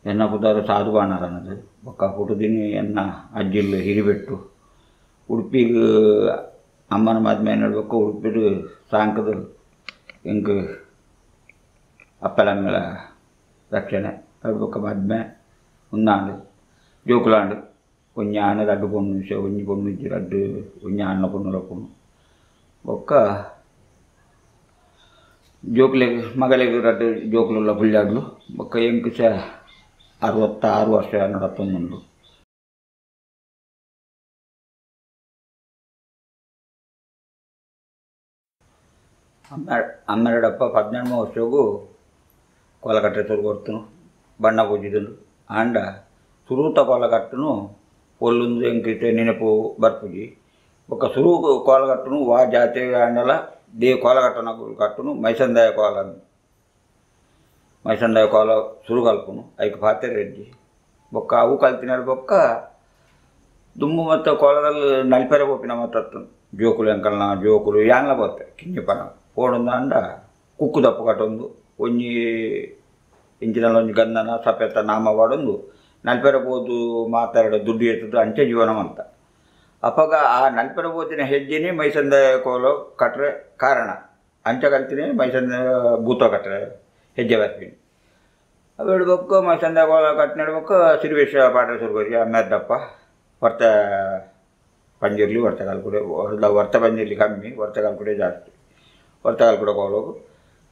ಎನ್ನ ಪುದಾರು ಸಾಧು ಬಾಣಾರ ಅನ್ನೋದು ಬೊಕ್ಕ ಕುಟುದಿನಿ ಎನ್ನ ಅಜ್ಜಿಲ್ ಹಿರಿಬೆಟ್ಟು ಉಡುಪಿಗೆ ಅಮ್ಮನ ಮದ್ಮೆ ನಡ್ಬೇಕು ಉಡುಪಿದು ಸಾಂಕದ ಹೆಂಗೆ ಅಪ್ಪಲಮ್ಮಲ ರಕ್ಷಣೆ ನಡ್ಬೇಕು ಮದ್ಮೆ ಉನ್ನಾಂಡು ಜೋಕುಲಾಂಡು ಒಂಜಿ ಆನೆ ರಡ್ಡು ಪೊಣ್ಣು ಒಂಜಿ ಪೊಣ್ಣು ಇಜ್ಜಿ ರಡ್ಡು ಒಂಜಿ ಅಣ್ಣ ಪೊಣ್ಣುಲ ಪೊಣ್ಣು ಬೊಕ್ಕ ಜೋಕುಲೆಗ್ ಮಗಲೆಗ್ ರಡ್ಡು ಜೋಕುಲುಲ್ಲ ಪುಳ್ಯಾಡ್ಲು ಬೊಕ್ಕ ಎಂಕ್ ಸಹ 66 ವರ್ಷ ನಡತ್ತೊಂದುಂಡು. ಅಮ್ಮೆರಡಪ್ಪ 17 ವರ್ಷಗೂ ಕೋಲಕಟ್ಟೆ ತೊರ್ಗೊಡ್ತನು ಬಣ್ಣ ಪೂಜಿದನು ಆಂಡ ಸುರೂತ ಕೋಲಕಟ್ಟನು ಒಲ್ಲೊಂದು ಎಂಕಿತೆ ನೆನಪು ಬರ್ಪುಜಿ ಬೊಕ್ಕ ಸುರು ಕೋಲಕಟ್ಟನು ವಾ ಜಾತಿ ಆಂಡಲ ದೇ ಕೋಲಕಟ್ಟನ ಕಟ್ಟನು ಮೈಸಂದಾಯ ಕೋಲ ಮೈಸಂದಾಯ ಕೋಲ ಸುರು ಕಲ್ಪನು ಐಕ್ ಪಾತೆ ರೆಡ್ಡಿ ಬೊಕ್ಕ ಅವು ಕಲ್ತಿನಾರು ಬೊಕ್ಕ ದುಮ್ಮು ಮತ್ತು ಕೋಲದಲ್ಲಿ ನಲ್ಪೆರೆ ಪೋಪಿನ ಮತ್ತತ್ತು ಜೋಕುಲು ಎಂಕಲ್ನ ಜೋಕುಲು ಯಾಂಗ್ಲ ಬರ್ತೆ ಕಿಂಜಿಪನ ಓಡೊಂದು ಅಂಡ ಕುಕ್ಕು ದಪ್ಪು ಕಟ್ಟೊಂದು ಒಂಜಿ ಇಂಚಿನಲ್ಲಿ ಒಂಜಿ ಗಂಧನ ಸಪೇತ ನಾಮ ವಾಡೊಂದು ನಲ್ಪೆರೆ ಬೋದು ಮಾತಾಡ ದುಡ್ಡು ಎತ್ತದು ಅಂಚೆ ಜೀವನ ಅಂತ ಅಪ್ಪಾಗ ಆ ನಲ್ಪೆರೆ ಬೋದಿನ ಹೆಜ್ಜೆನೇ ಮೈಸಂದಾಯ ಕೋಲ ಕಟ್ರೆ ಕಾರಣ ಅಂಚ ಕಲ್ತಿನೇ ಮೈಸಂದಾಯ ಭೂತ ಕಟ್ರೆ ಹೆಜ್ಜೆ ಬರ್ತೀನಿ ಅವು ಹೇಳ್ಬೇಕು ಮೈಸಂದಾಯ ಕೋಲ ಕಟ್ಟಿ ನಡ್ಬೇಕು ಸಿರಿವೇಶ ಪಾಠ ಸುರ್ಗೋರಿ ಅಮ್ಮೆದ್ದಪ್ಪ ವರ್ತ ಪಂಜಿರ್ಲಿ ವರ್ತಕಾಲ್ ಕೂಡ ವರ್ತ ಪಂಜಿರ್ಲಿ ಕಮ್ಮಿ ವರ್ತಕಾಲ್ ಕೂಡ ಜಾಸ್ತಿ ವರ್ತಕಾಲ್ ಕೂಡ ಕೋಲೋಗು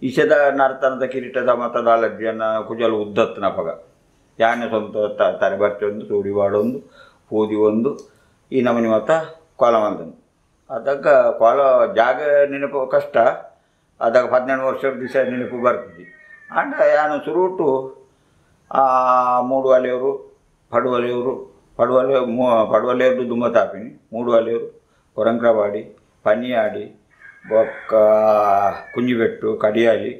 ಈಸದ ನರ್ತನದ ಕಿರೀಟದ ಮತದ ಅಲಜ್ಜಿಯನ್ನು ಕುಜಲು ಉದ್ದತ್ತನ ಪಗ ಯಾನೆ ಸ್ವಂತ ತಲೆ ಬರ್ತಿ ಒಂದು ಸೂಡಿ ವಾಡೊಂದು ಪೂದಿ ಒಂದು ಈ ನಮೂನಿ ಮತ್ತ ಕೋಲ ಮಂದನು ಅದಾಗ ಕೋಲ ಜಾಗ ನೆನಪು ಕಷ್ಟ ಅದಾಗ 12 ವರ್ಷದ ದಿವಸ ನೆನಪು ಬರ್ತಿದ್ದಿ ಅಂಡ ಯಾನು ಸುರುಟು ಮೂಡು ಅಲೆಯವರು ಪಡುವಲೆಯವರು ಪಡುವಲೆಯವ್ರದ್ದು ದುಮ್ಮ ತಾಪಿನಿ ಮೂಡು ಅಲೆಯವರು ಕೊರಂಕ್ರವಾಡಿ ಪನಿಯಾಡಿ ಬೊಕ್ಕ ಕುಂಜಿಬೆಟ್ಟು ಕಡಿಯಾಲಿ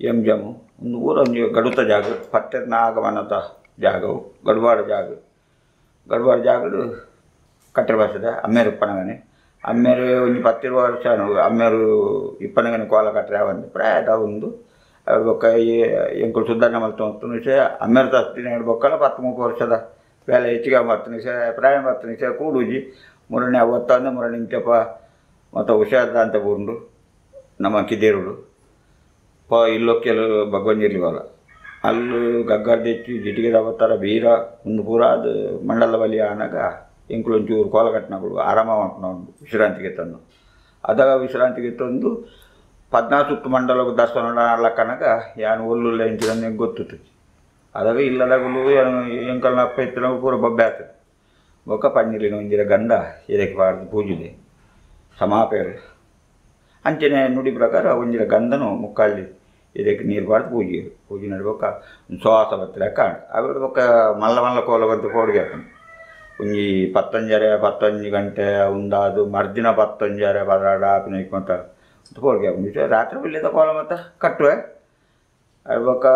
ಎಂಜಮು ಒಂದು ಊರೊಂದು ಗಡುತ ಜಾಗ ಪತ್ತೆರ್ನ ಆಗಮನದ ಜಾಗವು ಗಡುವಾಡ ಜಾಗಡು ಕಟ್ಟೆ ಬರ್ತದ ಅಮ್ಮೇರು ಇಪ್ಪನಗನೆ ಅಮ್ಮೇರು ಒಂದು 10 ವರ್ಷ ಅಮ್ಮೇರು ಇಪ್ಪನಗನೆ ಕೋಲ ಕಟ್ಟರೆ ಅವಂದು ಪ್ರಾಯದ ಒಂದು ಬೊಕ್ಕ ಎಂಕುಲು ಸುಧಾರಣೆ ಮಲ್ತು ವಿಷಯ ಅಮ್ಮೇರು ತಸ್ತಿನ ಹೇಳ್ಬೇಕಲ್ಲ 13 ವರ್ಷದ ಬೇಲೆ ಹೆಚ್ಚಿಗೆ 10 ನಿಮಿಷ ಪ್ರಾಯ 10 ನಿಮಿಷ ಕೂಡುಜಿ ಮುರणे ಅವತ್ತಂದು ಮುರणे ಇಂಚಪ್ಪ ಮತ್ತು ಹುಷಾರ್ದ ಅಂತ ಬುಂಡು ನಮ್ಮ ಕಿದೇರುಡು ಇಲ್ಲೊಕ್ಕೆಲು ಭಗವಂಜಿರ್ಲಿ ಹೊಲ ಅಲ್ಲೂ ಗಗ್ಗರ್ದೆಚ್ಚಿ ಜಿಟಿಗೆ ಅವತ್ತರ ಬೀರ ಒಂದು ಪೂರ ಅದು ಮಂಡಲ ಬಲಿ ಆನಾಗ ಎಂಕುಲು ಒಂಚೂರು ಕೋಲ ಕಟ್ಟಿನಗಳು ಆರಾಮ ಮಾಡ್ಕೊಂಡು ವಿಶ್ರಾಂತಿಗೆ ತಂದು ಅದಾಗ ವಿಶ್ರಾಂತಿಗೆ ತಂದು 14 ಸುತ್ತು ಮಂಡಲಕ್ಕೆ ದರ್ಶನ ಅಲ್ಲಕ್ಕನಾಗ ಯಾನು ಒಲ್ಲುಲ್ಲ ಎಂಚಿನ ಗೊತ್ತು ಅದಾಗ ಇಲ್ಲದಾಗಲು ಎಂಕಲ್ನ ಅಪ್ಪ ಎತ್ತಿನ ಪೂರ ಬೊಬ್ಬೆ ಆಗ್ತದೆ ಬೊಕ್ಕ ಪನ್ನೀರಿನ ಒಂದಿರ ಗಂಧ ಇದಕ್ಕೆ ಬಾರ್ದು ಪೂಜಿದೆ ಸಮಾಪೇರು ಅಂಚನೆ ನುಡಿ ಪ್ರಕಾರ ಒಂದಿರ ಗಂಧನು ಮುಕ್ಕಾಳಿ ಇದಕ್ಕೆ ನೀರು ಬಾರ್ದು ಪೂಜೆ ನಡ್ಬೇಕ ಶ್ವಾಸ ಬತ್ತಲೆ ಕಾಣು ಅವಾಗ ಬೊಕ್ಕ ಮಲ್ಲ ಕೋಲ ಬಂತು ಕೋಡಿಗೆ ಹಾಕೊಂಡು ಒಂಜಿ 15 ಗಂಟೆ ಉಂದಾದು ಮರ್ದಿನ 15 ಬರಾಡ ಆಪಿನ ಇಕ್ಕೊಂತ ಕೋಡಿಗೆ ಹಾಕೊಂಡು ರಾತ್ರಿ ಬಿಲ್ಲಿದ ಕೋಲ ಮತ್ತು ಕಟ್ಟುವೆ ಅವಾಗ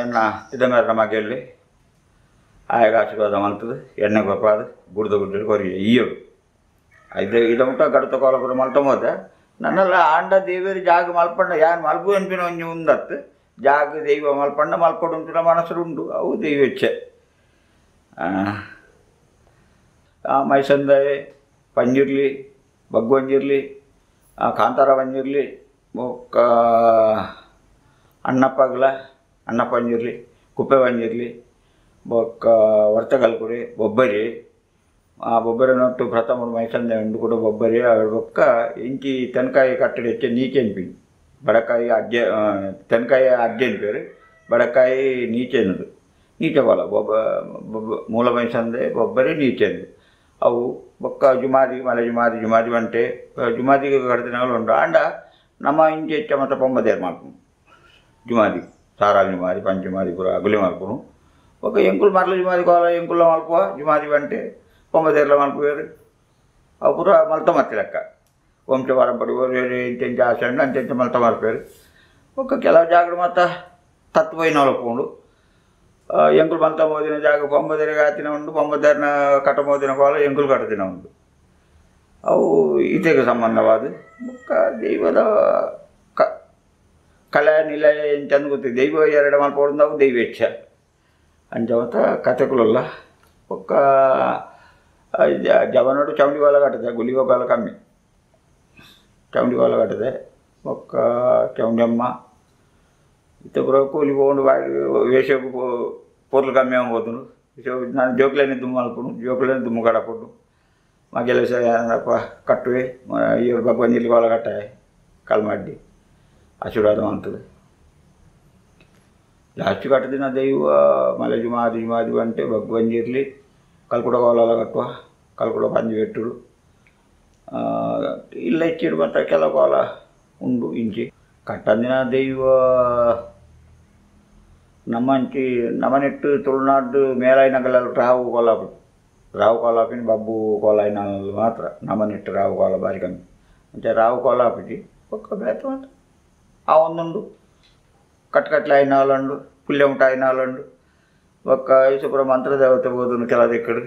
ಎನ್ನ ಇದಮೇರ ಮಗೆಯಲ್ಲಿ ಆಯಾಗ ಆಶೀರ್ವಾದ ಮಲ್ತದೆ ಎಣ್ಣೆ ಗೊಬ್ಬರ ಗುಡ್ದು ಕೊರಿ ಈಯರು ಇದು ಮುಟ್ಟ ಗಡುತ ಕೋಲಪುರ ಮಲ್ತಂಬೋದೆ ನನ್ನೆಲ್ಲ ಆಂಡ ದೇವಿಯರು ಜಾಗ ಮಲ್ಪಂಡ ಯಾರು ಮಲ್ಪು ಅನ್ಪಿನ ಒಂಜಿ ಉಂದತ್ತು ಜಾಗ ದೈವ ಮಲ್ಪಂಡ ಮಲ್ಪಡು ಉಂಟು ಮನಸ್ಸುಂಡು ಅವು ದೈವಚ್ಚೆ ಮೈಸಂದಾಯ ಪಂಜಿರ್ಲಿ ಬಗ್ವಂಜಿರ್ಲಿ ಕಾಂತಾರ ಪಂಜಿರ್ಲಿ ಬೊಕ್ಕ ಅಣ್ಣಪ್ಪಂಜಿರ್ಲಿ ಕುಪ್ಪೆ ಪಂಜಿರ್ಲಿ ಬೊಕ್ಕ ವರ್ತಕಲ್ಕುಡಿ ಬೊಬ್ಬರಿ ಬೊಬ್ಬರಿ ನೊಟ್ಟು ಪ್ರಥಮ ಮೈಸಂದಾಯ ಉಂಡು ಕೂಡ ಬೊಬ್ಬರಿ ಬೊಕ್ಕ ಇಂಚಿ ತೆನಕಾಯಿ ಕಟ್ಟಡ ಹೆಚ್ಚೆ ನೀಚೆ ಅನ್ಪಿನಿ ಬಡಕಾಯಿ ಅಜ್ಜೆ ತೆನಕಾಯಿ ಅಜ್ಜೆ ಅನ್ಪೇರು ಬಡಕಾಯಿ ನೀಚೆ ಅನ್ನೋದು ನೀಚೆ ಕೋಲ ಮೂಲ ಮೈಸಂದಾಯ ಬೊಬ್ಬರಿ ನೀಚೆ ಅಂದು ಅವು ಬೊಕ್ಕ ಜುಮಾದಿ ಮಲೆ ಜುಮಾದಿ ಬಂಟೆ ಜುಮಾದಿಗೆ ಕಡ್ದಿನಗಳು ಉಂಟು ಆಂಡ ನಮ್ಮ ಇಂಚೆ ಹೆಚ್ಚ ಮತ್ತು ಪೊಂಬದೇರು ಮಾಡ್ಕೊಂಡು ಜುಮಾದಿ ಸಾರಾಲ್ ಜುಮಾದಿ ಪಂಚುಮಾದಿ ಪೂರ ಅಗುಲಿ ಮಾಡ್ಕೊಂಡು ಬೊಕ್ಕ ಎಂಕುಲು ಮರಳು ಜುಮಾದಿ ಕೋಲ ಎಂಕುಲ್ಲ ಮಲ್ಪುವ ಜುಮಾದಿ ಬಂಟೆ ಪೊಂಬದೇರ್ಲ ಮಲ್ಪುವೇರು ಅವು ಪೂರ ಮಲ್ತ ಮತ್ತೆ ಲೆಕ್ಕ ವಂಶ ಪರಂಪರೆ ಇಂಚೆಂಚ ಆಸಂಡು ಅಂಚೆಂಚ ಮಲ್ತ ಮಲ್ಪೇರು ಬೊಕ್ಕ ಕೆಲವು ಜಾಗಗಳು ಮತ್ತು ತತ್ವೈನ ಹೊಲಕೊಂಡು ಎಂಕುಲು ಮಲ್ತ ಮೋದಿನ ಜಾಗ ಪೊಂಬದೇರಿಗೆ ಆತಿನ ಉಂಡು ಪೊಂಬದೇರ್ನ ಕಟ್ಟ ಮೋದಿನ ಕೋಲ ಎಂಕುಲು ಕಟ್ಟದಿನ ಉಂಟು ಅವು ಈಚೆಗೆ ಸಂಬಂಧವಾದ ಬೊಕ್ಕ ದೈವದ ಕಲೆ ನಿಲಯ ಎಂಚಂದು ಗೊತ್ತಿದೆ ದೈವ ಎರಡು ಮಲ್ಪೊಂದು ಅವು ದೈವೇಚ್ಛ ಅಂಚವತ್ತ ಕಥೆಗಳೆಲ್ಲ ಒಕ್ಕ ಜವನೋಡು ಚೌಂಡಿ ಗೋಲ ಕಟ್ಟದೆ ಗುಲಿಗೋ ಗೋಲ ಕಮ್ಮಿ ಚೌಂಡಿ ಗೋಲ ಕಟ್ಟದೆ ಒಕ್ಕ ಚೌಂಡಮ್ಮ ಇತ್ತ ಪುರ ಕೂಲಿ పోండు వేసేపు పొర్లు కమ్మి పోతును ನಾನು ಜೋಕ್ಲೇನೆ ದುಮ್ಮು ಮಲ್ಪುನು ಜೋಕ್ಲೇನೆ ದುಮ್ಮು ಕಡಪುಡು ಮಗೆಲ್ಲ ಕಟ್ಟುವೆ ಇವ್ರು ಭಗವಾನ್ ಜಿಲ್ಲೆ ಗೋಲ ಕಟ್ಟಾಯ ಕಲ್ಮಡ್ಡಿ ಆಶೀರ್ವಾದ ಅಂತದೆ లాస్ట్ కట్టదిన దైవ మళ్ళీ జుమాది అంటే భగవాన్ జిర్లి కల్కుడ కోలాల కట్టువ కల్కుడ పంది పెట్టుడు ಇಲ್ಲ ಇಚ್ಚಿಡು ಮತ್ತು ಕೆಲವು ಕೋಲ ಉಂಡು ಇಂಚಿ ಕಟ್ಟಂದಿನ ದೈವ ನಮ್ಮಂಚಿ ನಮನೆಟ್ಟು ತುಳುನಾಡು ಮೇಲೈನಗಲ ರಾವು ಕೋಲಾಪಿನಿ ಬಬ್ಬು ಕೋಲೈನ ಮಾತ್ರ ನಮನೆಟ್ಟು ರಾವು ಕೋಲ ಬಾರಿ ಕಮ್ಮಿ అంటే రావు కోలాపిటి ఒక్క బేతం అంటే ఆ ಒಂದುಂಡು ಕಟ್ಕಟ್ಲೆ అయిన వాళ్ళండు పుల్లెముట అయిన వాళ్ళండు ఒక్క ఈశ్వర మంత్రదేవత పోదును ಕೆಲದಿಕ್ಕಡು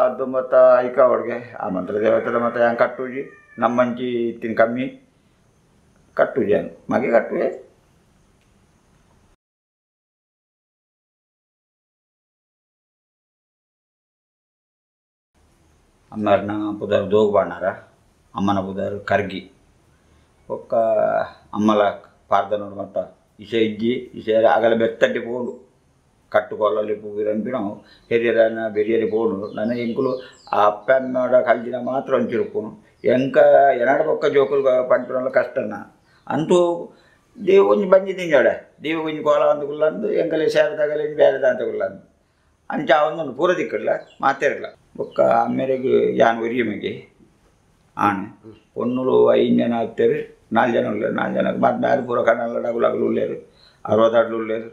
ಅದು ಮತ್ತು ಐಕ ಅವ್ರಿಗೆ ಆ ಮಂತ್ರದೇವತೆದ ಮತ್ತು ಹೆಂಗೆ ಕಟ್ಟುಜಿ ನಮ್ಮ ಮಂಚಿ ಇತ್ತಿನ ಕಮ್ಮಿ ಕಟ್ಟುಜಿ ಹಂಗೆ ಮಗೆ ಕಟ್ಟುವೆ అమ్మర్న పుదర్ దోగు బాణారా అమ్మన పుదర్ కర్గి ఒక్క అమ్మల పార్దనుడు మొత్తం ఇసే ఇజ్జి ఇసే అగల బెత్తట్టి పోండు కట్టుకోవాలి విరంపినం హెరియరన బెరియరి పోను నన్ను ఎంకులు ఆ అప్పన్నోడ కలిసిన మాత్రం చిరుక్కును ఇంకా ఎనాడ ఒక్క జోకులు పంచడంలో కష్టన్న అంటూ దేవు కొంచెం బంజి తింజాడ దేవు కొంచెం కోల అందుకుల్లందు ఎంకలే సేర తగలేని వేరే దాంతకుల్లందు అని చావుందు పూర దిక్కడ్ల మాతేరల ఒక్క అమ్మేరికి యాన్ ఒరియమికి ఆను పొన్నులు 5 జన ಆಗ್ತಾರೆ 4 ಜನ ಉಳ್ಳೇರು 4 ಜನಕ್ಕೆ ಮತ್ತೆ ಮ್ಯಾಲೆ ಪೂರ ಕಣ್ಣಲ್ಲ ಡಗುಲಗಲು ಉಳ್ಳೇರು 60 ಉಳ್ಳೇರು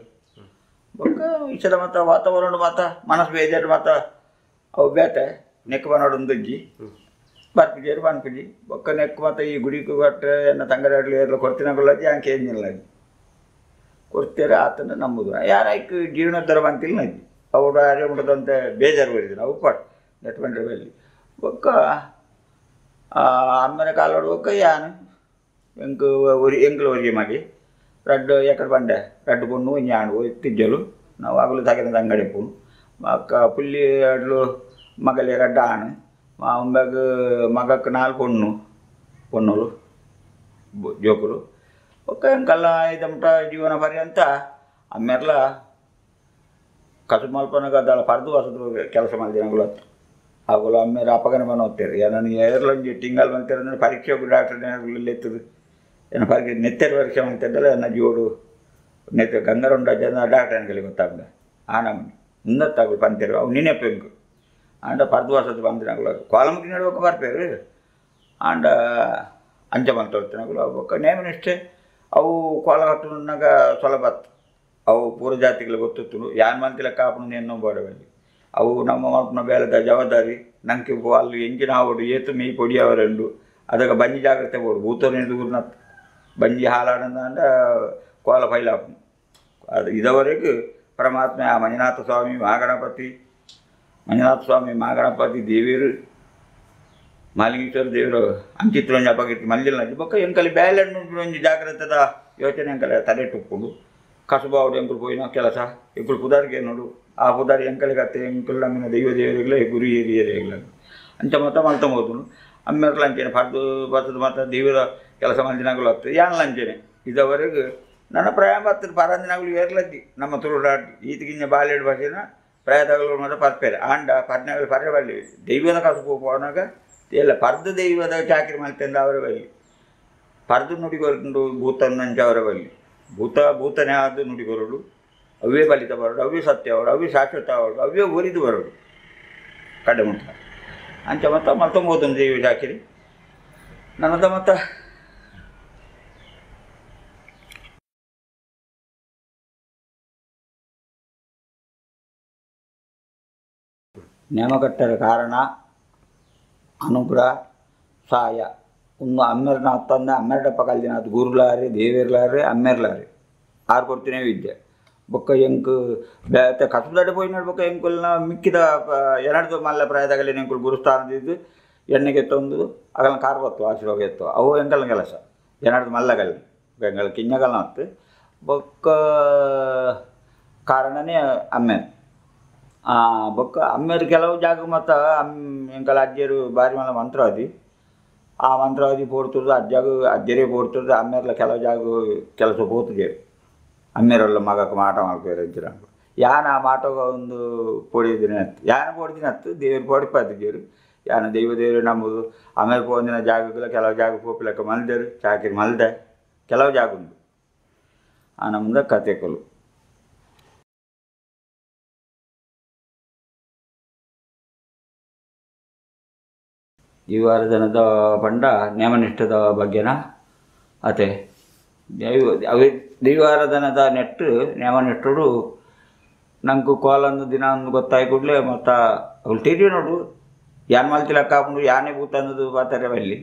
ಒಕ್ಕ ಇಷ್ಟದ ಮತ್ತು ವಾತಾವರಣ ಮತ್ತು ಮನಸ್ಸು ಬೇಜಾರು ಮತ್ತು ಅವು ಬೇತೆ ನೆಕ್ ಬನ್ನೋಡು ಒಂದಜ್ಜಿ ಬರ್ಪಿಜೇರು ಬನ್ಪಿಜಿ ಒಕ್ಕ ನೆಕ್ ಮತ್ತು ಈ ಗುಡಿಗೆ ಕೊಟ್ಟರೆ ಎನ್ನ ತಂಗಡಾಡ್ಲು ಏರ್ಲ ಕೊಡ್ತೀನಗೊಳ್ಳಜ್ಜಿ ಹಂಗೆ ಏನಿಲ್ಲ ಕೊಡ್ತೀರ ಆತನ ನಂಬುದು ಯಾರೈಕ್ ಜೀವನೋದ್ಧಾರ ಬಂತಿಲ್ಲ ನಜ್ಜಿ ಅವ್ರು ಅರೆ ಮುಟ್ಟದಂತೆ ಬೇಜಾರು ಬರಿದ್ರು ಅವು ಪಟ್ ನೆಟ್ಕೊಂಡ್ರೆ ಬೆಲ್ಲಿ ಒಕ್ಕ అమ్మని కాలోడు ఒక యాను ఎంకులు ఒరిగి మాకి రెడ్డు ఎక్కడ పండే రెడ్డు పొన్ను యాను తిజ్జలు నా వాగులు తగిన తంగడిపోను మా అక్క పుల్లి అడ్లు మగలి రెడ్డ ఆను మా అమ్మకు మగకు 4 పొన్నులు జోకులు ఒక ఎంకల్లా ఇదంట జీవన పర్యంత అమ్మెర్ల ಕಸುಮಲ್ಪನಾಗ ಅದಲ್ಲ ಪರ್ದು ವಸದು ಕೆಲಸ ಮಾಡಿದೆ ನಂಗಳು ಅವುಗಳು ಅಮ್ಮೇಲೆ ಅಪಗನ ಮನ ಹೋಗ್ತಾರೆ ನಾನು ಏರ್ಲಂಜಿ ಟಿಂಗಲ್ ಬಂತಾರೆ ಅಂದರೆ ಪರೀಕ್ಷೆಗೂ ಡಾಕ್ಟರ್ ಎತ್ತದು ಏನು ಪರೀಕ್ಷೆ ನೆತ್ತೆರ ಪರೀಕ್ಷೆ ಮಾಡ್ತಿದ್ದಲ್ಲ ನನ್ನ ಜೋಡು ನೆತ್ತ ಗಂಗರುಂಡ ಜನ ಡಾಕ್ಟರ್ ನನಗೆ ಗೊತ್ತಾಗಲ್ಲ ಆ ನಮ್ಮನೆ ಮುಂದತ್ತಾಗಲು ಪಂತೇರು ಅವು ನೆನೆಪೆಂಕು ಆಂಡ ಪರ್ದು ವಸದು ಬಂದಿನಗಳು ಕೋಲಮುಖಿ ನಡುವಕ್ಕೆ ಬರ್ಪೇರು ಆಂಡ ಅಂಚೆ ಬಂತ ಹೋಗ್ತಿನಗಳು ಅವು ನೇಮನಿಷ್ಟೇ ಅವು ಕೋಲ ಕಟ್ಟುನಾಗ ಸೊಲಬತ್ತು ಅವು ಪೂರ ಜಾತಿಗಳು ಗೊತ್ತಿತ್ತು ಯಾನ್ ಮಂತಿಲ ಕಾಪುನು ಎನ್ನೋ ಬೋಡವಲ್ಲಿ ಅವು ನಮ್ಮ ಮಲ್ಪನ ಬೇಲದ ಜವಾಬ್ದಾರಿ ನಂಗೆ ಅಲ್ಲಿ ಎಂಜಿನ ಆವಡು ಏತು ಮೀ ಪೊಡಿಯವರೆಂಡು ಅದಕ್ಕೆ ಬಂಜಿ ಜಾಗ್ರತೆ ಬೋಡು ಭೂತೋನಿ ಊರಿನ ಬಂಜಿ ಹಾಲಾಡಂದ ಕೋಲ ಪೈಲಾಪು ಅದು ಇದುವರೆಗೂ ಪರಮಾತ್ಮ ಮಂಜುನಾಥ ಸ್ವಾಮಿ ಮಹಾಗಣಪತಿ ದೇವಿಯರು ಮಾಲಿಂಗೇಶ್ವರ ದೇವರು ಅಂಚಿತ್ರ ಜಪಗಿಟ್ಟು ಮಲ್ಲಿಲ್ಲ ಬೊಕ್ಕ ಎಂಕಲಿ ಬೇಲೆಣ್ಣು ಜಾಗ್ರತದ ಯೋಚನೆ ಎಂಕಲ ತಲೆ ಟುಕ್ಕುಡು ಕಸುಬಾವುಡು ಎಂಕುಲು ಪೋಯಿನ ಕೆಲಸ ಎಂಕುಲು ಪುದಾರಿಗೆ ನೋಡು ಆ ಪುದಾರಿ ಎಂಕಲಿಗತ್ತೆ ಎಂಕುಲು ನಮ್ಮಿನ ದೈವ ದೇವರಿಗಳೇ ಗುರು ಹಿರಿಯರಿಗಳ ಅಂಚ ಮೊತ್ತ ಮಲ್ತ ಹೋದನು ಅಮ್ಮೆರ್ಲ ಅಂಚೆನೆ ಪರ್ದು ಬರ್ತದ ಮತ್ತು ದೇವರ ಕೆಲಸ ಮಂದಿನಾಗಲು ಆಗ್ತದೆ ಯಾನ್ ಲಂಚನೆ ಇದುವರೆಗೂ ನನ್ನ ಪ್ರಯಾಣ ಬರ್ತದೆ ಪರಂದಿನಾಗಲು ಏರ್ಲದ್ದಿ ನಮ್ಮ ತುಳುನಾಡು ಈತಗಿಂಜ ಬಾಲೆಡು ಭಾಷೆನ ಪ್ರಯಾದಗಳು ಮಾತ್ರ ಪರ್ಪೇರೆ ಆಂಡ ಪರ್ನಾಗಲು ಪರ್ರೆ ಬಲ್ಲಿ ದೈವದ ಕಸುಬು ಹೋನಾಗ ಎಲ್ಲ ಪರ್ದು ದೈವದ ಚಾಕರಿ ಮಾಡ್ತಂದ ಅವರ ಬಲ್ಲಿ ಪರ್ದು ನುಡಿಗೊರ್ಕೊಂಡು ಭೂತನ್ನಂಚ ಅವರ ಬಲ್ಲಿ ಭೂತನೇ ಆದ ನುಡಿಗೊರಡು ಅವೇ ಬಲಿತ ಬರೋಡು ಅವೇ ಸತ್ಯ ಅವಡು ಅವೇ ಶಾಶ್ವತ ಅವಡು ಅವೇ ಒರಿದು ಬರೋಡು ಕಡೆ ಮುಟ್ಟ ಅಂಚ ಮತ್ತು ಮತ್ತೊಂಬತ್ತು ದೈವ ಚಾಕಿರಿ ನನ್ನದ ಮತ್ತು ನೇಮಕಟ್ಟರ ಕಾರಣ ಅನುಗ್ರಹ ಸಹಾಯ ಒಂದು ಅಮ್ಮೆರ್ನ ಹತ್ತಂದ ಅಮ್ಮೆರಡಪ್ಪ ಕಲ್ದಿನ ಅದು ಗುರುಲಾರಿ ದೇವಿರ್ಲಾರಿ ಅಮ್ಮೆರ್ಲಾರಿ ಆರು ಕೊಡ್ತೀನಿ ವಿದ್ಯೆ ಬೊಕ್ಕ ಎಂಕು ಬೇತೆ ಕಸದಾಡಿ ಪೋಯಿನಾಡು ಬೊಕ್ಕ ಎಂಕುಲ್ನ ಮಿಕ್ಕಿದ ಎರಡು ಮಲ್ಲ ಪ್ರಾಯದಾಗಲಿ ಎಂಕುಲು ಗುರುಸ್ಥಾನದಿದ್ದು ಎಣ್ಣೆಗೆ ಎತ್ತೊಂದು ಅಗಲ ಕಾರ್ವತ್ತು ಆಶೀರ್ವಾದ ಎತ್ತು ಅವು ಎಂಕಲ್ನ ಕೆಲಸ ಎರಡು ಮಲ್ಲಗಲ್ಲಿ ಎಂಕಲ್ ಕಿಂಜಗಲ್ನ ಹತ್ತು ಬೊಕ್ಕ ಕಾರಣನೇ ಅಮ್ಮೇರು ಬೊಕ್ಕ ಅಮ್ಮೇರು ಕೆಲವು ಜಾಗ ಮತ್ತು ಎಂಕಲ್ ಅಜ್ಜಿಯರು ಬಾರಿ ಮಲ್ಲ ಮಂತ್ರವಾದಿ ಆ ಮಂತ್ರವಾದಿ ಪೋಡ್ತುರ್ದು ಅಜ್ಜರೇ ಪೋಡ್ತುರ್ದು ಅಮ್ಮೇರ್ಲ ಕೆಲವು ಜಾಗ ಕೆಲಸ ಪೋತುಜೇರು ಅಮ್ಮೇರೆಲ್ಲ ಮಗಕ್ಕೆ ಮಾಟ ಮಾಡ್ಕೋರು ಅಜ್ಜರ ಯಾನ ಆ ಮಾಟಗ ಒಂದು ಪೊಡಿದಿನ ಹತ್ತು ಯಾನ ಪೋಡಿದಿನ ಹತ್ತು ದೇವ್ರು ಪೊಡಿಪಾತಿದ್ದೇರು ಯಾನ ದೇವರು ನಂಬುದು ಆಮೇಲೆ ಪೋಂದಿನ ಜಾಗಗಳ ಕೆಲವು ಜಾಗ ಪೋಪಿಲಕ್ಕ ಮಲ್ದೇರು ಚಾಕಿರಿ ಮಲ್ದೆ ಕೆಲವು ಜಾಗ ಉಂಟು ಆ ನಮ್ದು ಕಥೆಗಳು ಈ ವಾರ ಜನದ ಪಂಡ ನೇಮನಿಷ್ಠದ ಬಗ್ಗೆನ ಅತೆ ದೈವಾರಾಧನದ ನೆಟ್ಟು ನೇಮನಿಷ್ಠರು ನಂಗೆ ಕೋಲೊಂದು ದಿನ ಒಂದು ಗೊತ್ತಾಗಿ ಕೂಡಲೇ ಮತ್ತು ಅವ್ಳು ಟಿವಿ ನೋಡು ಯಾನ್ ಮಲ್ತಿಲಕ್ಕ ಹಾಕೊಂಡು ಯಾನೇ ಭೂತ ಅನ್ನೋದು ಬಾತಾರೆ ಅಲ್ಲಿ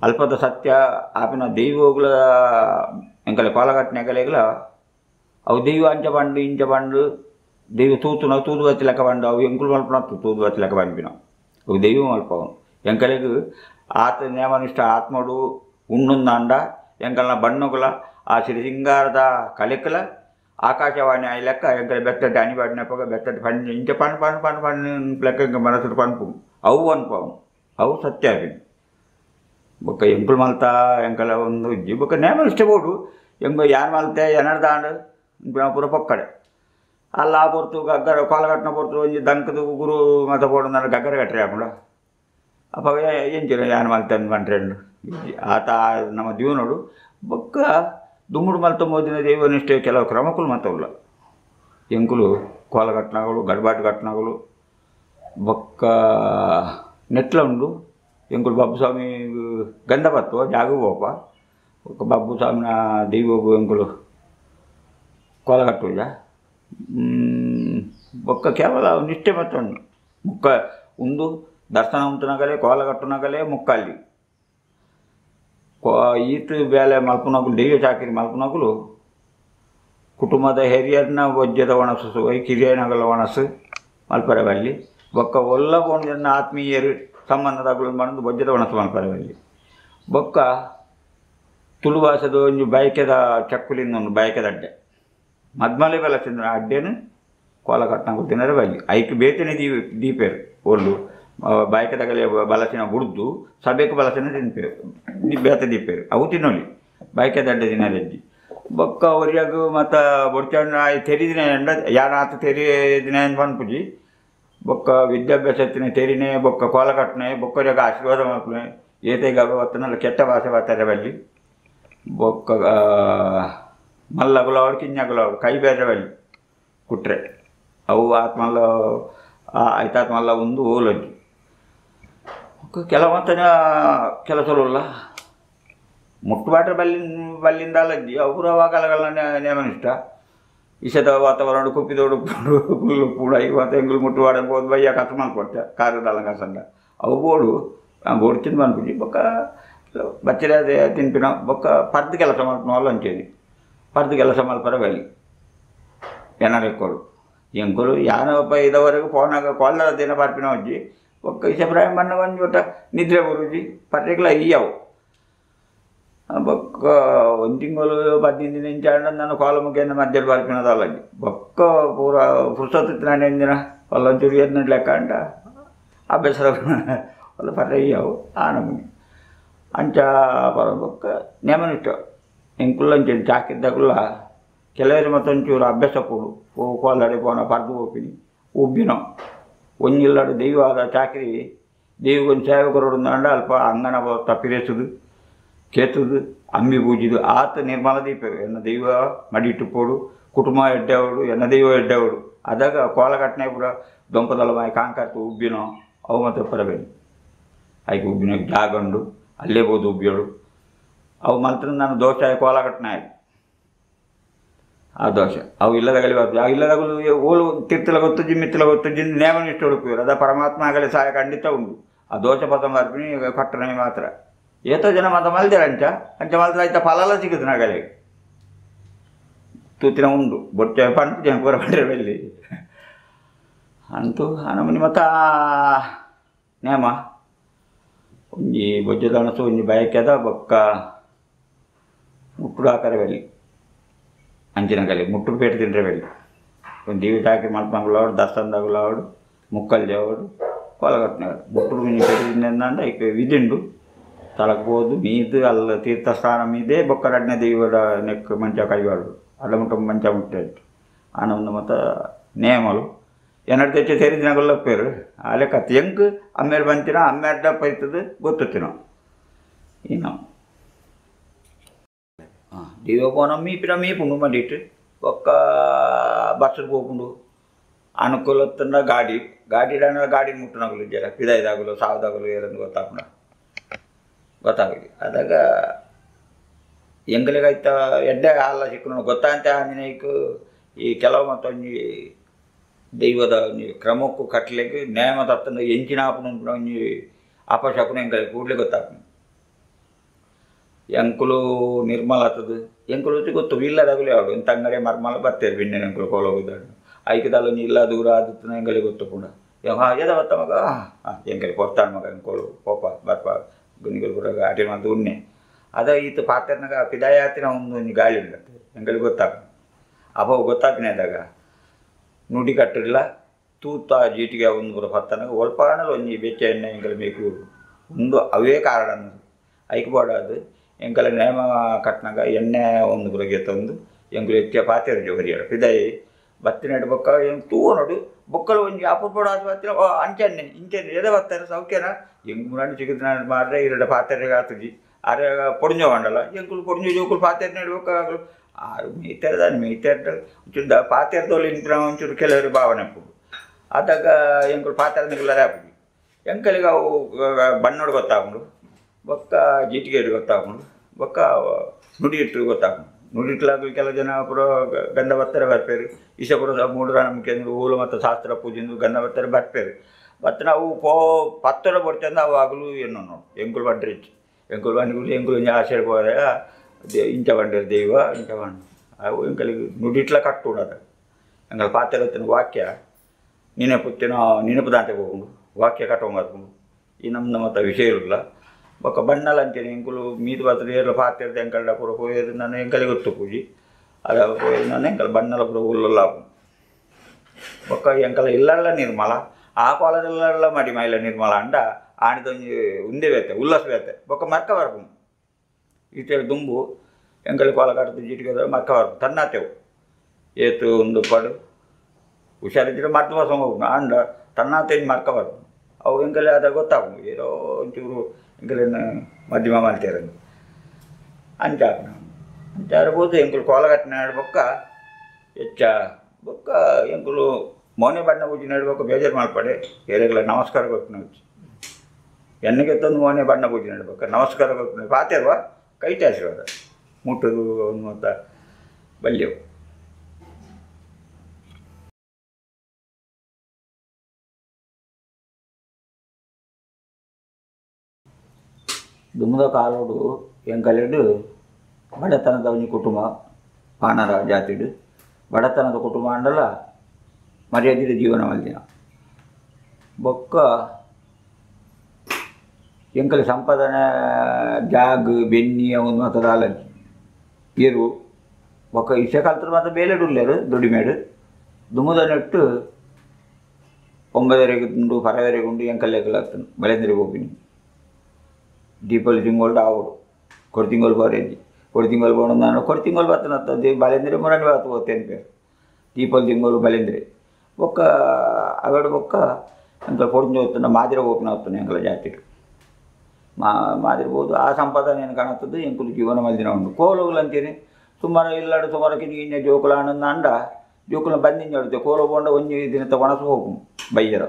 ಅಲ್ಪದ ಸತ್ಯ ಆಪಿನ ದೈವಗಳ ಎಂಕಲೆ ಕೋಲಗಟ್ಟನೆಗಲೆಗಳ ಅವು ದೈವ ಅಂಚ ಬಂಡು ಇಂಚ ಬಂಡು ದೈವ ನಾವು ತೂದು ಬತ್ತಿ ಲೆಕ್ಕ ಬಂಡು ಅವು ಎಂಕುಲು ಮಲ್ಪನತ್ತು ತೂದು ಬತ್ತಿ ಲೆಕ್ಕ ಬಂದ್ಬಿನ ಅವು ದೈವ ಮಲ್ಪವು ಎಂಕಲೆಗೂ ಆತ ನೇಮನಿಷ್ಠ ಆತ್ಮಡು ಉಣ್ಣುಂದಾಂಡ ಎಂಕಲ್ನ ಬಣ್ಣಗಳ ಆ ಸಿರಿ ಸಿಂಗಾರದ ಕಲೆಕಲ ಆಕಾಶವಾಣಿ ಆ ಲೆಕ್ಕ ಎಂಕಲೆ ಬೆತ್ತಟ್ಟಿ ಅಣಿಬಾಡಿನಪ್ಪಾಗ ಬೆತ್ತಟ್ಟಿ ಪಂಡು ಇಂಚ ಪಣ್ಣು ಲೆಕ್ಕ ಇಂಕ ಮನಸ್ಸು ಪನ್ಪು ಅವು ಅನ್ಪವು ಅವು ಸತ್ಯ ಆಗಿ ಬೊಕ್ಕ ಎಂಕುಲು ಮಲ್ತ ಎಂಕಲ ಒಂದು ಇಜ್ಜಿ ಬೊಕ್ಕ ನೇಮನಿಷ್ಠ ಬೋಡು ಎಂಗ ಯಾರು ಮಲ್ತೆ ಎನರ್ದಾಂಡು ಪೂರ ಪೊಕ್ಕಡೆ ಅಲ್ಲ ಪೊರ್ತು ಗಗ್ಗರ ಕೋಲಗಟ್ಟನ ಪೊರ್ತು ಒಂಜಿ ದಂಕದು ಗುರು ಮತ ಬೋಡು ನನ್ನ ಗಗ್ಗರ ಕಟ್ರಿ ಹಾಕೊಂಡ ಅಪ್ಪಾಗ ಎಂಚಿನ ಯಾನು ಮಲ್ತೆ ಬಂಟ್ರೆಂಡು ಆತ ನಮ್ಮ ಜೀವನೋಡು ಬೊಕ್ಕ ದುಮ್ಮುಡು ಮಲ್ತೊಂಬೋದಿನ ದೈವನಿಷ್ಠೆ ಕೆಲವು ಕ್ರಮಕ್ಕೂ ಮತ್ತವಲ್ಲ ಎಂಕುಲು ಕೋಲಗಟ್ಟನಗಳು ಗಡ್ಬಾಟು ಘಟನಗಳು ಬೊಕ್ಕ ನೆಟ್ಲ ಉಂಡು ಎಂಕುಲು ಬಾಬು ಸ್ವಾಮಿ ಗಂಧ ಬತ್ತುವ ಜಾಗ ಹೋಪ ఒక బాబు స్వామిన దైవ ఎంకులు కోలగట్టుజ ఒక్క కేవలం నిష్ಠೆ ಮತ್ತೊಂದು ಮುಕ್ಕ ಒಂದು ದರ್ಶನ ಉಂಟುನಗಲೇ ಕೋಲಗಟ್ಟುನಗಲೇ ಮುಕ್ಕಲ್ಲಿ ಈತು ಬೇಲೆ ಮಲ್ಪುನಗುಲು ದೈವ ಚಾಕಿರಿ ಮಲ್ಪುನಗುಲು ಕುಟುಂಬದ ಹಿರಿಯರನ್ನ ವಜ್ಜದ ಒಣಸು ಕಿರಿಯನಗಲ ಒಣಸು ಮಲ್ಪರವಲ್ಲಿ ಬೊಕ್ಕ ಒಲ್ಲ ಕೊಂಡ ಆತ್ಮೀಯರು ಸಂಬಂಧದಗಳು ಬಂದು ವಜ್ಜದ ಒಣಸು ಮಲ್ಪರವಲ್ಲಿ ಬೊಕ್ಕ ತುಳು ಭಾಷೆದ ಒಂದು ಬಯಕೆದ ಚಕ್ಕುಲಿಂದ ಒಂದು ಬಯಕೆದ ಅಡ್ಡೆ ಮದ್ಮಲೆ ಬೆಲಸಿಂದ ಅಡ್ಡೆನು ಕೋಲಗಟ್ಟನಗಳು ತಿನ್ನರೆ ಬಲ್ಲಿ ಐಕ್ ಬೇತನೆ ದೀಪೇರು ಒಳ್ಳು ಬಯಕೆದಗಲೆ ಬಲಸಿನ ಬುಡ್ದು ಸಭೆಗೆ ಬಲಸಿನ ತಿನ್ಪೇರು ಬೇತ ದೀಪೇರು ಅವು ತಿನ್ನೋಲಿ ಬಯಕೆದ ಅಡ್ಡೆ ತಿನ್ನಲೆಜ್ಜಿ ಬೊಕ್ಕ ಒರಿಯಾಗ ಮತ್ತು ಬೊಡ್ಚಣ್ಣ ತೆರಿದಿನ ಎಂಡ ಯಾನಾತ ತೆರಿದಿನ ಪನ್ಪುಜಿ ಬೊಕ್ಕ ವಿದ್ಯಾಭ್ಯಾಸ ತೆರಿನೇ ಬೊಕ್ಕ ಕೋಲಗಟ್ಟನೆ ಬೊಕ್ಕರಿಯಾಗ ಆಶೀರ್ವಾದ ಮಾಡ್ಕೊನೆ ಏತೈಗ ಅವತ್ತನಲ್ಲ ಕೆಟ್ಟ ಭಾಷೆ ಬರ್ತಾರೆ ಬಲ್ಲಿ ಬೊಕ್ಕ ಮಲ್ಲಗುಲವರು ಕಿಂಜಗುಲವರು ಕೈ ಬೇರೆ ಬಲ್ಲಿ ಕುಟ್ರೆ ಅವು ಆತ್ಮಲ್ಲ ಆಯ್ತಾತ್ಮಲ್ಲ ಒಂದು ಓಲಜ್ಜಿ ಕೆಲವಂತನ ಕೆಲಸಲ್ಲ ಮುಟ್ಟುಬಾಟ ಬಲ್ಲಿಂದ ಅಲ್ಲಜ್ಜಿ ಅಪೂರ್ವವಾಗಲಗಳನ್ನ ನೇಮನಿಷ್ಠ ಇಷದ ವಾತಾವರಣ ಕುಪ್ಪಿದೋಡು ಫುಲ್ಲು ಕೂಡ ಇವತ್ತು ಎಂಗುಲು ಮುಟ್ಟುಬಾಡ ಹೋದ್ ಬಯ್ಯ ಕಸ ಮಾಡ್ಕೊಡ್ತೆ ಕಾರದ ಕಸಂಡ ಅವು ಬೋಡು ಬೋಡು ತಿಂದು ಬಂದ್ಬಿಟ್ಟು ಬೊಕ್ಕ ಬಚ್ಚರೆ ಅದೇ ತಿನ್ಪಿನ ಬೊಕ್ಕ ಪರ್ದು ಕೆಲಸ ಮಾಡ್ಕೊಂಡು ಅಲ್ಲಂಚೇದಿ ಪರ್ದು ಕೆಲಸ ಮಲ್ಪರ ಬಲ್ಲಿ ಏನಾರೆಕ್ಕೋಡು ಎಂಕುಲು ಯಾನಪ್ಪ ಇದವರೆಗೂ ಫೋನಾಗ ಕೋಲ್ದ ದಿನ ಬರ್ಪಿನ ಅಜ್ಜಿ ಒಕ್ಕ ಇಸಬ್ರಾಹಿಂ ಬಣ್ಣ ಒಂದು ಒಟ್ಟ ನಿದ್ರೆ ಬರುಜಿ ಪರ್ಟಿಕ್ಯುಲ ಇಯ್ಯವು ಬೊಕ್ಕ ಒಂದು ತಿಂಗಳು 15 ದಿನ ಇಂಚಾಂಡ ನಾನು ಕೋಲ ಮುಖೇನ ಮಧ್ಯದಲ್ಲಿ ಬರ್ಪಿನದಲ್ಲಜ್ಜಿ ಬೊಕ್ಕ ಪೂರ ಪುರ್ಸೊತ್ತು ನಾನು ಎಂದಿನ ಒಲ್ಲೊಂಚೂರು ಎದ್ದು ಲೆಕ್ಕ ಅಂಟ ಅಭ್ಯಾಸ ಒಲ್ಲ ಪರ್ರೆ ಇಯ್ಯವು ಆ ನಮಗೆ ಅಂಚ ಬೊಕ್ಕ ನೇಮನಿಷ್ಠ ಎಂಕುಲ್ಲಂಚೆ ಚಾಕಿದ್ದಾಗುಲ್ಲ ಕೆಲವರು ಮತ್ತೊಂಚೂರು ಅಭ್ಯಾಸ ಕೊಡು ಕೋಲಾಡಿ ಪೋನ ಪರ್ದು ಹೋಗ್ತೀನಿ ಉಬ್ಬಿನೋ ಒಂಜಿಲ್ಲಾಡು ದೈವವಾದ ಚಾಕಿರಿ ದೈವಗೊಂದು ಸೇವಕರೋಡು ಅಂಡ ಅಲ್ಪ ಅಂಗನ ತಪ್ಪಿರೇಸುದು ಕೇತುದು ಅಮ್ಮಿ ಪೂಜಿದು ಆತ ನಿರ್ಮಲ ದೀಪರು ಎನ್ನ ದೈವ ಮಡಿಟ್ಟು ಪೋಡು ಕುಟುಂಬ ಎಡ್ಡೆವಡು ಎನ್ನ ದೈವ ಎಡ್ಡೆವಡು ಅದಾಗ ಕೋಲಗಟ್ಟನೆ ಪೂರ ದೊಂಪದಲ್ಲ ಮಾಯಿ ಕಾಂಕರ್ತು ಉಬ್ಬಿನೋ ಅವು ಮತ್ತೆ ಪರಬೇಡಿ ಆಯ್ಕೆ ಉಬ್ಬಿನ ಜಾಗಂಡು ಅಲ್ಲೇ ಬೋದು ಉಬ್ಬಿಯೋಡು ಅವು ಮಾತ್ರ ನಾನು ದೋಷ ಕೋಲಗಟ್ಟನೆ ಆಯ್ತು ಆ ದೋಷ ಅವು ಇಲ್ಲದಾಗಲಿ ಬರ್ತದೆ ಆ ಇಲ್ಲದಾಗಲು ಓಲು ತಿರ್ತಲ ಗೊತ್ತಜ್ಜಿ ಮಿತ್ತಲ ಗೊತ್ತಜ್ಜಿ ನೇಮನಿಷ್ಠ ಹುಡುಕಿದ್ರು ಅದ ಪರಮಾತ್ಮ ಆಗಲಿ ಸಹಾಯ ಖಂಡಿತ ಉಂಟು ಆ ದೋಷ ಪದ ಬರ್ಪಿನಿ ಕಟ್ಟನೆ ಮಾತ್ರ ಏತೋ ಜನ ಮತ ಮಲ್ದೇರ ಅಂಚ ಮಲ್ತರ ಆಯ್ತಾ ಫಲ ಸಿಗುತ್ತೆ ನಾಗಲಿ ತೂತಿನ ಉಂಡು ಬೊಟ್ಟೆ ಪಂಚ ಜನ ಪೂರ ಬಂದ್ರೆ ಬೆಲ್ಲಿ ಅಂತೂ ನಮ್ಮನಿ ಮತ್ತ ನೇಮ ಒಂಜಿ ಬೊಜ್ಜದ ಅಣಸು ಒಂಜಿ ಬಯಕೆದ ಬೊಕ್ಕ ಮುಟ್ಟುಡು ಹಾಕರೆ ಬೆಲ್ಲಿ ಅಂಚಿನ ಕಲೆ ಮುಟ್ಟುಡು ಪೇಟೆ ತಿಂದ್ರೆ ಬೆಲ್ಲಿ దీవి తాకి మలపంగులాడు దర్శనం తగులాడు ముక్కలు చేవాడు కొలగట్టినాడు బుట్టుడు మీ పెరిగింది ఏంటంటే ఇక విధిండు తలకపోదు మీది వాళ్ళ తీర్థస్థానం మీదే బొక్కరడిన దేవుడ నెక్కు మంచిగా కైవాడు అల్లముంట మంచిగా ఉంటుంది ఆనందమత నియమాలు ఎన్నడు తెచ్చి తెరిదినగుల్లో పేరు ఆ లెక్క ఎంకు అమ్మేరు పంచిన అమ్మేరు డబ్బు అవుతుంది గొత్తుతున్నాం ఈయన దీవోకోణం మీపిన మీపుండు మళ్ళీ ఇటు ఒక్క బస్సులు పోకుండు అనుకూలతున్న గాడిడన గాడి ముట్టునగులు జర పిదాయి దాగులు సాగు దాగులు ఏరందు ಗೊತ್ತಾకుండా ಗೊತ್ತಾಗಲಿ ಅದಾಗ ಎಂಗಲಿಗೈತ ಎಡ್ಡೆ ಹಾಲ ಸಿಕ್ಕನು ಗೊತ್ತಾಂತೆ ಆಂಜನೇಯಕ್ಕೆ ಈ ಕೆಲವು ಮತ್ತೊಂದು ದೈವದ ಕ್ರಮಕ್ಕೂ ಕಟ್ಟಲಿಕ್ಕೆ ನೇಮ ತತ್ತಂದು ಎಂಚಿನಾಪನು ಒಂಜಿ ಅಪಶಕುನ ಎಂಗಲಿ ಕೂಡಲೇ ಗೊತ್ತಾಗ್ತದೆ ಎಂಕುಲು ನಿರ್ಮಲ ಆಗ್ತದೆ ಎಂಕುಲು వచ్చి ಗೊತ್ತು ಇಲ್ಲ ತಗುಲಿ ಅವಡು ಇಂಥ ಅಂಗಡಿ ಮರ್ಮಲ ಬರ್ತೇವೆ ಬಿಣ್ಣೆ ಎಂಕುಲು ಕೋಲೋಗಿದ್ದಾడు ಐಕದಲ್ಲ ಇಲ್ಲ ದೂರ ಆದಿತ್ತು ಎಂಗಲಿ ಗೊತ್ತು ಕೂಡ ಎದ ಬತ್ತ ಮಗ ಎಂಗಲಿ ಕೊಡ್ತಾನೆ ಮಗ ಎಂಕೋಳು ಪೋಪ ಬರ್ಪ ಗುಣಿಗಳು ಕೂಡ ಅಟೆಲ್ ಮಾಡಿ ಉಣ್ಣೆ ಅದ ಈತ ಪಾತ್ರನಾಗ ಪಿದಾಯಾತಿನ ಒಂದು ಗಾಳಿ ಉಂಟು ಎಂಗಲಿ ಗೊತ್ತಾಗ ಅವ ಗೊತ್ತಾಗ್ನೇದಾಗ ನುಡಿ ಕಟ್ಟಿಲ್ಲ ತೂತ ಜೀಟಿಗೆ ಒಂದು ಬರೋ ಪತ್ತನಾಗ ಒಲ್ಪಾಣಲು ಒಂಜಿ ಬೆಚ್ಚ ಎಣ್ಣೆ ಎಂಗಲಿ ಬೇಕು ಒಂದು ಅವೇ ಕಾರಣ ಅನ್ನೋದು ಐಕ್ಬೋಡದು ಎಂಕಲ ನೇಮ ಕಟ್ಟಿನಾಗ ಎಣ್ಣೆ ಒಂದು ಬುರಗೆ ತಂದು ಎಂಕುಲು ಎತ್ತಿಯ ಪಾತ್ರೆ ಜೋರಿಯಾಡು ಪಿದಾಯಿ ಬತ್ತಿನಡು ಬೊಕ್ಕ ತೂನಡು ಬೊಕ್ಕಲು ಒಂಜಿ ಅಪುರ್ಪಡು ಆಸ್ಪತ್ರೆ ಅಂಚೆನ್ನೆ ಇಂಚೆನ್ನೆ ಎದೆ ಬರ್ತಾರೆ ಸೌಖ್ಯನ ಎಂಗ್ ಮುರಾಣಿ ಸಿಗಿದ ಮಾರ್ರೆ ಇರಡ ಪಾತ್ರೆಗೆ ಆತುಜಿ ಅರೆ ಪೊಡಿಂಜ ಮಂಡಲ ಎಂಕುಲು ಪೊಡಿಂಜ ಜೋಕುಲು ಪಾತ್ರೆ ನಡುವಕ್ಕಾಗಲು ಆರು ಮೇಯ್ತಾರೆ ಒಂಚೂರು ಪಾತ್ರೆದೋಲಿ ಇಂತ್ರ ಒಂಚೂರು ಕೆಲವರು ಭಾವನೆ ಪುಡು ಅದಾಗ ಎಂಕುಲು ಪಾತ್ರೆ ನಿಗಲರೆ ಹಾಕುದು ಎಂಕಲಿಗೆ ಅವು ಬಣ್ಣೋಡು ಗೊತ್ತಾಕೊಂಡು ಬೊಕ್ಕ ಜೀಟಿಗೆ ಗೊತ್ತಾಕೊಂಡು ಬೊಕ್ಕ ನುಡಿ ಇಟ್ಟು ಗೊತ್ತಾಕೊಂಡು ನುಡಿಟ್ಲಾಗ ಕೆಲವು ಜನ ಪುರ ಗಂಧ ಬರ್ತಾರೆ ಬರ್ಪೇರು ಈಶಪುರ ಮೂಢರ ನಂಬಿಕೆ ಊಲು ಮತ್ತು ಶಾಸ್ತ್ರ ಪೂಜೆಂದು ಗಂಧ ಬರ್ತಾರೆ ಬರ್ಪೇರು ಮತ್ತು ನಾವು ಪತ್ತರ ಬರ್ತಂದ ಅವು ಆಗಲು ಏನು ನೋಡು ಎಂಕುಲು ಬಂಡ್ರಿ ಎಂಕುಲು ಬಂಡಿಗಳು ಎಂಕುಲು ಆಸೆ ಹೋದರೆ ಇಂಚ ಬಂಡಿರು ದೈವ ಇಂಚ ಬಂಡ ಅವು ಎಂಕಲಿಗೆ ನುಡಿಟ್ಲ ಕಟ್ಟುಡದ ಎಂಕಲ್ ಪಾತ್ರೆ ವಾಕ್ಯ ನೆನಪು ದಾಂತೆ ಹೋಗುಂಡು ವಾಕ್ಯ ಕಟ್ಟೋಂಡು ಈ ನಮ್ಮ ಮತ್ತು ವಿಷಯ ಇರಲ್ಲ ఒక బండలు అంతే ఎంకులు మీది బతులు ఏర్లు పాత్ర ఎంకల కూడా పోయేది నన్ను ఎంకలి గుర్తు పూజి అలా పోయేది నన్ను ఎంకల బండల కూడా ఊళ్ళో ఒక ఎంకల ఇళ్ళ నిర్మల ఆ కొల ఇళ్ళ మడి మైల నిర్మల అంట ఆడితో ఉందే వేతే ఉల్లాస వేతే ఒక మర్క వరకు ఇతే దుంబు ఎంకలి కొల కడుతూ జీటి కదా మర్క వరకు తన్నాతేవు ఏతు ఉంది పడు ಹುಷಾರಿದ್ರೆ ಮರ್ತ ಬಸ ಹೋಗುಣ ಅಂಡ ತನ್ನಾತೇಜ್ ಮರ್ಕ ವరకు ಅವು ಎಂಕಲೆ ಅದ ಗೊತ್ತಾಗು ಏನೋ ಒಂಚೂರು ಎಂಕಲೇನು ಮಧ್ಯಮ ಮಾಡ್ತಾರೆ ಅಂಚಾಕ ಅಂಚಾರಬಹುದು ಎಂಕುಲು ಕೋಲ ಕಟ್ಟಿನಾಡು ಬೊಕ್ಕ ಹೆಚ್ಚ ಬೊಕ್ಕ ಎಂಕುಲು ಮೌನೆ ಬಣ್ಣ ಪೂಜೆ ಬೊಕ್ಕ ಬೇಜಾರು ಮಾಡ್ಪಡೆ ಏರೆಗಳ ನಮಸ್ಕಾರ ಕೊಟ್ಟು వచ్చి ಎಣ್ಣೆಗೆ ತಂದು ಮೌನೆ ಬಣ್ಣ ಪೂಜೆ ನಡ್ಬೇಕು ನಮಸ್ಕಾರ ಕೊಟ್ಟು ಪಾತೇರ್ವ ಕೈತೆ ಆಶೀರ್ವಾದ ಮುಟ್ಟದು ಮತ್ತು ಬಲ್ಯವು ದುಮ್ಮದ ಕಾಲೋಡು ಎಂಕಲೆಡು ಬಡತನದ ಒಂಜಿ ಕುಟುಂಬ ಪಾನರ ಜಾತಿಡು ಬಡತನದ ಕುಟುಂಬ ಅಂಡಲ ಮರ್ಯಾದಿದ ಜೀವನ ಮಲ್ದಿನ ಬೊಕ್ಕ ಎಂಕಲಿ ಸಂಪಾದನೆ ಜಾಗ್ ಬೆನ್ನಿ ಅವನು ಮತ್ತು ದಾಲಂಚಿ ಏರು ಬೊಕ್ಕ ಇಸೆ ಕಲ್ತರು ಮತ್ತು ಬೇಲೆಡುಲ್ಲೇರು ದುಡಿಮೇಡು ದುಮ್ಮದ ನೆಟ್ಟು 9 ಪರವರೆಗುಂಡು ಎಂಕಲ್ಲೆಗ್ಲಾಗ್ತಾನೆ ಬಳೆಂದ್ರಿಗೆ ಹೋಗಿನಿ ದೀಪಾವಳಿ ತಿಂಗಳು ಆವಡು ಕೊಡ್ತಿಂಗಳು ಬರೇಜಿ ಕೊಡ್ತಿಂಗಳು ಬೋಣ ನಾನು ಕೊಡ್ತಿಂಗಳು ಬರ್ತನಂತ ಬಲೆಂದ್ರೆ ಮುರಾಣಿ ಬಾತು ಹೋಗ್ತೇನೆ ಪೇರು ದೀಪಾವಳಿ ತಿಂಗಳು ಬಲೆಂದ್ರೆ ಬೊಕ್ಕ ಅವೆಡು ಬೊಕ್ಕ ಎಂಕಲ್ ಪೊಡಿಂಜ ಹೋಗ್ತಾನೆ ಮಾದಿರ ಹೋಗ್ನ ಹೋಗ್ತಾನೆ ಎಂಕಲ ಜಾತಿ ಮಾದಿರ್ಬೋದು ಆ ಸಂಪಾದನೆ ಏನು ಕಾಣುತ್ತದೆ ಎಂಕುಲು ಜೀವನ ಮಲ್ದಿನ ಉಂಟು ಕೋಲುಗಳು ಅಂತೀನಿ ಸುಮಾರು ಇಲ್ಲಾಡು ಸುಮಾರು ಕಿಂಜ ಜೋಕುಲ ಆನಂದ ಅಂಡ ಜೋಕುಲ ಬಂದಿಂಜ ಹೇಳುತ್ತೆ ಕೋಲು ಬೋಂಡ ಒಂಜಿ ದಿನದ ಒಣಸು ಹೋಗು ಬೈಯರ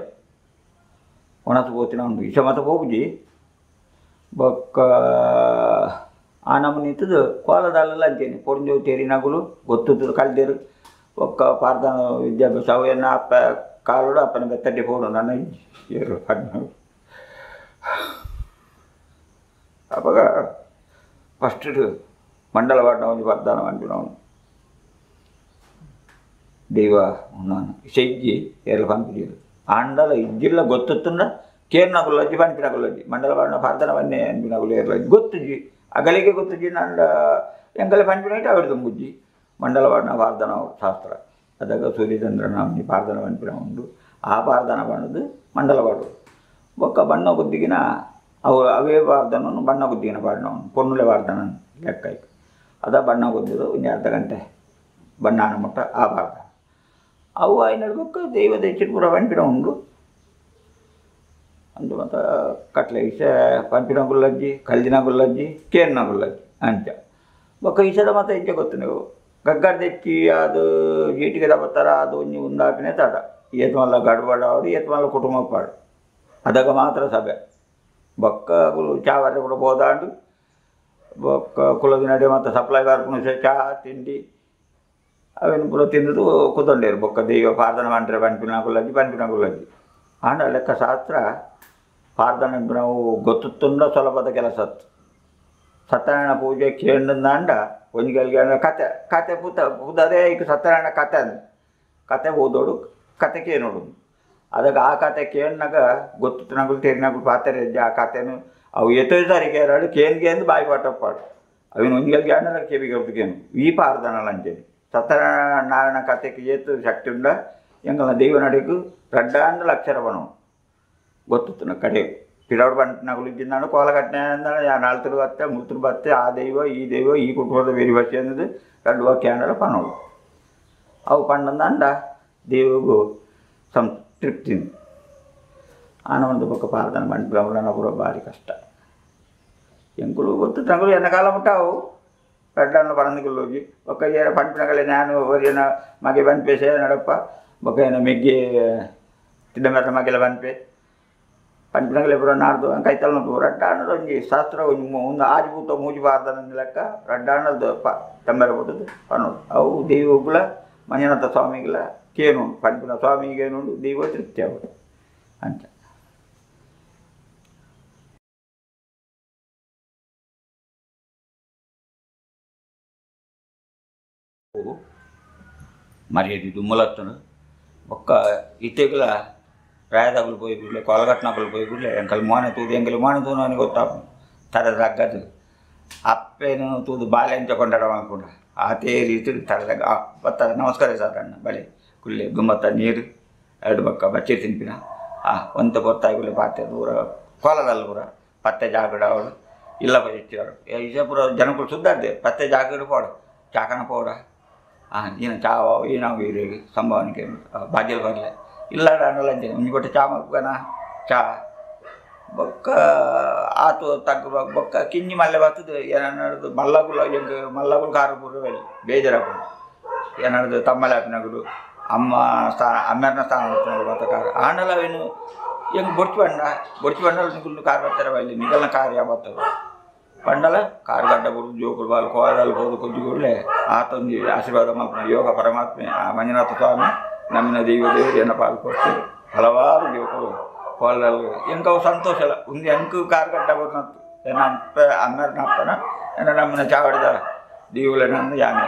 ಒಣಸು ಹೋಗ್ತಿನ ಉಂಟು ಇಷ್ಟ ಮತ್ತೆ ಹೋಗುಜಿ ಬೊಕ್ಕ ಆ ನಮೂನಿ ಇತ್ತದು ಕೋಲದಲ್ಲೆಲ್ಲ ಅಂತೀನಿ ಪೊಡಿಂಜು ತೇರಿನಾಗುಲು ಗೊತ್ತುತ್ತದೆ ಕಲ್ದೇರು ಒಕ್ಕ ಪಾರ್ದಾನ ವಿದ್ಯಾಭ್ಯಾಸ ಅವೇನ ಅಪ್ಪ ಕಾಲೋಡು ಅಪ್ಪನ ಬೆತ್ತಡ್ಡಿ ಪೋಡು ನನ್ನ ಏರು ಹಣ್ಣು ಅವಾಗ ಫಸ್ಟ್ ಮಂಡಲ వాడిన ಒಂದು పర్దానం అంటున్నాను దైవ ఉన్నాను సెజ్జి ఎర్ర పంపిణీలు ఆండల ఇజ్జిల్ల గొత్తుతున్న ಕೇರ್ನಗುಲ್ಲಜ್ಜಿ ಪಂಪಿನಗುಲ್ಲಜ್ಜಿ ಮಂಡಲ ವಾಡಿನ ಪರ್ದಾನವನ್ನೇ ಅನ್ಪಿನಗುಲು ಏರ್ಲಜ್ಜಿ ಗೊತ್ತುಜಿ ಅಗಲಿಗೆ ಗೊತ್ತುಜಿ ನಂಡ ಎಂಕಲೆ ಪಂಪಿನ ಇಟ್ಟು ಅವಿಡ್ದು ಮುಜ್ಜಿ ಮಂಡಲ ವಾಡಿನ ಪಾರ್ದಾನ ಶಾಸ್ತ್ರ ಅದಾಗ ಸೂರ್ಯಚಂದ್ರನಾಮಿ ಪಾರ್ದನ ಪಂಪಿನ ಉಂಡು ಆ ಪಾರ್ದನ ಬಣ್ಣದು ಮಂಡಲ ಪಾಡು ಬೊಕ್ಕ ಬಣ್ಣ ಗುದ್ದಿಗಿನ ಅವು ಅವೇ ಪಾರ್ದನನು ಬಣ್ಣ ಗುದ್ದಿಗಿನ ಪಾಡಿನವನು ಪೊನ್ನುಲೆ ಪಾರ್ದನ ಲೆಕ್ಕ ಆಯ್ತು ಅದ ಬಣ್ಣ ಗುದ್ದಿದ್ದು ಒಂದು ಅರ್ಧ ಗಂಟೆ ಬಣ್ಣಾನ ಮುಟ್ಟ ಆ ಪಾರ್ದ ಅವು ಐನಡು ಬೊಕ್ಕ ದೈವ ದೈಚಿನ ಪೂರ ಪಂಪಿನ ಉಂಡು ಅಂದು ಮತ್ತು ಕಟ್ಲೆ ಇಸ ಪಂಪಿನ ಗುಲ್ಲಜ್ಜಿ ಕಲ್ದಿನ ಗುಲ್ಲಜ್ಜಿ ಕೇರ್ನ ಗುಲ್ಲಜ್ಜಿ ಅಂಚ ಬೊಕ್ಕ ಇಸದ ಮತ್ತೆ ಇಂಚ ಗೊತ್ತು ನೀವು ಗಗ್ಗರ್ ತೆಚ್ಚಿ ಅದು ಜೀಟಿಗೆ ಬರ್ತಾರ ಅದು ಒಂಜಿ ಉಂದಾಪಿನೇ ತಡ ಏತ್ ಮಲ್ಲ ಗಡ್ಬಡ ಆಡು ಏತ್ ಮಲ್ಲ ಕುಟುಂಬ ಪಾಡು ಅದಾಗ ಮಾತ್ರ ಸಭೆ ಬೊಕ್ಕ ಚಾವರೆ ಕೂಡ ಬೋದಾಂಡು ಬೊಕ್ಕ ಕುಲದ ನಡೆ ಮತ್ತು ಸಪ್ಲೈ ಬರ್ಪುನು ಚಾ ತಿಂಡಿ ಅವೇನು ಪೂರ ತಿಂದು ಕುತ್ಕೊಂಡೇರು ಬೊಕ್ಕ ದೈವ ಪಾರ್ದನ ಮಾಡ್ರೆ ಪಂಪಿನ ಗುಲ್ಲಜ್ಜಿ ಆಂಡ ಲೆಕ್ಕ ಶಾಸ್ತ್ರ ಪಾರ್ದನ ನಾವು ಗೊತ್ತುಂಡ ಸುಲಭದ ಕೆಲಸ ಸತ್ಯನಾರಾಯಣ ಪೂಜೆ ಕೇಂದ್ರಂದಾಂಡ ಒಂಜಿಗೆ ಕತೆ ಕತೆ ಪುದದೇ ಈಗ ಸತ್ಯನಾರಾಯಣ ಕತೆ ಓದೋಡು ಕತೆ ಕೇಳೋಡು ಅದಕ್ಕೆ ಆ ಕತೆ ಕೇಳಿನಾಗ ಗೊತ್ತು ನಗಲು ತೆರಿನಾಗಲು ಪಾತ್ರೆ ಆ ಕತೆನು ಅವು ಎತ್ತೋದಾರಿಗೆ ಎರಡು ಕೇಂದ್ಗೆ ಬಾಯಿ ಪಾಟಪ್ಪಾಡು ಅವಿನ ಒಂಜಿಗೆ ಅಣ್ಣ ಕೆವಿಗೆ ಕೇನು ಈ ಪಾರ್ದನಲ್ಲ ಅಂಚೇಳಿ ಸತ್ಯನಾರಾಯಣ ಕತೆಗೆ ಏತು ಶಕ್ತಿ ಉಂಡ ಎಂಗಲ ದೈವ ನಡಿಗೂ ರಡ್ಡಾಂಡ ಅಕ್ಷರ ಬನವು ಗೊತ್ತು ಕಡೆ ಪಿಡವಡು ಬಂಟನಗಳು ಇದ್ದಿದ್ದಾನು ಕೋಲ ಕಟ್ಟನೆ ಅಂದಾನೆ ನಾಲ್ಕು ಬತ್ತೆ ಮೂರು ಬತ್ತೆ ಆ ದೈವ ಈ ಕುಟುಂಬದ ಬೇರೆ ಭಾಷೆ ಅನ್ನೋದು రెండు వాక్యాలలో పనులు అవి పండుందండ దేవుగు సంతృప్తి ಆನಂದ ಪಕ್ಕ ಪಾರ್ದನ ಬಂದು ಬ್ರಹ್ಮಣಪುರ ಭಾರಿ ಕಷ್ಟ ಎಂಕುಲು ಗೊತ್ತು ತಂಗಳು ಎನ್ನಕಾಲ ಮುಟ್ಟಾವು రెడ్డన్న పరందుకుల్లోకి ఒక పంపినగలే నేను ఎవరైన మగే పనిపేసే నడప్ప ఒక మెగ్గి తిన్నమెట్ల మగ్గెల పనిపే పంపినగలు ఎప్పుడో నాడుతూ కైతలను రెడ్డాన్నది ಒಂಜಿ ಶಾಸ್ತ್ರ ಒಂದು ಆಜಿಪೂತ ಮೂಜಿ ಬಾರ್ದನ ಲೆಕ್ಕ రెడ్డాన్నది ತೆಂಬರ ಪುಟ್ಟದು ಪನ್ನೋಡು ಅವು ದೈವಗಳ ಮಂಜುನಾಥ ಸ್ವಾಮಿಗಳ ಕೇನುಂಡು ಪಂಪಿನ ಸ್ವಾಮಿಗೇನುಂಡು ದೈವ ತೃಪ್ತಿ ಅವರು ಅಂತ మరి అది దుమ్ములత్తను ఒక్క ఇతేగుల రాయదాగులు పోయి గుడ్లే కొలగట్నకులు పోయి గుడ్లే ఎంకలు మోన తూదు ఎంకలు మోన తూను అని ಗೊತ್ತಾಪು ತಡ ತగ్గದು ಅಪ್ಪೇನು ತೂದು ಬಾಲೆ ಅಂಚಕೊಂಡಾಡ ಅನ್ಕೊಂಡ ಅದೇ ರೀತಿ ತಡದಾಗ ಬರ್ತಾರೆ ನಮಸ್ಕಾರ ಸರ್ ಅಣ್ಣ ಬಳೆ ಕುಳ್ಳೆ ಗುಮ್ಮತ್ತ ನೀರು ಎರಡು ಪಕ್ಕ ಬಚ್ಚಿ ತಿನ್ಪಿನ ಒಂತ ಗೊತ್ತಾಗಿ ಗುಳ್ಳೆ ಪಾತೆ ದೂರ ಕೋಲದಲ್ಲಿ ಪೂರ ಪತ್ತೆ ಜಾಗಡ ಅವಳು ಇಲ್ಲ ಇಚ್ಚಿರೋಡು ಇಜಪುರ ಜನಕ್ಕಳು ಸುದ್ದಾಡ್ದೆ ಪತ್ತೆ ಜಾಗಡು ಪೋಡ ಚಾಕನ ಪೋಡ ఈయన చా ఈయన వీరికి సంభవానికి బాధ్యత పడలే ఇల్లాడ అండి ఇంకొకటి చా మక్కున చా బొక్క ఆతో తగ్గ బొక్క కింది మళ్ళీ బతుదు ఏనాడు మల్లగులు కారపూర వెళ్ళి బేజరాపు ఏనాడు తమ్మలాపినగుడు అమ్మ అమ్మరిన స్థానం వచ్చినప్పుడు బతకారు ఆండల విను ఎంగ బొడిచి పండలు నికులు కారు పట్టారు వెళ్ళి నిగలిన కారు యాబత్తారు పండల కారుగడ్డ కూడా జోకులు వాళ్ళు కోదాలు పోదు కొద్ది కూడా ఆతొంది ఆశీర్వాదం అనుకున్న యోగ పరమాత్మ మంజునాథ స్వామి నమ్మిన దేవుడు ఎన్న పాల్కొస్తే హలవారు యువకులు కోదాలు ఇంకా సంతోషాలు ఉంది ఎంకు కారుగడ్డ పోతున్నట్టు అన్నారు నప్పన ఎన్న నమ్మిన చావడిద దేవులైనందు యాను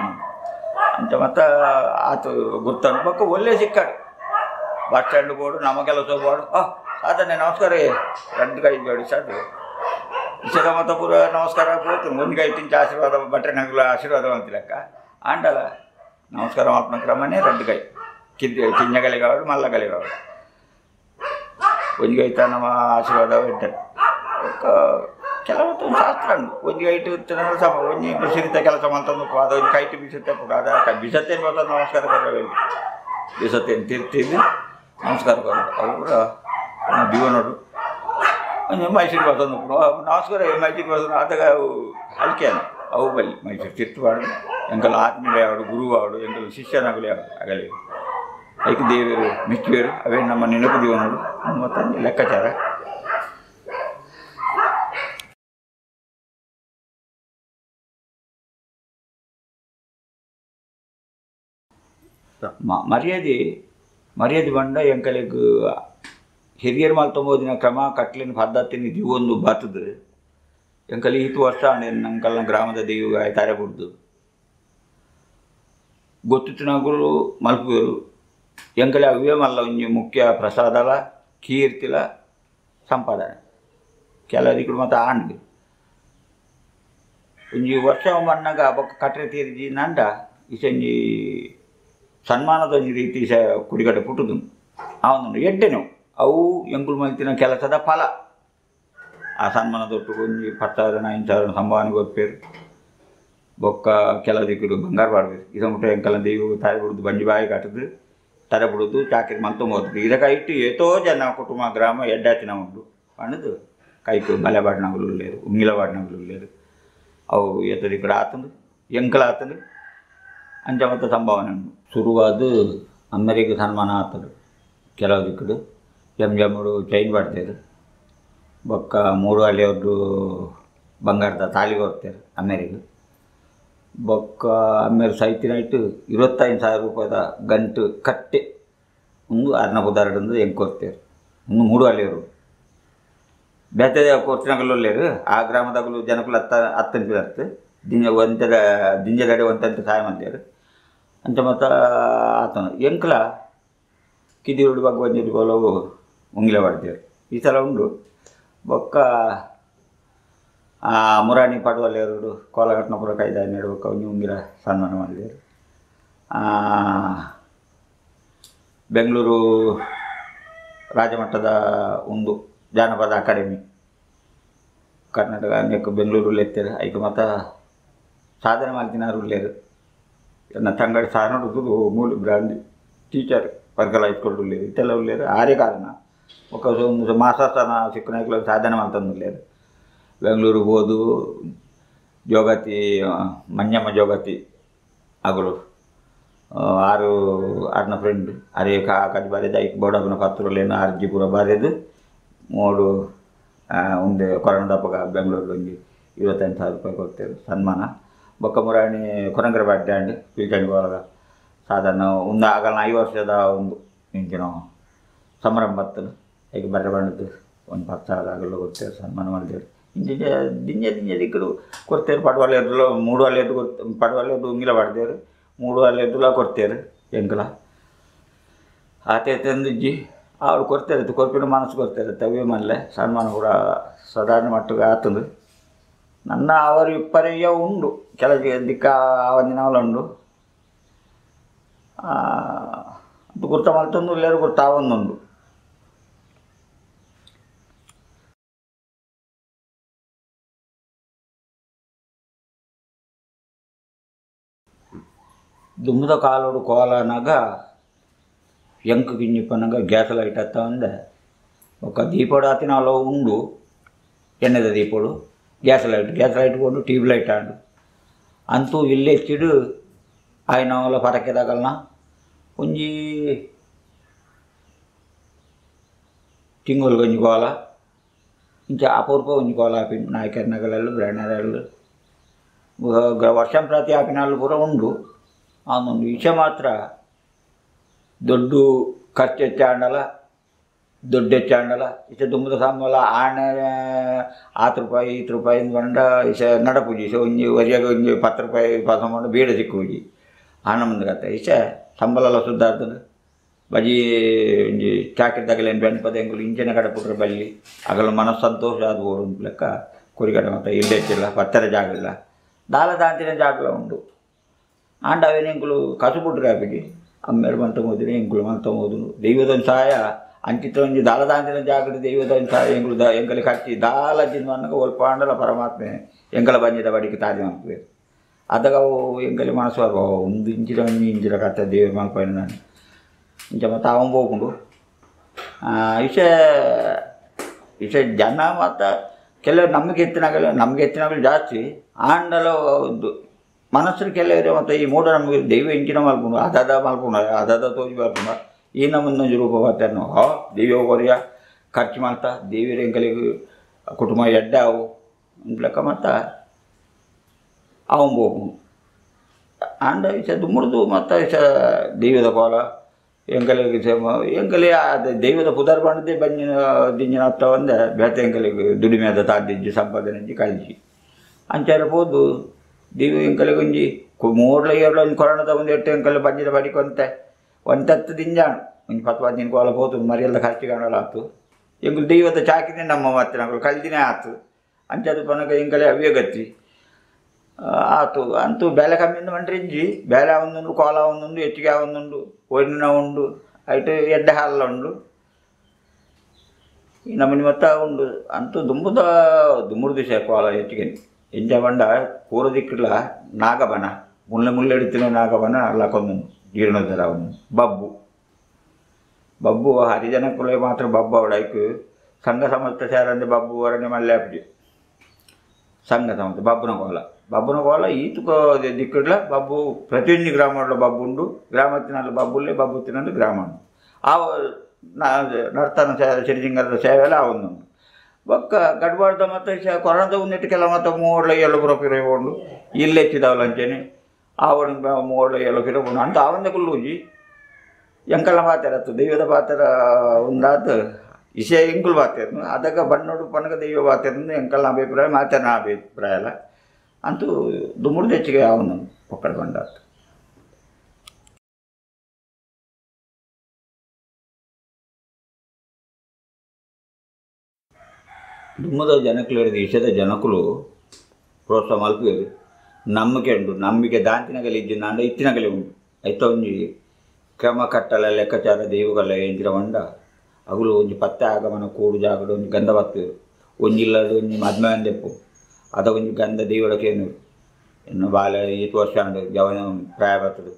అంత మొత్త ఆత గుర్తను పక్క ఒళ్ళే సిక్కాడు బస్ స్టాండ్ పోడు నమ్మకెలతో పోడు అతను నమస్కారం రెండుగా ఇచ్చాడు సార్ ఇసగమత ಪೂರ ನಮಸ್ಕಾರ ಹೋಗ್ತು ಮುಂದಿಗೆ ಐತಿಂಚ ಆಶೀರ್ವಾದ ಬಟ್ರೆ ನಗಲ ಆಶೀರ್ವಾದ ಅಂತ ಲೆಕ್ಕ ಆಂಡಲ ನಮಸ್ಕಾರ ಮಾಡ್ನ ಕ್ರಮನೇ ರೆಡ್ಡುಗೈ ಕಿಂಜಗಲಿ ಕಾವಡು ಮಲ್ಲಗಲಿ ಕಾವಡು ಒಂದಿಗೆ ಐತ ನಮ್ಮ ಆಶೀರ್ವಾದ ಇಟ್ಟರು ಕೆಲವತ್ತು ಶಾಸ್ತ್ರ ಒಂದಿಗೆ ಐಟು ಸಮ ಒಂಜಿ ಬಿಸಿರಿತ ಕೆಲಸ ಮಾಡ್ತಂದು ಅದು ಒಂದು ಕೈಟು ಬಿಸುತ್ತೆ ಅದ ಬಿಸತ್ತೇನು ಬರ್ತಾರೆ ನಮಸ್ಕಾರ ಕೊಡಬೇಕು ಬಿಸತ್ತೇನು ತಿರ್ತಿದ್ದು ನಮಸ್ಕಾರ ಕೊಡೋದು ಅವು ಕೂಡ ದಿವನೋಡು ಮೈಸೂರು ಬರ್ತಂದು ನಮಸ್ಕಾರ ಮೈಸೂರು ಬರ್ತಂದು ಆದಾಗ ಹಲ್ಕೆನು ಅವು ಬಲ್ಲಿ ಮೈಸೂರು ತಿರ್ತುವಾಡು ಎಂಕಲು ಆತ್ಮೀಯ ಆವಡು ಗುರು ಆವಡು ಎಂಕಲು ಶಿಷ್ಯನಾಗಲಿ ಆಗಲಿ ಐದು ದೇವರು ಮಿಕ್ಕಿವೇರು ಅವೇ ನಮ್ಮ ನೆನಪು ದಿವನೋಡು ಮತ್ತು ಲೆಕ್ಕಾಚಾರ ಮರ್ಯಾದೆ ಬಂಡ ಎಂಕಲಿಗೆ ಹಿರಿಯರು ಮಲ್ತೊಂಬೋದಿನ ಕ್ರಮ ಕಟ್ಲಿನ ಪದ್ಧತಿನ ದಿವೊಂದು ಬರ್ತದೆ ಎಂಕಲಿ ಇತ್ತು ವರ್ಷ ನಂಕಲ್ನ ಗ್ರಾಮದ ದೇವಿಗೆ ತಾರೆ ಬಿಡ್ದು ಗೊತ್ತಿನಗಳು ಮಲ್ಪುವರು ಎಂಕಲಿ ಅವೇ ಮಲ್ಲ ಒಂಜಿ ಮುಖ್ಯ ಪ್ರಸಾದಲ ಕೀರ್ತಿಲ ಸಂಪಾದನೆ ಕೆಲವರಿಗಳು ಮತ್ತು ಆಂಡ್ಗೆ ಒಂಜಿ ವರ್ಷ ಮಣ್ಣಾಗ ಬೊಕ್ಕ ಕಟ್ರೆ ತೀರಿಜಿನಂಡ ಇಸಂಜಿ ಸನ್ಮಾನದ ರೀತಿ ಕುಡಿಗಡೆ ಪುಟ್ಟುದು ಅವನು ಎಡ್ಡೆನು ಅವು ಎಂಕುಲು ಮಲ್ತಿನ ಕೆಲಸದ ಫಲ. ಆ ಸನ್ಮಾನದೊಟ್ಟು ಒಂಜಿ 10,000 5,000 ಸಂಭಾವನೆ ಗೊತ್ತೇರು. ಬೊಕ್ಕ ಕೆಲ ದಿಕ್ಕುಡು ಬಂಗಾರ ಪಾಡ್ಬೇಕು. ಇದು ಮುಟ್ಟ ಎಂಕಲ ದೇವು ತಾಯಿ ಬಿಡುದು ಬಂಜಿ ಬಾಯಿ ಕಟ್ಟದು ತಲೆ ಬಿಡುದು ಚಾಕಿರಿ ಮಲ್ತೊಂಬೋದು. ಇದಕ್ಕೆ ಇಟ್ಟು ಏತೋ ಜನ ಕುಟುಂಬ ಗ್ರಾಮ ಎಡ್ಡಾತಿನ ಉಂಡು ಅನ್ನದು ಕೈತು ಬಲೆ ಬಾಡಿನಗಳು లేరు, ಉಂಗಿಲ ಬಾಡಿನಗಳು లేరు. ಅವು ಏತೋ ದಿಕ್ಕುಡು ಆತಂದು ಎಂಕಲ ಆತಂದು ಅಂಚಮತ್ತ ಸಂಭಾವನೆ ಉಂಡು. ಶುರುವಾದ ಅಮೆರಿಕ ಸನ್ಮಾನ ಆತದು ಕೆಲವು ದಿಕ್ಕುಡು ಜಮ್ಜಮ್ಮಡು ಚೈನ್ ಪಡ್ತೇರು. ಬೊಕ್ಕ 3 ಹಳ್ಳಿಯವ್ರದ್ದು ಬಂಗಾರದ ತಾಲಿ ಕೊಡ್ತಾರೆ ಅಮೇರಿಕ. ಬೊಕ್ಕ ಅಮೇರು ಸೈತಿನ ಇಟ್ಟು 25,000 ರೂಪಾಯಿದ ಗಂಟು ಕಟ್ಟೆ ಒಂದು ಅರ್ನ ಪುದಾರಡಿಂದು ಹೆಂಗೆ ಕೊಡ್ತೇವೆ. ಒಂದು 3 ಹಳ್ಳಿಯವರು ಬೇತೆ ಕೊಡ್ತಿನಾಗಲ್ಲೇರು. ಆ ಗ್ರಾಮದಾಗಲು ಜನಕ್ಕೂ ಹತ್ತಂತ ಬರ್ತದೆ. ದಿಂಜದಡೆ ಒಂತಂತ ಸಹಾಯ ಮಾಡ್ತಾರೆ ಅಂತ ಮತ್ತು ಆತನ ಎಂಕ್ಲ ಕಿದಿರುಡು ಭಗವಂತ ಬೋಲವು ಉಂಗಿಲ ಮಾಡ್ತೇವೆ. ಈ ಸಲ ಉಂಡು. ಬೊಕ್ಕ ಮುರಾಣಿ ಪಡುವಲ್ಲಿ 2 ಕೋಲಘಟ್ಟನಪುರ ಕೈದ ನೆಡುವಕ್ಕ ಒಂಜಿ ಉಂಗಿಲ ಸನ್ಮಾನ ಮಾಡಿದರು. ಬೆಂಗಳೂರು ರಾಜಮಟ್ಟದ ಒಂದು ಜಾನಪದ ಅಕಾಡೆಮಿ ಕರ್ನಾಟಕ ಅನೇಕ ಬೆಂಗಳೂರಲ್ಲಿ ಎತ್ತೇರು. ಐಕೆ ಮತ್ತು ಸಾಧನೆ ಮಾಡ್ತಿನಾರು ಉಳ್ಳೇರು. ನನ್ನ ತಂಗಡಿ ಸಹ ನೋಡುದು ಮೂಲ ಬ್ರಾಂಡ್ ಟೀಚರ್ ವರ್ಗಲ ಹೈಸ್ಕೂಲ್ ಉಳ್ಳೇರು ಇತ್ತೆಲ್ಲ ಉಳ್ಳೇರು. ಆರೇ ಕಾರಣ ఒక ಮಾಸಾಸನ ಸಿಕ್ಕನಾಗ್ಲ ಸಾಧನೆ ಮಾಡ್ತಂದುಲ್ಲೇರು. ಬೆಂಗಳೂರಿಗೆ ಹೋದು ಜೋಗತಿ ಮಂಜಮ್ಮ ಜೋಗತಿ ಆಗಲು 6 ಫ್ರೆಂಡ್ ಅರೇ ಕಾಕಿ ಬರೆದು ಐಕ್ ಬೋಡಪ್ಪನ ಪತ್ರಲೇನು ಅರ್ಜಿ ಬರೆದು 3 ಒಂದೇ ಕೊರೋನಾ ದಪ್ಪಗ ಬೆಂಗಳೂರಲ್ಲಿ ಒಂಜಿ 25,000 ರೂಪಾಯಿ ಕೊಡ್ತೇವೆ ಸನ್ಮಾನ. ಬೊಕ್ಕ ಮುರಾಣಿ ಕೊರಂಗರ ಬಾಡ್ಡೆ ಅಂಡ್ ಪೀಲ್ಕಂಡಿ ಒಳಗ ಸಾಧಾರಣ ಒಂದು ಆಗಲ್ಲ 5 ವರ್ಷದ ಒಂದು ಇಂಚಿನ ಸಮಾರಂಭತ್ತಲು ಈಗ ಬರ್ರೆ ಬಣ್ಣದ್ದು ಒಂದು 10,000 ಆಗಲು ಕೊಡ್ತೇವೆ ಸನ್ಮಾನ ಮಾಡಿದ್ದೇವೆ. ದಿಂಜ ದಿಕ್ಕರು ಕೊಡ್ತೇವೆ. ಪಡುವಲ್ಲೆದ್ದು 3 ಹಳ್ಳಿಯದ್ದು ಪಡುವಲ್ಲೆದ್ದು ಉಂಗಿಲ ಪಡ್ದೇರು 3 ಹಳ್ಳಿಯದ್ದುಲ ಕೊಡ್ತೇರು ಎಂಕಲ ಆತೆ ತಂದಿಜ್ಜಿ ಅವ್ರು ಕೊಡ್ತಾರೆ. ಕೊರ್ಪಿನ ಮನಸ್ಸು ಕೊಡ್ತಾರೆ ತವೇ ಮಲ್ಲೆ ಸನ್ಮಾನ ಕೂಡ ಸಾಧಾರಣ ಮಟ್ಟಿಗೆ ಆತಂದು. ನನ್ನ ಅವರು ಇಪ್ಪರೆಯ ಉಂಡು ಕೆಲ ದಿಕ್ಕ ಆವಂದಿನವಲ ಉಂಡು. ಅದು ಗುರ್ತ ಮಲ್ತೊಂದು ಎಲ್ಲರೂ ಗುರ್ತ ಆವೊಂದುಂಡು. ದುಮ್ಮದ ಕಾಲೋಡು ಕೋಲನಾಗ ಎಂಕು ಗಿಂಜಿಪ್ಪನಾಗ ಗ್ಯಾಸ್ ಲೈಟ್ ಹತ್ತ ಅಂದೆ ఒక దీపడు ఆతిన అలా ఉండు ఎన్నద దీపడు గ్యాస్ లైట్ కొండు ట్యూబ్ లైట్ ఆడు అంతూ ఇల్లెచ్చిడు ఆయన వాళ్ళ పటకేదాగలన కొంచెం తింగోలు కొంచుకోవాలా ఇంకా అపూర్వ ఉంచుకోవాలా నాయకర్నగలళ్ళు బ్రాండర్లు వర్షం ప్రతి ఆపినాళ్ళు కూడా ఉండు అవును విష మాత్ర ದೊಡ್ಡ ಖರ್ಚು ಹೆಚ್ಚಾಂಡಲ್ಲ ದುಡ್ಡು ಹೆಚ್ಚಾಂಡಲ್ಲ ಇಸ ದುಂಬದ ಸಾಂಬಲ ಆಣೆ 6 ರೂಪಾಯಿ 7 ರೂಪಾಯಿ ಬಂಡ ಇಸ ನಡಪುಜಿ ಇಸ ಒಂಜಿ ವರಿಯಾಗ ಒಂಜಿ 10 ರೂಪಾಯಿ ಪಾಸಂಬಂಡ ಬೇಡ ಸಿಕ್ಕುಜಿ ಆನ ಮುಂದೆ ಕತೆ ಇಸ ಸಂಬಳ ಸುದ್ದಾರ್ತದೆ ಬಜಿ ಒಂಜಿ ಚಾಕಿರಿ ತಗಲೇನು ಬೆಣ್ಪದ ಎಂಗುಲು ಇಂಚನೆ ಕಡೆ ಪುಟ್ರೆ ಬಲ್ಲಿ ಆಗಲ್ಲ ಮನಸ್ಸು ಸಂತೋಷ ಆದ ಓಡು ಲೆಕ್ಕ ಕುರಿಗಡೆ ಮತ್ತು ಇಲ್ಲಿ ಹೆಚ್ಚಿಲ್ಲ ಪತ್ತರ ಜಾಗ ಇಲ್ಲ ದಾಲ ದಾಂತಿನ ಜಾಗಲ ಉಂಟು ಆಂಡ ಅವೇನು ಎಂಗುಲು ಕಸು ಪುಟ್ರೆ ಆಪಿಗೆ ಅಮ್ಮೇರು ಮಂತ ಮೋದಿನ ಎಂಗುಲು ಮಂತ ಮೋದುನು ದೈವದೊಂದು ಸಹಾಯ ಅಂಚಿತ ಒಂಜಿ ದಾಲದಾಂತಿನ ಜಾಗದ ದೈವದೊಂದು ಸಹಾಯ ಎಂಗುಲು ಎಂಕಲಿ ಕಟ್ಟಿ ದಾಲಜಿನ ಮನ್ನಗ ಒಲ್ಪಾಂಡಲ ಪರಮಾತ್ಮೆ ಎಂಕಲ ಬಂಜಿದ ಬಡಿಗೆ ತಾಜಿ ಮಲ್ಪೇರು ಅದಾಗ ಅವು ಎಂಕಲಿ ಮನಸ್ಸು ಬರುವ ಒಂದು ಇಂಚಿನ ಒಂಜಿ ಇಂಚಿನ ಕತ್ತ ದೇವ್ರ ಮಲ್ಪೇನು ನಾನು ಇಂಚ ಮತ್ತು ಅವನು ಹೋಗ್ಕೊಂಡು ಇಸ ಜನ ಮತ್ತು ಕೆಲವರು ನಮಗೆ ಎತ್ತಿನಾಗಲು ಜಾಸ್ತಿ ಆಂಡಲ ಮನಸ್ಸಿನ ಕೆಲವರೆ ಮತ್ತು ಈ ಮೂಢ ನಮಗೆ ದೈವ ಇಂಚಿನ ಮಲ್ಕೊಂಡು ಅದಾದ ತೋಜಿ ಮಲ್ಕೊಂಡ ಈ ನಮ್ಮನ್ನ ರೂಪ ಬರ್ತಾರೆ ದೈವ ಕೊರಿಯ ಖರ್ಚು ಮಾಡ್ತಾ ದೇವಿರ ಎಂಕಲಿಗೆ ಕುಟುಂಬ ಎಡ್ಡ ಅವು ಲೆಕ್ಕ ಮತ್ತು ಅವನು ಹೋಗ್ಕೊಂಡು ಆಂಡ ಇಸ ದುಮ್ಮುಡ್ದು ಮತ್ತು ಇಸ ದೈವದ ಕೋಲ ಎಂಕಲಿ ದೈವದ ಪುದರ್ ಬಂಡದೆ ದಿಂಜಿನ ಹತ್ತ ಒಂದೆ ಬೇತೆ ಎಂಕಲಿಗೆ ದುಡಿಮೆದ ತಾದಿಜ್ಜಿ ಸಂಪಾದನೆ ಕಳಿಸಿ ಅಂಚಾರ ಹೋದು ದೀವು ಎಂಕಲಿಗೆ ಒಂಜಿ 3 ಏಳು ಒಂದು ಕೊರೋನಾದ ಒಂದು 8 ಎಂಕಲ್ ಬಂಜಿದ ಬಡಿಕೊಂತೆ ಒಂತತ್ತು ದಿಂಜಾಣು ಒಂದು 10-15 ಕೋಲ ಹೋತು ಮರಿಯಲ್ಲ ಖರ್ಚು ಕಾಣಲ್ಲ ಆಯ್ತು ಎಂಕಲು ದೈವದ ಚಾಕಿನೇ ನಮ್ಮ ಮತ್ತೆ ನಗಳು ಕಲ್ದಿನೇ ಆಯ್ತು ಅಂಚದು ಪನಕ ಎಂಕಲೆ ಅವೇ ಗತಿ ಆತು ಅಂತೂ ಬೇಲೆ ಕಮ್ಮಿಂದ ಮಂಡ್ರಿಂಜಿ ಬೇಲೆ ಒಂದುಂಡು ಕೋಲ ಒಂದುಂಡು ಹೆಚ್ಚಿಗೆ ಒಂದುಂಡು ಒಣ್ಣ ಉಂಡು ಐಟು ಎಡ್ಡೆ ಹಾಲ ಉಂಡು ಈ ನಮ್ಮನಿ ಮತ್ತ ಉಂಡು ಅಂತೂ ದುಮ್ಮುಡು ದಿವಸ ಕೋಲ ಹೆಚ್ಚಿಗೆ ಎಂಜ ಬಂಡ ಪೂರ ದಿಕ್ಕಿಲ್ಲ ನಾಗಬನ ಮುಳ್ಳೆ ಹಿಡಿತಿನ ನಾಗಬನ ಅಲ್ಲ ಕೊಂದು ಜೀರ್ಣೋದ್ಧಾರ ಅವನು ಬಬ್ಬು ಹರಿಜನ ಕುಲೆ ಮಾತ್ರ ಬಬ್ಬು ಅವಡೈಕು ಸಂಘ ಸಮಸ್ತ ಸೇರಂದೆ ಬಬ್ಬು ವರನೆ ಮಲ್ಲಾಪಿ ಸಂಘ ಸಮಸ್ತ ಬಬ್ಬುನ ಕೋಲ ಈತುಕೋ ದಿಕ್ಕುಡ್ಲ ಬಬ್ಬು ಪ್ರತಿಯೊಂದು ಗ್ರಾಮಂలో ಬಬ್ಬು ಉಂಡು ಗ್ರಾಮತ್ತಿನಲ್ಲಿ ಬಬ್ಬುಲ್ಲೇ ಬಬ್ಬುತ್ತಿನಲ್ಲಿ ಗ್ರಾಮ ಆ ನರ್ತನ ಸಿರಿಜಿಂಗರದ ಸೇವೆಲ್ಲ ಆ ಒಂದು ಒಕ್ಕ ಗಡ್ಬಾರ್ದ ಮತ್ತು ಕೊರೋನಾದ ಉನ್ನೆಟ್ಟು ಕೆಲ ಮತ್ತು ಮೂವಡ್ಲ ಎಲ್ಲ ಬರೋಪಿರೋ ಉಂಡು ಇಲ್ಲಿ ಹೆಚ್ಚಿದವಲಂಚೇನೆ ಆವಡ ಮೂವಡ್ಲ ಎಲ್ಲ ಕಿರೋಡು ಅಂತ ಆವಂದ ಕುಲ್ಲೂಜಿ ಎಂಕಲ್ಲ ಪಾತೆರತ್ತು ದೈವದ ಪಾತ್ರ ಉಂದಾದ ಇಸೆ ಎಂಕುಲು ಪಾತೆರ್ನು ಅದಕ್ಕೆ ಬಣ್ಣೋಡು ಪನಗ ದೈವ ಪಾತೆರ್ನು ಎಂಕಲ್ಲ ಅಭಿಪ್ರಾಯ ಮಾತೇನ ಅಭಿಪ್ರಾಯ ಅಲ್ಲ ಅಂತೂ ದುಮ್ಮುಡು ಹೆಚ್ಚಿಗೆ ಅವನು ಪಕ್ಕಡ ಬಂದಾತ ದುಮ್ಮದ ಜನಕುಲು ಹೇಳಿದ ಇಸದ ಜನಕುಲು ಪ್ರೋತ್ಸಾಹ ಮಲ್ಪೇರು ನಂಬಿಕೆ ದಾಂತಿನಗಲಿ ಇಜ್ಜಿನ ಇತ್ತಿನಗಲಿ ಉಂಟು ಐತ ಒಂಜಿ ಕ್ರಮ ಕಟ್ಟಲ ಲೆಕ್ಕಾಚಾರ ದೈವಗಲ್ಲ ಎಂಚಿನ ಮಂಡ ಅಗುಲು ಒಂಜಿ ಪತ್ತೆ ಆಗಮನ ಕೂಡು ಜಾಗಡು ಒಂಜಿ ಗಂಧ ಬತ್ತೇರು ಒಂಜಿಲ್ಲದ ಒಂಜಿ ಮದ್ಮೆ ಅಂದೆಪ್ಪು ಅದ ಒಂಜಿ ಗಂಧ ದೈವಡಕೇನು ಇನ್ನು ಬಾಲೆ ಈತು ವರ್ಷ ಅಂಡು ಜವನ ಪ್ರಾಯ ಬರ್ತದೆ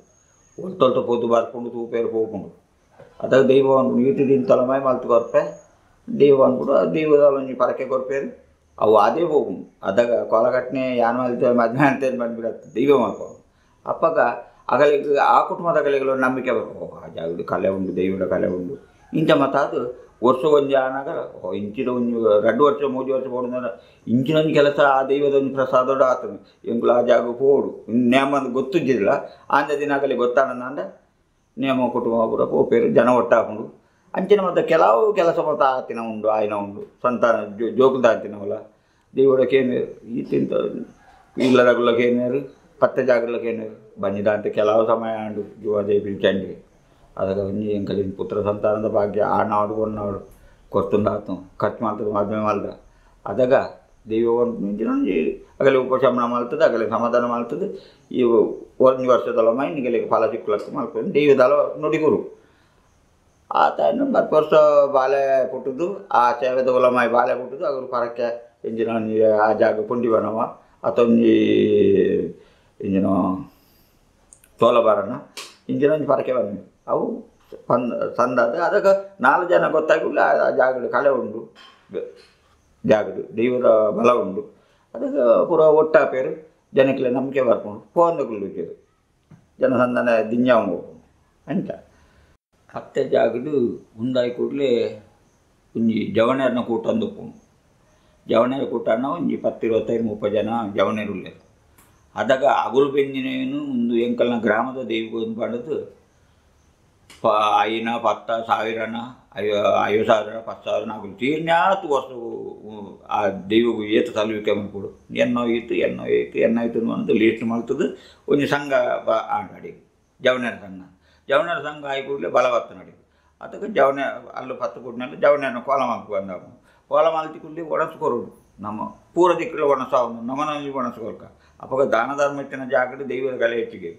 ಒಲ್ತೊಲ್ತ ಪೋತು ಬರ್ಕೊಂಡು ತೂಪೇರು ಹೋಗ್ಕೊಂಡು ಅದಾಗ ದೈವ ಅನ್ಬಿಡು ಈತು ದಿನ ತಲೆಮಾಯಿ ಮಲ್ತು ಕೊರ್ಪೆ ದೈವ ಅನ್ಬಿಡು ಆ ದೈವದ ಒಂಜಿ ಪರಕೆ ಕೊರ್ಪೇರು ಅವು ಅದೇ ಹೋಗುಂಡು ಅದಾಗ ಕೊಲಗಟ್ಟನೆ ಯಾನ್ ಮಲ್ತೇವೆ ಮದ್ಮೆ ಅಂತೇನು ಬಂದ್ಬಿಡತ್ತೆ ದೈವ ಮಲ್ಪ ಅಪ್ಪಾಗ ಅಗಲಿಗೆ ಆ ಕುಟುಂಬದ ಅಗಲಿಗಳು ನಂಬಿಕೆ ಬರ್ಕೋ ಆ ಜಾಗದ ಕಲೆ ಉಂಡು ದೈವದ ಕಲೆ ಉಂಡು ಇಂಚ ಮತ್ತು ಅದು ವರ್ಷ ಒಂಜಿ ಆನಾಗ ಇಂಚಿನ ಒಂಜಿ 2 ವರ್ಷ 3 ವರ್ಷ ಪೋಡು ಇಂಚಿನ ಒಂದು ಕೆಲಸ ಆ ದೈವದ ಒಂದು ಪ್ರಸಾದೋಡು ಆತನು ಎಂಕುಲು ಆ ಜಾಗ ಪೋಡು ನೇಮ ಗೊತ್ತಿದ್ದಿಲ್ಲ ಆಂದ ದಿನ ಆಗಲಿ ಗೊತ್ತಾನಂದ ನೇಮ ಕುಟುಂಬ ಪೂರ ಪೋಪೇರು ಜನ ಒಟ್ಟಾಕೊಂಡು ಅಂಚಿನ ಮತ್ತು ಕೆಲವು ಕೆಲಸ ಮತ್ತು ಆತಿನ ಉಂಡು ಆಯ್ನ ಉಂಡು ಸಂತಾನ ಜೋಕುದ ಆತಿನವಲ್ಲ ದೈವಡಕ್ಕೇನು ಈತಿಂತ ಇಲ್ಲದಗುಲಕ್ಕೇನೇರು ಪತ್ತೆ ಜಾಗಲಕ್ಕೇನೇರು ಬಂದಿದ ಅಂತ ಕೆಲವು ಸಮಯ ಆಂಡು ಯುವದೇವಿ ಪಿಲ್ಚಂಡಿ ಅದಕ್ಕೆ ಒಂಜಿ ಎಂಕಲಿನ ಪುತ್ರ ಸಂತಾನದ ಭಾಗ್ಯ ಆಡ್ನಾಡು ಕೊನ್ನಾಡು ಕೊರ್ತುಂಡಾತು ಖರ್ಚು ಮಾಡ್ತದೆ ಮದುವೆ ಮಲ್ದ ಅದಾಗ ದೈವ ಒಂಜಿ ಅಗಲಿ ಉಪಶಮನ ಮಾಡ್ತದೆ ಅಗಲಿ ಸಮಾಧಾನ ಮಾಡ್ತದೆ ಈ 1 ವರ್ಷದಲ್ಲ ಮೈ ನಿಗಲಿಗೆ ಫಲ ಸಿಕ್ಕಲಕ್ಕೆ ಮಾಡ್ಕೊಂಡು ದೈವದಲ್ಲ ನುಡಿಗುರು ಆತನು ಬತ್ತು ವರ್ಷ ಬಾಲೆ ಪುಟ್ಟದು ಆ ಸೇವೆದ ಒಲಮಾಯಿ ಬಾಲೆ ಪುಟ್ಟದು ಅಗಲು ಪರಕ್ಕೆ ಎಂಜಿನ ಆ ಜಾಗ ಪುಂಡಿ ಬನವ ಅತ್ತೊಂಜಿ ಇಂಜಿನ ತೋಲ ಬರೋಣ ಇಂಜಿನ ಒಂಜಿ ಪರಕೆ ಬಂದು ಅವು ಸಂದಾದ ಅದಕ್ಕೆ 4 ಜನ ಗೊತ್ತಾಗಿಲ್ಲ ಆ ಜಾಗದ ಕಲೆ ಉಂಡು ಜಾಗದು ದೈವದ ಬಲ ಉಂಡು ಅದಕ್ಕೆ ಪೂರ ಒಟ್ಟಾಪೇರು ಜನಕ್ಕೆಲ್ಲ ನಂಬಿಕೆ ಬರ್ಕೊಂಡು ಪೋಂದಗುಲ್ಲು ಜನಸಂಧಾನ ದಿಂಜಾವ ಹೋಗ್ಕೊಂಡು ಅಂತ ಹತ್ತೆ ಜಾಗಡು ಮುಂದಾಯಿ ಕೂಡಲೇ ಒಂಜಿ ಜವನೇರನ ಕೂಟ ಅಂದುಕೊಂಡು ಜವನೇರ ಕೂಟನ ಒಂಜಿ 10-25-30 ಜನ ಜವನೇರು ಉಳ್ಳೇರು ಅದಾಗ ಅಗುಲು ಬೆಂಜಿನೇನು ಒಂದು ಎಂಕಲ್ನ ಗ್ರಾಮದ ದೈವಗೊಂದು ಪಡೆದು 5 10,000 5,000 10,000 ಆಗುಲು ತೀರ್ನ್ಯಾತು ವರ್ಷ ಆ ದೈವಗೂ ಏತು ಸಲುವಿಕೆ ಮಾಡ್ಕೊಡು ಎನ್ನಾಯ್ತು ಅಂತ ಲೀಸ್ಟ್ ಮಾಡ್ತದೆ ಒಂಜಿ ಸಂಘ ಆಡಿ ಜವನೇರ ಸಂಘ ಆಗಿ ಕೂಡಲೇ ಬಲವತ್ತ ನಡಿ ಅದಕ್ಕೆ ಜವನೆ ಅಲ್ಲೂ 10 ಕೂಡಿನಲ್ಲಿ ಜವನೇರನ ಕೋಲ ಮಾಲ್ಕು ಬಂದವ ಕೋಲ ಮಾಲ್ತಿ ಕೂಡಲೇ ಒಣಸ್ಕೊರೋಡು ನಮ್ಮ ಪೂರ ದಿಕ್ಕಲು ಒಣಸಾವನ್ನು ನಮ್ಮನಲ್ಲಿ ಒಣಸ್ಕೊಳ್ಕ ಅವಾಗ ದಾನ ಧರ್ಮ ಇಟ್ಟಿನ ಜಾಗದ ದೈವದ ಕಲೆ ಹೆಚ್ಚಿಗೆ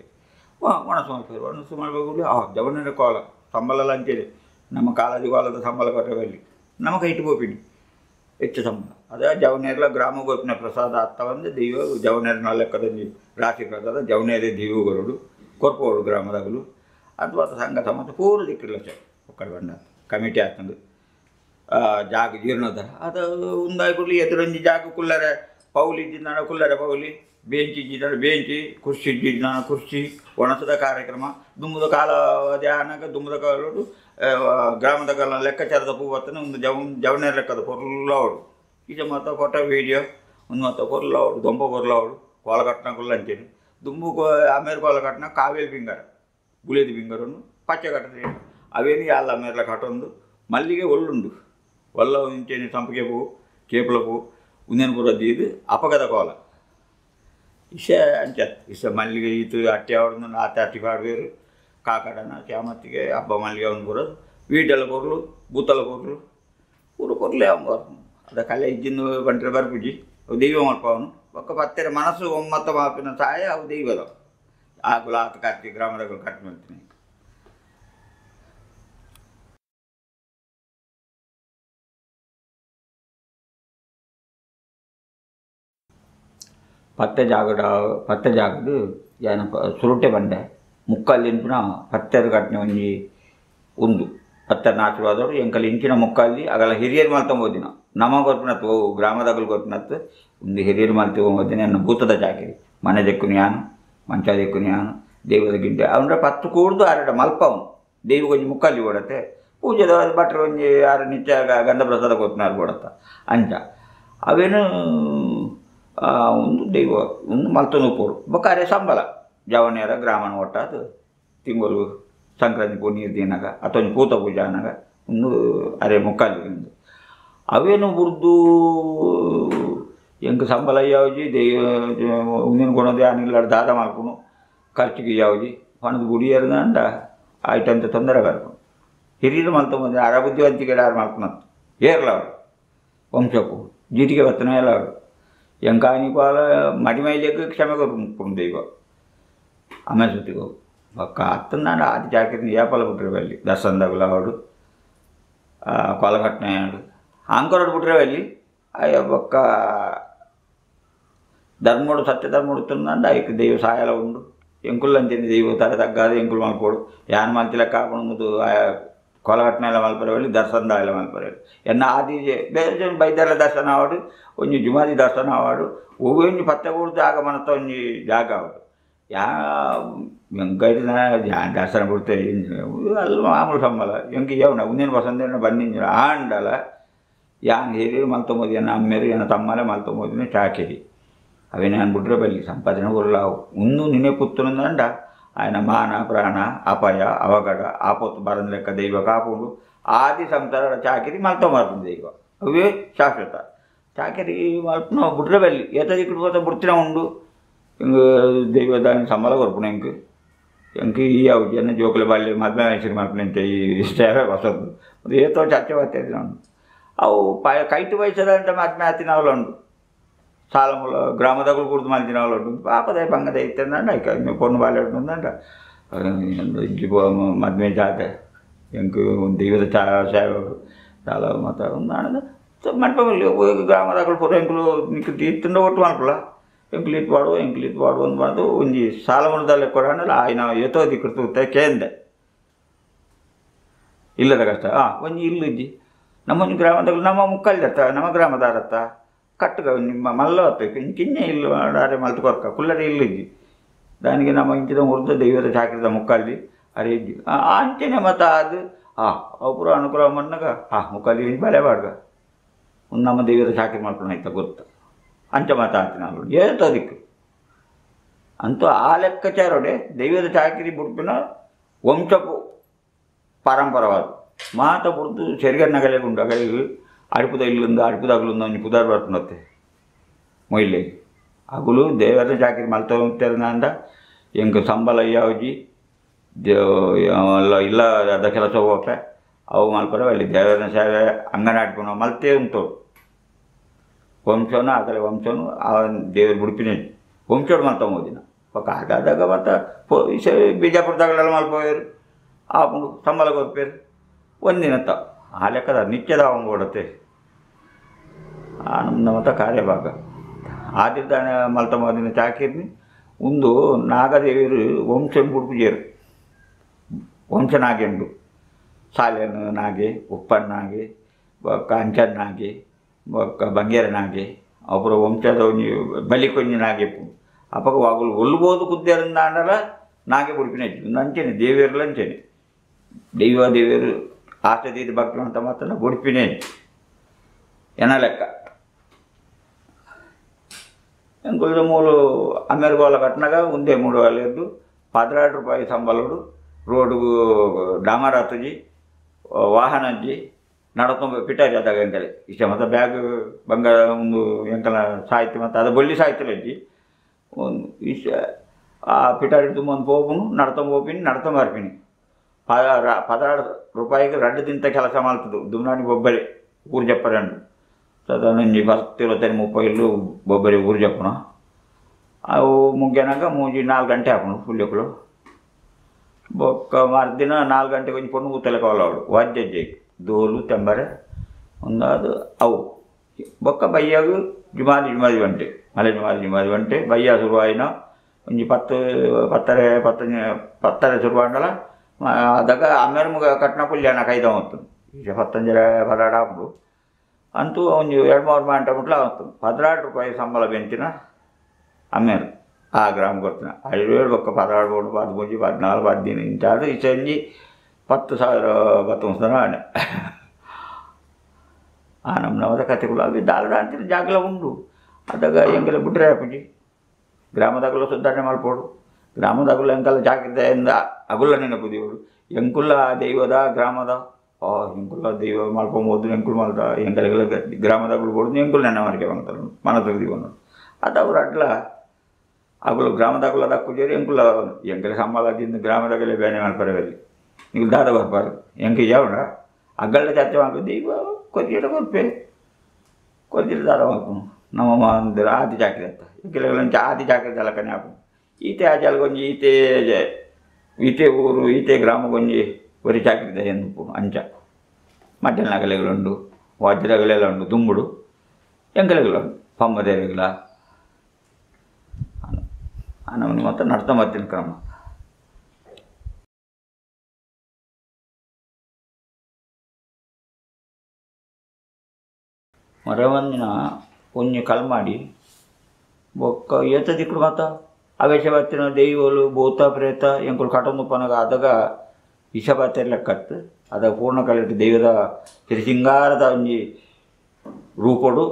ಒಣಸು ಮಾಡ್ತಾರೆ ಒಣಸು ಮಾಡಬೇಕು ಜವನೇರ ಕೋಲ ಸಂಬಳ ಅಂತೇಳಿ ನಮ್ಮ ಕಾಲೇಜು ಕಾಲದ ಸಂಬಳ ಕೊಟ್ಟರಲ್ಲಿ ನಮ್ಮ ಕೈಟು ಬೋಪಿನಿ ಹೆಚ್ಚು ಸಂಬಳ ಅದೇ ಜವನೇರ್ಲ ಗ್ರಾಮ ಗೋಪಿನ ಪ್ರಸಾದ ಅತ್ತ ಒಂದು ದೈವ ಜವನೇರನ ಲೆಕ್ಕದಲ್ಲಿ ರಾಶಿ ಪ್ರಸಾದ ಜವನೇರಿ ದೈವಗರುಡು ಕೊರ್ಪೋಡು ಗ್ರಾಮದಾಗಲು ಅಥವಾ ಸಂಘ ಸಮಾಜ ಪೂರ ದಿಕ್ಕಿಲ್ಲ ಸರ್ ಒಕ್ಕಡೆ ಬಂಡ ಕಮಿಟಿ ಹಾಕೊಂಡು ಜಾಗ ಜೀರ್ಣೋದ್ಧಾರ ಅದು ಉಂದಾಗಿ ಕೊಡಲಿ ಎದುರೊಂಜಿ ಜಾಗ ಕುಲ್ಲರೆ ಪೌಲಿ ಇದ್ದಿದ್ದಾನ ಕುಲ್ಲರೆ ಪೌಲಿ ಬೇಂಚಿ ಇದ್ದಿದ್ದಾನೆ ಬೇಂಚಿ ಕುರ್ಚಿ ಇದ್ದಿದ್ದಾನ ಕುರ್ಚಿ ಒಣಸದ ಕಾರ್ಯಕ್ರಮ ದುಮ್ಮದ ಕಾಲಾವಧಿ ಆನಾಗ ದುಮ್ಮದ ಕಾಲೋಡು ಗ್ರಾಮದ ಕಾಲ ಲೆಕ್ಕಾಚಾರದ ಪೂವತ್ತನ ಒಂದು ಜವನೇರ ಲೆಕ್ಕದ ಕೊರ್ಲವಡು ಈಗ ಮತ್ತು ಫೋಟೋ ವೀಡಿಯೋ ಒಂದು ಮತ್ತು ಕೊರ್ಲವಡು ದೊಂಬ ಕೊರ್ಲವಡು ಕೋಲ ಕಟ್ಟಣ ಕೊಲ್ಲ ಅಂತೇಳಿ ದುಂಬು ಆಮೇಲೆ ಕೋಲ ಕಟ್ಟಣ ಕಾವೇರಿ ಬಿಂಗಾರ ಗುಳೇದಿ ಬಿಂಗರನ್ನು ಪಚ್ಚೆ ಕಟ್ಟದೆ ಅವೇನು ಎಲ್ಲ ಮೇರ್ಲ ಕಟ್ಟೊಂದು ಮಲ್ಲಿಗೆ ಒಳ್ಳುಂಡು ಒಲ್ಲ ಇಂಚೇನಿ ಸಂಪಿಗೆ ಪೂ ಕೇಪಲ ಪೂ ಉಂದೇನು ಪೂರದ್ದು ಇದು ಅಪಗದ ಕೋಲ ಇಸ ಅಂಚ ಇಸ ಮಲ್ಲಿಗೆ ಈತು ಅಟ್ಟಿ ಅವ್ರನ್ನ ಆತ ಅಟ್ಟಿ ಪಾಡ್ಬೇರು ಕಾಕಡನ ಚಾಮತ್ತಿಗೆ ಹಬ್ಬ ಮಲ್ಲಿಗೆ ಅವ್ನು ಬರೋದು ವೀಟೆಲ್ಲ ಕೊರ್ಲು ಬೂತಲ ಕೊರ್ಲು ಪೂರ ಕೊರ್ಲೆ ಅವ್ನು ಬರ್ತಾನೆ ಅದ ಕಲೆ ಇಜ್ಜಿಂದು ಬಂಟ್ರೆ ಬರ್ಪುಜಿ ದೈವ ಮಲ್ಪ ಅವನು ఒక ಪತ್ತೆರ ಮನಸ್ಸು ಒಮ್ಮತ್ತ ಮಾಪಿನ ಸಾಯ ಅವು ದೈವದ ಆಕುಲ ಆತ ಕಟ್ಟಿ ಗ್ರಾಮದಾಗ ಕಟ್ಟಿ ಮಾಡ್ತೀನಿ. ಪತ್ತೆ ಜಾಗದು ಏನ ಸುರುಟೆ ಬಂಡೆ ಮುಕ್ಕಲ್ಲಿ ಇಂಪಿನ ಪತ್ತೆರು ಕಟ್ಟಿನ ಒಂಜಿ ಉಂದು ಪತ್ತೆರನ ಆಶೀರ್ವಾದವರು ಎಂಕಲ್ ಇಂಚಿನ ಮುಕ್ಕಲ್ಲಿ ಆಗಲ್ಲ ಹಿರಿಯರು ಮಲ್ತಂಬೋದಿನ ನಮಗೆ ಗೊತ್ತಿನತ್ತು ಓ ಗ್ರಾಮದಾಗಲು ಗೊತ್ತಿನತ್ತು ಒಂದು ಹಿರಿಯರು ಮಲ್ತಿ ಓದಿನ ನನ್ನ ಭೂತದ ಜಾಕಿರಿ ಮನೆ ದೆಕ್ಕುನಿ ಯಾನು ಮಂಚ ದೆಕ್ಕುನಿ ಯಾನು ದೇವದ ಗಿಡ್ಡೆ ಅವನ ಪತ್ತು ಕೂಡ್ದು ಆರಡ ಮಲ್ಪ ಅವನು ದೇವಿ ಒಂಜಿ ಮುಕ್ಕಲ್ಲಿ ಓಡತ್ತೆ ಪೂಜೆದ ಭಟ್ರು ಒಂಜಿ ಆರು ನಿತ್ಯ ಗಂಧ ಪ್ರಸಾದ ಗೊತ್ತಿನಾರು ಕೊಡತ್ತ ಅಂಚ ಅವೇನು ಒಂದು ದೈವ ಒಂದು ಮಲ್ತನು ಪೋಡು ಬೊಕ್ಕಾರೆ ಸಂಬಳ ಜವಣಿಯರ ಗ್ರಾಮನ ಒಟ್ಟಾದು ತಿಂಗಳು ಸಂಕ್ರಾಂತಿ ನೀರು ದಿನಾಗ ಅಥವಾ ಪೂತ ಪೂಜೆ ಅನ್ನಾಗ ಒಂದು ಅರೆ ಮುಕ್ಕಾಲಿ ಅವೇನು ಬುರ್ದು ಎಂಕ ಸಂಬಳ ಯಾವ್ಜಿ ಉಂದಿನ ಕೊಡೋದು ಯಾನಿಲ್ಲ ದಾದ ಮಾಡ್ಕೊನು ಖರ್ಚಿಗೆ ಯಾವ್ಜಿ ಹಣದ ಗುಡಿಯರ್ದಂಡ ಆಯ್ತಂತ ತೊಂದರೆ ಬರ್ಕೊಂಡು ಹಿರಿಯರು ಮಲ್ತಂಬಂದ್ರೆ ಅರ ಬುದ್ಧಿವಂತಿಕೆ ಯಾರು ಮಾಡ್ಕೊಳತ್ತು ಏರ್ಲ ಅವರು ವಂಶಕ್ಕೂ ಜೀಟಿಗೆ ಬರ್ತನೇ ಇಲ್ಲ ಅವರು ಎಂಕಾನಿ ಪಾಲ ಮಡಿ ಮೈಲಿಗೆ ಕ್ಷಮೆ ಕೊಡ್ಕೊಂಡು ದೈವ ಆಮೇಲೆ ಸುತ್ತಿಗೆ ಹೋಗು ಒಕ್ಕ ಹತ್ತನ್ನ ಆದಿ ಜಾಕಿರಿ ಏಪಲ ಬಿಟ್ರೆ ಅಲ್ಲಿ ದರ್ಶನದಾಗಲ ಅವಡು ಕೊಲಘಟನೆ ಆಡು ಆಂಕರೋಡು ಬಿಟ್ರೆ ಅಲ್ಲಿ ಅಯ್ಯ ಒಕ್ಕ ಧರ್ಮೋಡು ಸತ್ಯ ಧರ್ಮೋಡು ತಿಂದಂಡ ಐಕ್ ದೈವ ಸಾಯಲ ಉಂಡು ಎಂಕುಲ್ ಅಂತೀನಿ ದೈವ ತಲೆ ತಗ್ಗಾದ ಎಂಕುಲ್ ಮಲ್ಪೋಡು ಯಾನ್ ಮಲ್ತಿಲ ಕಾಪಣದು ಕೊಲಘಟನೆ ಎಲ್ಲ ಮಲ್ಪರೆ ಅಲ್ಲಿ ದರ್ಶನದ ಎಲ್ಲ ಮಲ್ಪರೆ ಎನ್ನ ಆದಿ ಬೇರೆ ಜನ ಬೈದೆಲ್ಲ ದರ್ಶನ ಆವಾಡು ಒಂಜಿ ಜುಮಾದಿ ದರ್ಶನ ಆವಾಡು ಒಂಜಿ ಪತ್ತೆ ಕೂಡ್ದು ಆಗ ಮನತ್ತ ಒಂಜಿ ಜಾಗ ಆವಾಡು ಯಾ ಎಂಕೈಟಿನ ದರ್ಶನ ಬಿಡ್ತೆ ಅಲ್ಲಿ ಮಾಮೂಲು ಸಂಬಳ ಎಂಕ ಯಾವನ ಉಂದಿನ ಬಸಂದೇನ ಬಂದಿಂಜ ಆಂಡಲ ಯಾನ್ ಹಿರಿಯರು ಮಲ್ತೊಂಬೋದು ಎನ್ನ ಅಮ್ಮೇರು ಎನ್ನ ತಮ್ಮಲೆ ಮಲ್ತೊಂಬೋದಿನ ಚಾಕಿರಿ అవే నేను బుడ్ర బల్లి సంపాదన కొల్లావు ముందు నిన్నే పుత్తునందండ ఆయన మాన ప్రాణ అపాయ అవగడ ఆపొత్తు బరం లెక్క దైవ కాపుడు ఆది సంసార చాకిరి మల్తో మారుతుంది దైవ అవే శాశ్వత చాకిరి మల్పున బుడ్ర బల్లి ఏత ఇక్కడ పోతే బుర్తిన ఉండు ఇంక దైవ దాని సంబల కొరుపున ఇంక ఈ అవు జన జోకుల బల్లి మధ్య వేసి మల్పునంటే ఈ సేవ వసదు ఏతో చచ్చ వచ్చేది అవు కైటు వయసుదంటే మధ్య తిన వాళ్ళు ఉండు సాలములో గ్రామదగులు కుర్దు మళ్ళీ తిన వాళ్ళు ఉంటుంది పాపదే పంగద అయితుందండి ఇక పొన్ను బాగా ఉంటుందంట మధ్య జాత ఇంక దైవత సేవకుడు చాలా మత ఉందన్నది మంటపల్లి గ్రామదగులు పొర ఎంకులు నీకు తీస్తుండే ఒట్టు మనుపులా ಎಂಕುಲು ಇತ್ತು ಒಂದು ಬಂದು ಒಂಜಿ ಸಾಲಮುನದಲ್ಲಿ ಕೊಡೋಣ ಆಯ್ನ ಎತ್ತೋದಿ ಕೃತ ಕೇಂದೆ ಇಲ್ಲದ ಕಷ್ಟ ಒಂಜಿ ಇಲ್ಲು ಇಜ್ಜಿ ನಮ್ಮೊಂದು ಗ್ರಾಮದಲ್ಲಿ ನಮ್ಮ ಮುಕ್ಕಲ್ದತ್ತ ನಮ್ಮ ಗ್ರಾಮದಾರತ್ತ ಕಟ್ಟುಗ ನಿಮ್ಮ ಮಲ್ಲ ಕಿನ್ನೆ ಇಲ್ಲು ಆರೆ ಮಲ್ತು ಕೊರ್ಕ ಕುಲ್ಲರೆ ಇಲ್ಲು ಇಜ್ಜಿ దానికి ನಮ್ಮ ಇಂಚಿದ ಹುರಿದ ದೈವದ ಚಾಕಿರದ ಮುಕ್ಕಲ್ಲಿ ಅರೆ ಇಜ್ಜಿ ಅಂಚೆನೆ ಮತ ಅದು ಅಪುರ ಅನುಕೂಲ ಮನ್ನಾಗ ಮುಕ್ಕಲ್ಲಿ ಬಲೆ ಬಾಡ್ಗ ನಮ್ಮ ದೈವದ ಚಾಕಿರಿ ಮಾಡ್ಕೊಂಡು ಆಯ್ತಾ ಗೊತ್ತ ಅಂಚ ಮಾತಾಡ್ತೀನಿ ನಾನು ಏತ ದಿಕ್ಕು ಅಂತೂ ಆ ಲೆಕ್ಕಾಚಾರೋಡೆ ದೈವದ ಚಾಕಿರಿ ಬುಡ್ಪಿನ ವಂಶಪು ಪರಂಪರವಾದ ಮಾತ ಬುಡ್ದು ಸೆರಿಗನ್ನಗಲೇ ಉಂಡು ಅಗಳಿಗೆ ಅಡುಪುದ ಇಲ್ಲಿಂದ ಅಡುಪುದಾಗಲಿಂದ ಒಂದು ಪುದಾರ್ ಬರ್ಪುನತ್ತೆ ಮೊಯ್ಲೆ ಅಗುಲು ದೇವರ ಚಾಕಿರಿ ಮಲ್ತಂದ ಎಂಕ ಸಂಬಳ ಯಾವಜಿ ಇಲ್ಲ ಅದ ಕೆಲಸ ಹೋಗಪ್ಪೆ ಅವು ಮಲ್ಪರ ಅಲ್ಲಿ ದೇವರ ಸೇವೆ ಅಂಗನಾಡ್ಕೊಂಡು ಮಲ್ತೇ ಉಂಟು ವಂಶನು ಆಗಲೇ ವಂಶನು ಆ ದೇವ್ರ ಬುಡುಪಿನ ವಂಶೋಡು ಮಲ್ತಂಬೋದಿನ ಪಕ್ಕ ಆಗಾದಾಗ ಮತ್ತು ಬಿಜಾಪುರದಾಗಲೆಲ್ಲ ಮಲ್ಪೋಯರು ಆಪುಂಡು ಸಂಬಳ ಕೊರ್ಪೇರು ಒಂದಿನತ್ತ ಆ ಲೆಕ್ಕದ ನಿತ್ಯದ ಅವಂಗೆ ಓಡತ್ತೆ ನಮ್ಮದು ಮತ್ತು ಕಾರ್ಯಭಾಗ ಆದಿದ್ದಾನೆ ಮಲ್ತಂಬೋದಿನ ಚಾಕಿರ್ನಿ ಒಂದು ನಾಗದೇವಿಯರು ವಂಶನ ಬುಡುಪುಜೇರು ವಂಶನಾಗೆಂಡು ಸಾಲೆನು ನಾಗೆ ಉಪ್ಪನ್ನಾಗೆ ಕಂಚನ್ನಾಗೆ ಬಂಗೇರನಾಗೆ ಅಪುರ ವಂಶದ ಒಂಜಿ ಬಲಿಕೊಂಜಿನಾಗೆ ಅಪಗ ವಾಗುಲು ಒಲ್ಬೋದು ಕುದ್ದೇರಿಂದ ಅಂಡಲ ನಾಗೆ ಬುಡುಪಿನ ಅಂಚೆನೆ ದೇವಿಯರ್ಲು ಅಂಚೆನೆ ದೇವರು ಆಸದೀದ ಭಕ್ತರು ಅಂತ ಮಾತನ್ನ ಬುಡುಪಿನೇ ಎನ ಲೆಕ್ಕ ఇంకొక మూడు అమెరికాల కట్టినగా ఉందే 3 వేలు 16 రూపాయలు సంబలుడు రోడ్డుకు ಡಾಮರಾತುಜಿ ವಾಹನಜ್ಜಿ ನಡತೊಂಬ ಪಿಟಾರಿ ಅದಾಗ ಎಂಕಲೆ ಇಷ್ಟ ಮತ್ತು ಬ್ಯಾಗ್ ಬಂಗಾರ ಒಂದು ಎಂಕಲ ಸಾಹಿತ್ಯ ಮತ್ತು ಅದು ಬೊಳ್ಳಿ ಸಾಹಿತ್ಯಲಜ್ಜಿ ಒಂದು ಇಷ್ಟ ಆ ಪಿಟಾರಿ ತುಂಬ ಒಂದು ಪೋಪುನು ನಡತೊಂಬೋಪಿನಿ ನಡತೊಂಬರ್ಪಿನಿ 16 రూపాయలకి 2 దింత ಕೆಲಸ ಮಾಡ್ತದು ದುಮ್ನಾನಿ ಬೊಬ್ಬರಿ ಊರು చెప్పరండు ಸದಾ 10 20 30 ಬೊಬ್ಬರಿ ಊರು చెప్పನ ಅವು ಮುಗ್ಗಿನಾಗ 3-4 ಗಂಟೆ ಹಾಕೊಂಡು ಹುಲ್ಯಕ್ಕಳು ಬೊಕ್ಕ ಮರ್ದಿನ 4 ಗಂಟೆಗೆ ಒಂಜಿ ಪೊಣ್ಣು ಕೂತಲೆ ಕೋಲವಡು ವಾದ್ಯಜ್ಜೆ ದೋಲು ತೆಂಬರೆ ಒಂದಾದು ಅವು ಬೊಕ್ಕ ಬಯ್ಯಾಗ ಜುಮಾದಿ ಗಂಟೆ ಮಲೆ ಜುಮಾದಿ ಗಂಟೆ ಬಯ್ಯ ಶುರುವಾಯಿನ ಒಂಜಿ 10 ಶುರುವಾಂಡಲ ಅದಾಗ ಆಮೇಲೆ ಮುಗ ಕಟ್ನ ಪುಲ್ಯಾನ ಕೈದ ಹೊತ್ತು ಈಗ 10 ಪದಾರ್ಥ ಹಾಕೊಂಡು ಅಂತೂ ಒಂದು 2-3 ಗಂಟೆ ಮುಟ್ಲ ಅವತ್ತು 16 ರೂಪಾಯಿ ಸಂಬಳ ಬೆಂತಿನ ಆಮೇಲೆ ಆ ಗ್ರಾಮ ಕೊಡ್ತೀನಿ 5,000 ಬೊಕ್ಕ 16 13 14 15 ಇಂಚಾದು ಈಚೆ 10,000 ಬತ್ತೊಂದು ಆನೆ ಆ ನಮ್ಮನವದ ಕಥೆಗಳು ಅవి ದಾಲದ ಅಂತಿನ ಜಾಗಲ ಉಂಡು ಅದಾಗ ಎಂಗೆಲ್ಲ ಬಿಟ್ರೆ ಹಾಕುಜಿ ಗ್ರಾಮದಾಗಲು ಸುಧಾರಣೆ ಮಾಡ್ಬೋದು ಗ್ರಾಮದಾಗಲು ಎಂಕಲ್ಲ ಜಾಗದಿಂದ ಅಗುಲ್ಲ ನೆನಪುದಿವರು ಎಂಕುಲ್ಲ ದೈವದ ಗ್ರಾಮದ ಎಂಕುಲ್ಲ ದೈವ ಮಾಡ್ಕೊಬೋದು ಎಂಕುಲ್ ಮಾಡ್ದ ಎಂಕಲೆಲ್ಲ ಗ್ರಾಮದಾಗಲು ಕೊಡೋದು ಎಂಕುಲ್ ನೆನೆ ಮಾರ್ಕೆ ಮಾಡ್ತಾರೆ ಮನ ತೆಗೆದಿವನು ಅದು ಅವ್ರು ಅಡ್ಲ ಅಗುಲು ಗ್ರಾಮದಾಗಲ ದಕ್ಕುಜೇರಿ ಎಂಕುಲ್ಲ ಎಂಕಲೆ ಸಂಬಳದಿಂದ ಗ್ರಾಮದಾಗಲೇ ಬೇನೆ ಮಾಡ್ಬಾರಲ್ಲಿ ನೀವು ದಾದ ಬರ್ಬಾರ್ದು ಎಂಗೆ ಯಾವಣ ಅಗ್ಗಲ್ಲ ಚರ್ಚೆ ಮಾಡ್ಕೊ ದೈವ ಕೊರಿಯಡ ಬರ್ಪೆ ಕೊರಿಯಡ ದಾದ ಮಾಡ್ಕೊಂಡು ನಮ್ಮ ಒಂದು ಆದಿ ಜಾಕಿದೆ ಅಂತ ಕೆಲವೊಂದು ಆದಿ ಜಾಕಿದೆ ಅಲ್ಲಕನೆ ಹಾಕು ಈತೆ ಆ ಜಾಲಗೊಂಜಿ ಈತೆ ಊರು ಈತೆ ಗ್ರಾಮಗೊಂಜಿ ಒರಿ ಜಾಕಿದೆ ಎಂದು ಅಂಚ ಮಡ್ಡಲ ನಗಲೆಗಳುಂಡು ವಜ್ರಗಳೆಲ್ಲ ಉಂಡು ದುಂಬುಡು ಎಂಗಲೆಗಳುಂಡು ಪಮ್ಮದೇರೆಗಳ ನಮ್ಮನ್ನು ಮತ್ತೆ ನಡ್ತಾ ಬರ್ತೀನಿ ಕ್ರಮ ಮರವಂದಿನ ಒಂಜಿ ಕಲ್ ಮಾಡಿ ಬೊಕ್ಕ ಏತ ದಿಕ್ಕಡು ಮಾತ ಅವೇಶ ಬತ್ತಿನ ದೈವಲು ಭೂತ ಪ್ರೇತ ಎಂಕುಲು ಕಟೊಂದು ಪನಗ ಅದಾಗ ವಿಷ ಬತ್ತೇರ್ ಲೆಕ್ಕತ್ತು ಅದಾಗ ಪೂರ್ಣ ಕಲಿಟ್ಟು ದೈವದ ಸಿರಿ ಸಿಂಗಾರದ ಒಂಜಿ ರೂಪಡು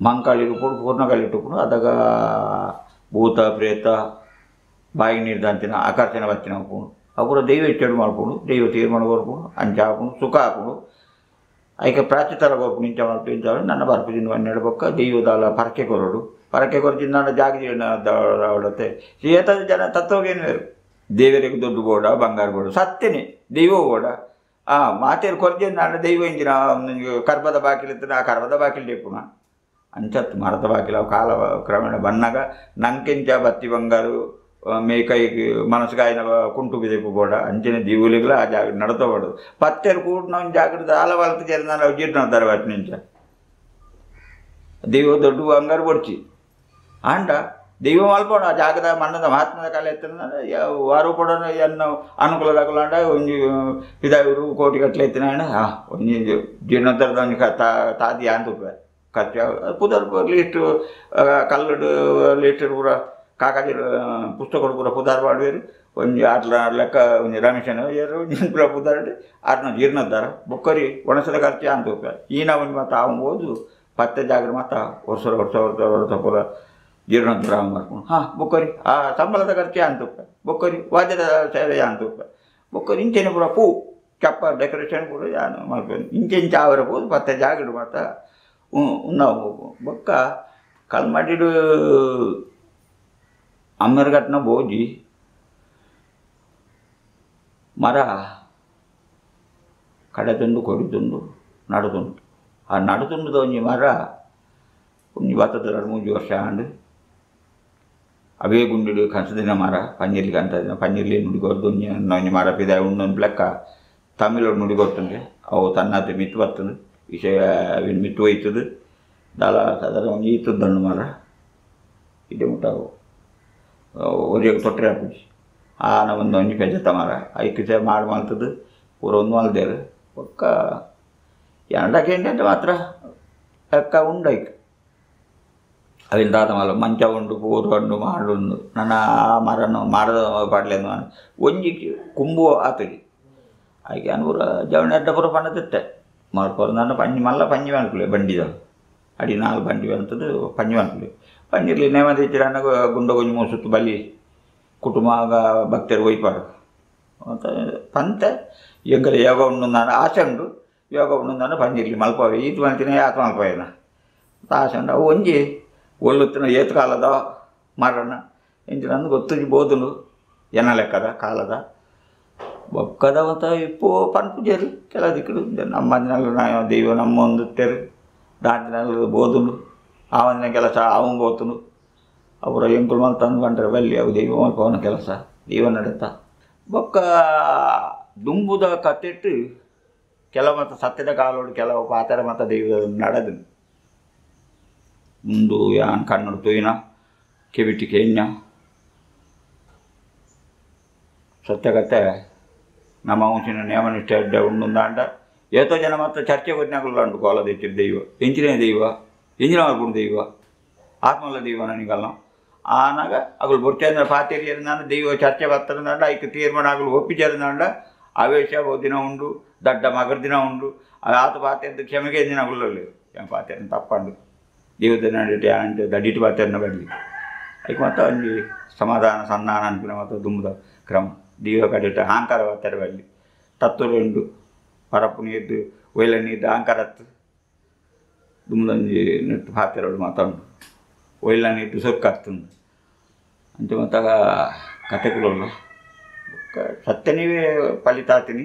ಮಂಕಾಳಿ ರೂಪಡು ಪೂರ್ಣ ಕಲಿಟ್ಟುಕೊಂಡು ಅದಾಗ ಭೂತ ಪ್ರೇತ ಬಾಯಿ ನೀರ್ದಂತಿನ ಆಕರ್ಷಣೆ ಬತ್ತಿನ ಹಾಕೊಂಡು ಅಪುರ ದೈವ ಇಚ್ಚಡು ಮಾಡ್ಕೊಂಡು ದೈವ ತೀರ್ಮಾನ ಕೊರ್ಕೊಂಡು ಅಂಚ ಹಾಕೊಂಡು ಸುಖ ಹಾಕೊಂಡು ಐಕೆ ಪ್ರಾಚಿತರ ಬರ್ಕೊಂಡು ಇಂಚ ಮಾಡ್ತು ಇಂಚ ನನ್ನ ಬರ್ಪುಜಿನ 12 ಬೊಕ್ಕ ದೈವದಾಲ ಪರಕೆ ಕೊರಡು ಪರಕೆ ಕೊರಚಿನ ನನ್ನ ಜಾಗಜೀವನದವಡತ್ತೆ ಏತದ ಜನ ತತ್ವಗೇನು ಬೇರು ದೇವರಿಗೆ ದೊಡ್ಡ ಬೋಡ ಬಂಗಾರ ಬೋಡ ಸತ್ತೇನೆ ದೈವ ಬೋಡ ಮಾತೇರು ಕೊರಚೆ ನನ್ನ ದೈವ ಇಂಚಿನ ಕರ್ಬದ ಬಾಕಿಲಿತ್ತು ಆ ಕರ್ಬದ ಬಾಕಿಲ್ ಲೇಪುನ ಅಂಚತ್ತು ಮರದ ಬಾಕಿಲ ಕಾಲ ಕ್ರಮೇಣ ಬನ್ನಾಗ ನಂಕೆಂಚ ಬತ್ತಿ ಬಂಗಾರು ಮೇಕೈಗೆ ಮನಸ್ಸಿಗಾಯಿನ ಕುಂಟು ಬಿದೆಪ್ಪು ಬೋಡ ಅಂಚಿನ ದೀವುಲಿಗಳ ಆ ಜಾಗ ನಡತಬಾರ್ದು ಪತ್ತೆರು ಕೂಡ ನಾವು ಜಾಗ್ರತೆ ಆಲವಾಲತ್ತು ಜನ ನಾವು ಜೀರ್ಣ తర్వాత ನಿಂಚ ದೈವ ದೊಡ್ಡ ಬಂಗಾರ ಬಡ್ಚಿ ಆಂಡ ದೈವ ಮಲ್ಪೋಣ ಆ ಜಾಗದ ಮಣ್ಣದ ಮಹಾತ್ಮದ ಕಾಲ ಎತ್ತಿನ ವಾರು ಕೂಡ ಎನ್ನು ಅನುಕೂಲದಾಗಲಾಂಡ ಒಂಜಿ ಇದಾವರು ಕೋಟಿ ಗಟ್ಟಲೆ ಎತ್ತಿನ ಒಂಜಿ ಜೀರ್ಣೋದ್ಧಾರದ ಒಂಜಿ ತಾದಿ ಅಂತ ಖರ್ಚು ಪುದರ್ ಲೀಸ್ಟ್ ಕಲ್ಲುಡು ಲೀಸ್ಟರ್ ಪೂರ ಕಾಕಾಜಿ ಪುಸ್ತಕಗಳು ಪೂರ ಪುದಾರ್ ಮಾಡುವೇರು ಒಂಜಿ ಆಟ್ಲ ಲೆಕ್ಕ ಒಂಜಿ ರಮೇಶನ ಏರು ಪೂರ ಪುದಾರ್ಡು ಆಟ್ನ ಜೀರ್ಣೋದ್ಧಾರ ಬೊಕ್ಕರಿ ಒಣಸದ ಖರ್ಚು ಅಂತ ಈನ ಒಂಜಿ ಮಾತು ಆಗೋದು ಪತ್ತೆ ಜಾಗ್ರ ಮಾತ ವರ್ಷ ಪೂರ ಜೀರ್ಣೋದ್ಧಾರ ಮಾಡ್ಕೊಂಡು ಬೊಕ್ಕರಿ ಆ ಸಂಬಳದ ಖರ್ಚು ಅಂತ ಬೊಕ್ಕರಿ ವಾದ್ಯದ ಸೇವೆ ಅಂತ ಬೊಕ್ಕರಿ ಇಂಚೆನೆ ಪೂರ ಪೂ ಚಪ್ಪ ಡೆಕೋರೇಷನ್ ಪೂರ ಯಾನು ಮಾಡ್ಬೋದು ಇಂಚೆಂಚ ಅವರಬಹುದು ಪತ್ತೆ ಜಾಗಡು ಮಾತ ನಾವು ಬೊಕ್ಕ ಕಲ್ ಮಾಡಿಡು ಅಮ್ಮರ್ಗಟ್ನ ಬೋಜಿ ಮರ ಕಡೆತುಂಡು ಕೊಡಿತುಂಡು ನಡುತುಂಡು ಆ ನಡುತುಂಡದ ಒಂಜಿ ಮರ ಒಂಜಿ 23 ವರ್ಷ ಆಂಡು ಅವೇ ಗುಂಡಿಡು ಕನಸದಿನ ಮರ ಪಂಜಿರ್ಲಿ ಕಂತದಿನ ಪಂಜಿರ್ಲಿ ನುಡಿಗೊರ್ದು ಒಂಜಿ ಮರ ಪಿದ ಉಂಡೊಂದು ಲೆಕ್ಕ ತಮಿಳೋಡು ನುಡಿಗೊಟ್ಟಂಗೆ ಅವು ತನ್ನತ್ತೆ ಮಿತ್ತು ಬರ್ತದೆ ವಿಷಯ ಮಿತ್ತು ಹೋಯ್ತದೆ ದಾಲ ಸಾಧಾರಣ ಒಂಜಿ ಈತದ್ದಣ್ಣು ಮರ ಇದೆ ಮುಟ್ಟಾವು ಒರಿಯಾಗ ತೊಟ್ಟರೆ ಹಾಕುಜಿ ಒಂದು ಒಂಜಿ ಪೆಜ್ಜತ್ತ ಮರ ಐಕ್ಯ ಮಾಡಿ ಮಲ್ತದ್ದು ಪೂರ ಒಂದು ಮಲ್ದೇರು ಒಕ್ಕ ಎಂಡಕ್ಕೆ ಎಂಟು ಮಾತ್ರ ಲೆಕ್ಕ ಉಂಡು ಐಕ್ ಅವಿಂದ ಮಲ ಮಂಚ ಉಂಡು ಪೂರ ಉಂಡು ಮಾಡುಂಡು ನನ್ನ ಆ ಮರನು ಮಾಡದ ಪಾಡ್ಲೆಂದು ಒಂಜಿ ಕುಂಬು ಆತಗಿ ಹಾಗೆ ಅನ್ಪೂರ ಜವಣಿ ಅಡ್ಡ ಪೂರ ಪಣ್ಣದಿತ್ತೆ ಮಾಡ್ಕೋರು ನನ್ನ ಪಂಜಿ ಮಲ್ಕುಲೆ ಬಂಡಿದ ಅಡಿ 4 ಬಂಡಿ ಅಂತದ್ದು ಪಂಜಿ ಮಲ್ಕುಲೆ ಪಂಜಿರ್ಲಿ ನೇಮದಿ ಇಚ್ಚಿರಣ್ಣ ಗುಂಡ ಗೊಂಜಿ ಮೂಸುತ್ತು ಬಲಿ ಕುಟುಂಬ ಭಕ್ತರು ಒಯ್ಪಾರು ಅಂತ ಪಂತೆ ಎಂಗಲ ಯೋಗ ಉಂಡು ನಾನು ಆಸೆ ಉಂಡು ಯೋಗ ಉಂಡು ನಾನು ಪಂಜಿರ್ಲಿ ಮಲ್ಪವೆ ಈತು ಮಲ್ತಿನ ಆತ ಮಲ್ಪವೇನ ಆಸೆ ಉಂಡು ಅವು ಒಂಜಿ ಒಳ್ಳುತ್ತಿನ ಏತು ಕಾಲದ ಮರಣ ಇಂಚ ನಂದು ಗೊತ್ತು ಬೋದುಲು ಎನ ಲೆಕ್ಕದ ಕಾಲದ ಬೊಕ್ಕದ ಮತ್ತು ಇಪ್ಪು ಪನ್ಪುಜೇರು ಕೆಲ ದಿಕ್ಕಡು ನಮ್ಮ ದಿನಾಲು ದೈವ ನಮ್ಮ ಒಂದು ತೆರು ದಾಂಟಿನಲ್ಲಿ ಬೋದುಂಡು ಆವಂದಿನ ಕೆಲಸ ಅವನು ಬೋತುನು ಅವರ ಎಂಕುಲು ಮಲ್ ತಂದು ಬಂದರೆ ಬಲ್ಲಿ ಅವು ದೈವ ಮಲ್ಪವನ ಕೆಲಸ ದೈವ ನಡೀತಾ ಬೊಕ್ಕ ದುಂಬುದ ಕತ್ತಿಟ್ಟು ಕೆಲವು ಮತ್ತು ಸತ್ಯದ ಕಾಲೋಡು ಕೆಲವು ಪಾತ್ರ ಮತ್ತು ದೈವ ನಡೆದು ಮುಂದು ಯಾನ್ ಕಣ್ಣು ತೂಯಿನ ಕಿವಿಟಿ ಕೆಣ್ಣ ಸತ್ಯಕತೆ ನಮ್ಮ ಅಂಚಿನ ನೇಮನಿಷ್ಠ ಅಡ್ಡ ಉಂಡುಂದಾಂಡ ಏತೋ ಜನ ಮತ್ತು ಚರ್ಚೆ ಕೊಟ್ಟಿನಾಗಲು ಕೋಲ ತೆಚ್ಚಿರು ದೈವ ಎಂಚಿನ ದೈವ ಎಂಜಿನ ಮಾಡ್ಕೊಂಡು ದೈವ ಆತ್ಮಲ್ಲ ದೈವ ನನಗಲ್ಲ ಆನಾಗ ಅಗಳು ಬೊಟ್ಟೆ ಪಾತಿರಿಯರು ನಾನು ದೈವ ಚರ್ಚೆ ಬರ್ತದಂಡ ಐಕ್ ತೀರ್ಮಾನ ಆಗಲು ಒಪ್ಪಿಚಾರಂದ ಆವೇಶ ದಿನ ಉಂಡು ದಡ್ಡ ಮಗರ ದಿನ ಉಂಡು ಆತ ಪಾತೆ ಅಂತ ಕ್ಷಮೆಗೆ ದಿನ ಆಗಲ್ಲ ಪಾತೆ ತಪ್ಪಂಡು ದೈವದ ನಡಿಟ್ಟು ಅಂತ ದಡ್ಡಿಟ್ಟು ಪಾತೆಯನ್ನು ಬರಲಿ ಐಕ್ ಮತ್ತು ಅಲ್ಲಿ ಸಮಾಧಾನ ಸಂಧಾನ ಅನ್ಕೊಂಡ ಮತ್ತು ದುಂಬದ ಕ್ರಮ ದೈವ ಕಡಿಟ್ಟು ಅಹಂಕಾರ ಬರ್ತಾರೆ ಬರಲಿ ತತ್ತುರು ಉಂಡು ಪರಪ್ಪು ನೀರ್ದು ಒಯ್ಲ ನೀರ್ದು ಅಹಂಕಾರತ್ತು ದುಮ್ದಂಜಿ ನೆಟ್ಟು ಪಾತೆರೋಡು ಮಾತಾಡು ಒಯ್ಲ ನೀರ್ದು ಸೊಕ್ಕತ್ತುಂದು ಅಂತ ಮತ್ತಾಗ ಕತೆಗಳು ಸತ್ಯ ನೀವೇ ಫಲಿತಾತಿನಿ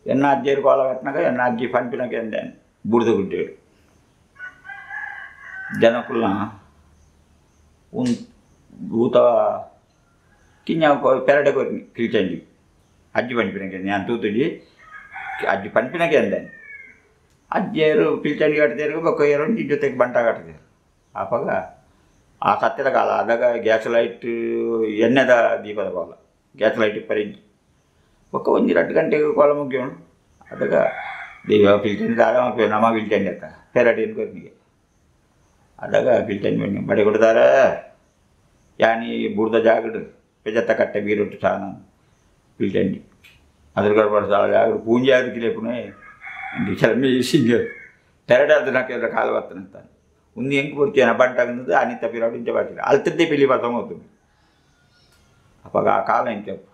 ಎನ್ನ ಅಜ್ಜಿಯರು ಕೋಲ ಕಟ್ಟಿನಾಗ ಎನ್ನ ಅಜ್ಜಿ ಪಂಪಿನಾಗ ಎಂದೇನು ಬುಡ್ದ ಗುಡ್ಡೇಳು ಜನಕ್ಕುಲ್ಲ ಭೂತ ಕಿಂಜ ಪೆರಡೆ ಕೊರ್ನಿ ಕಿಲ್ಚಂಡಿ ಅಜ್ಜಿ ಪಂಪಿನಾಗೆ ನಾನು ತೂತುಜಿ ಅಜ್ಜಿ ಪಂಪಿನಾಗೆ ಎಂದೇನು ಅಜ್ಜಿಯರು ಪಿಲ್ಚಂಡಿ ಕಟ್ಟಿದ್ರು ಬೊಕ್ಕ ಜೊತೆಗೆ ಬಂಟ ಕಟ್ಟಿದ್ರು ಆಪಾಗ ಆ ಸತ್ಯದ ಕಾಲ ಆದಾಗ ಗ್ಯಾಸ್ ಲೈಟ್ ಎಣ್ಣೆದ ದೀಪದ ಕಾಲ ಗ್ಯಾಸ್ ಲೈಟ್ ಪರಿಜ್ಜಿ ಒಕ್ಕ 1-2 ಗಂಟೆಗೆ ಕೋಲ ಮುಗ್ಯೋಣ ಅದಾಗ ದೈವ ಪಿಲ್ಚಂಡಿ ದಾದ ನಮ್ಮ ಪಿಲ್ಚಂಡಿ ಅಂತ ಪೆರಡಿನ ಕೊರ್ನಿಗೆ ಅದಾಗ ಪಿಲ್ಚಂಡಿ ಬನ್ನಿ ಬಡೆ ಕೊಡ್ತಾರೆ ಯಾನಿ ಬುಡ್ದ ಜಾಗಡು ಪೆಜತ್ತ ಕಟ್ಟೆ ಬೀರೊಟ್ಟು ಸಹ ನಾನು ಪಿಲ್ಚಂಡಿ ಅದ್ರ ಗಡ್ಬಡ ಜಾಗಡು ಪೂಂಜಿ ಆದಕ್ಕೆ ಲೇಪುನೇ ಚಲಮೆ ಸಿಂಗರ್ ತೆರಡಾದ ನಾಕೆಲ್ಲ ಕಾಲು ಬರ್ತನಂತ ಒಂದು ಹೆಂಗೆ ಕೊಡ್ತೀಯ ಬಂಟಾಗಂದು ಅನಿತ ಪಿರಾಡು ಇಂಚ ಬರ್ತೀನಿ ಅಲ್ತದ್ದೇ ಪಿಲಿ ಬರ್ತಾವ ಹೋಗ್ತೀನಿ ಅಪ್ಪಾಗ ಆ ಕಾಲ ಇಂಚಪ್ಪ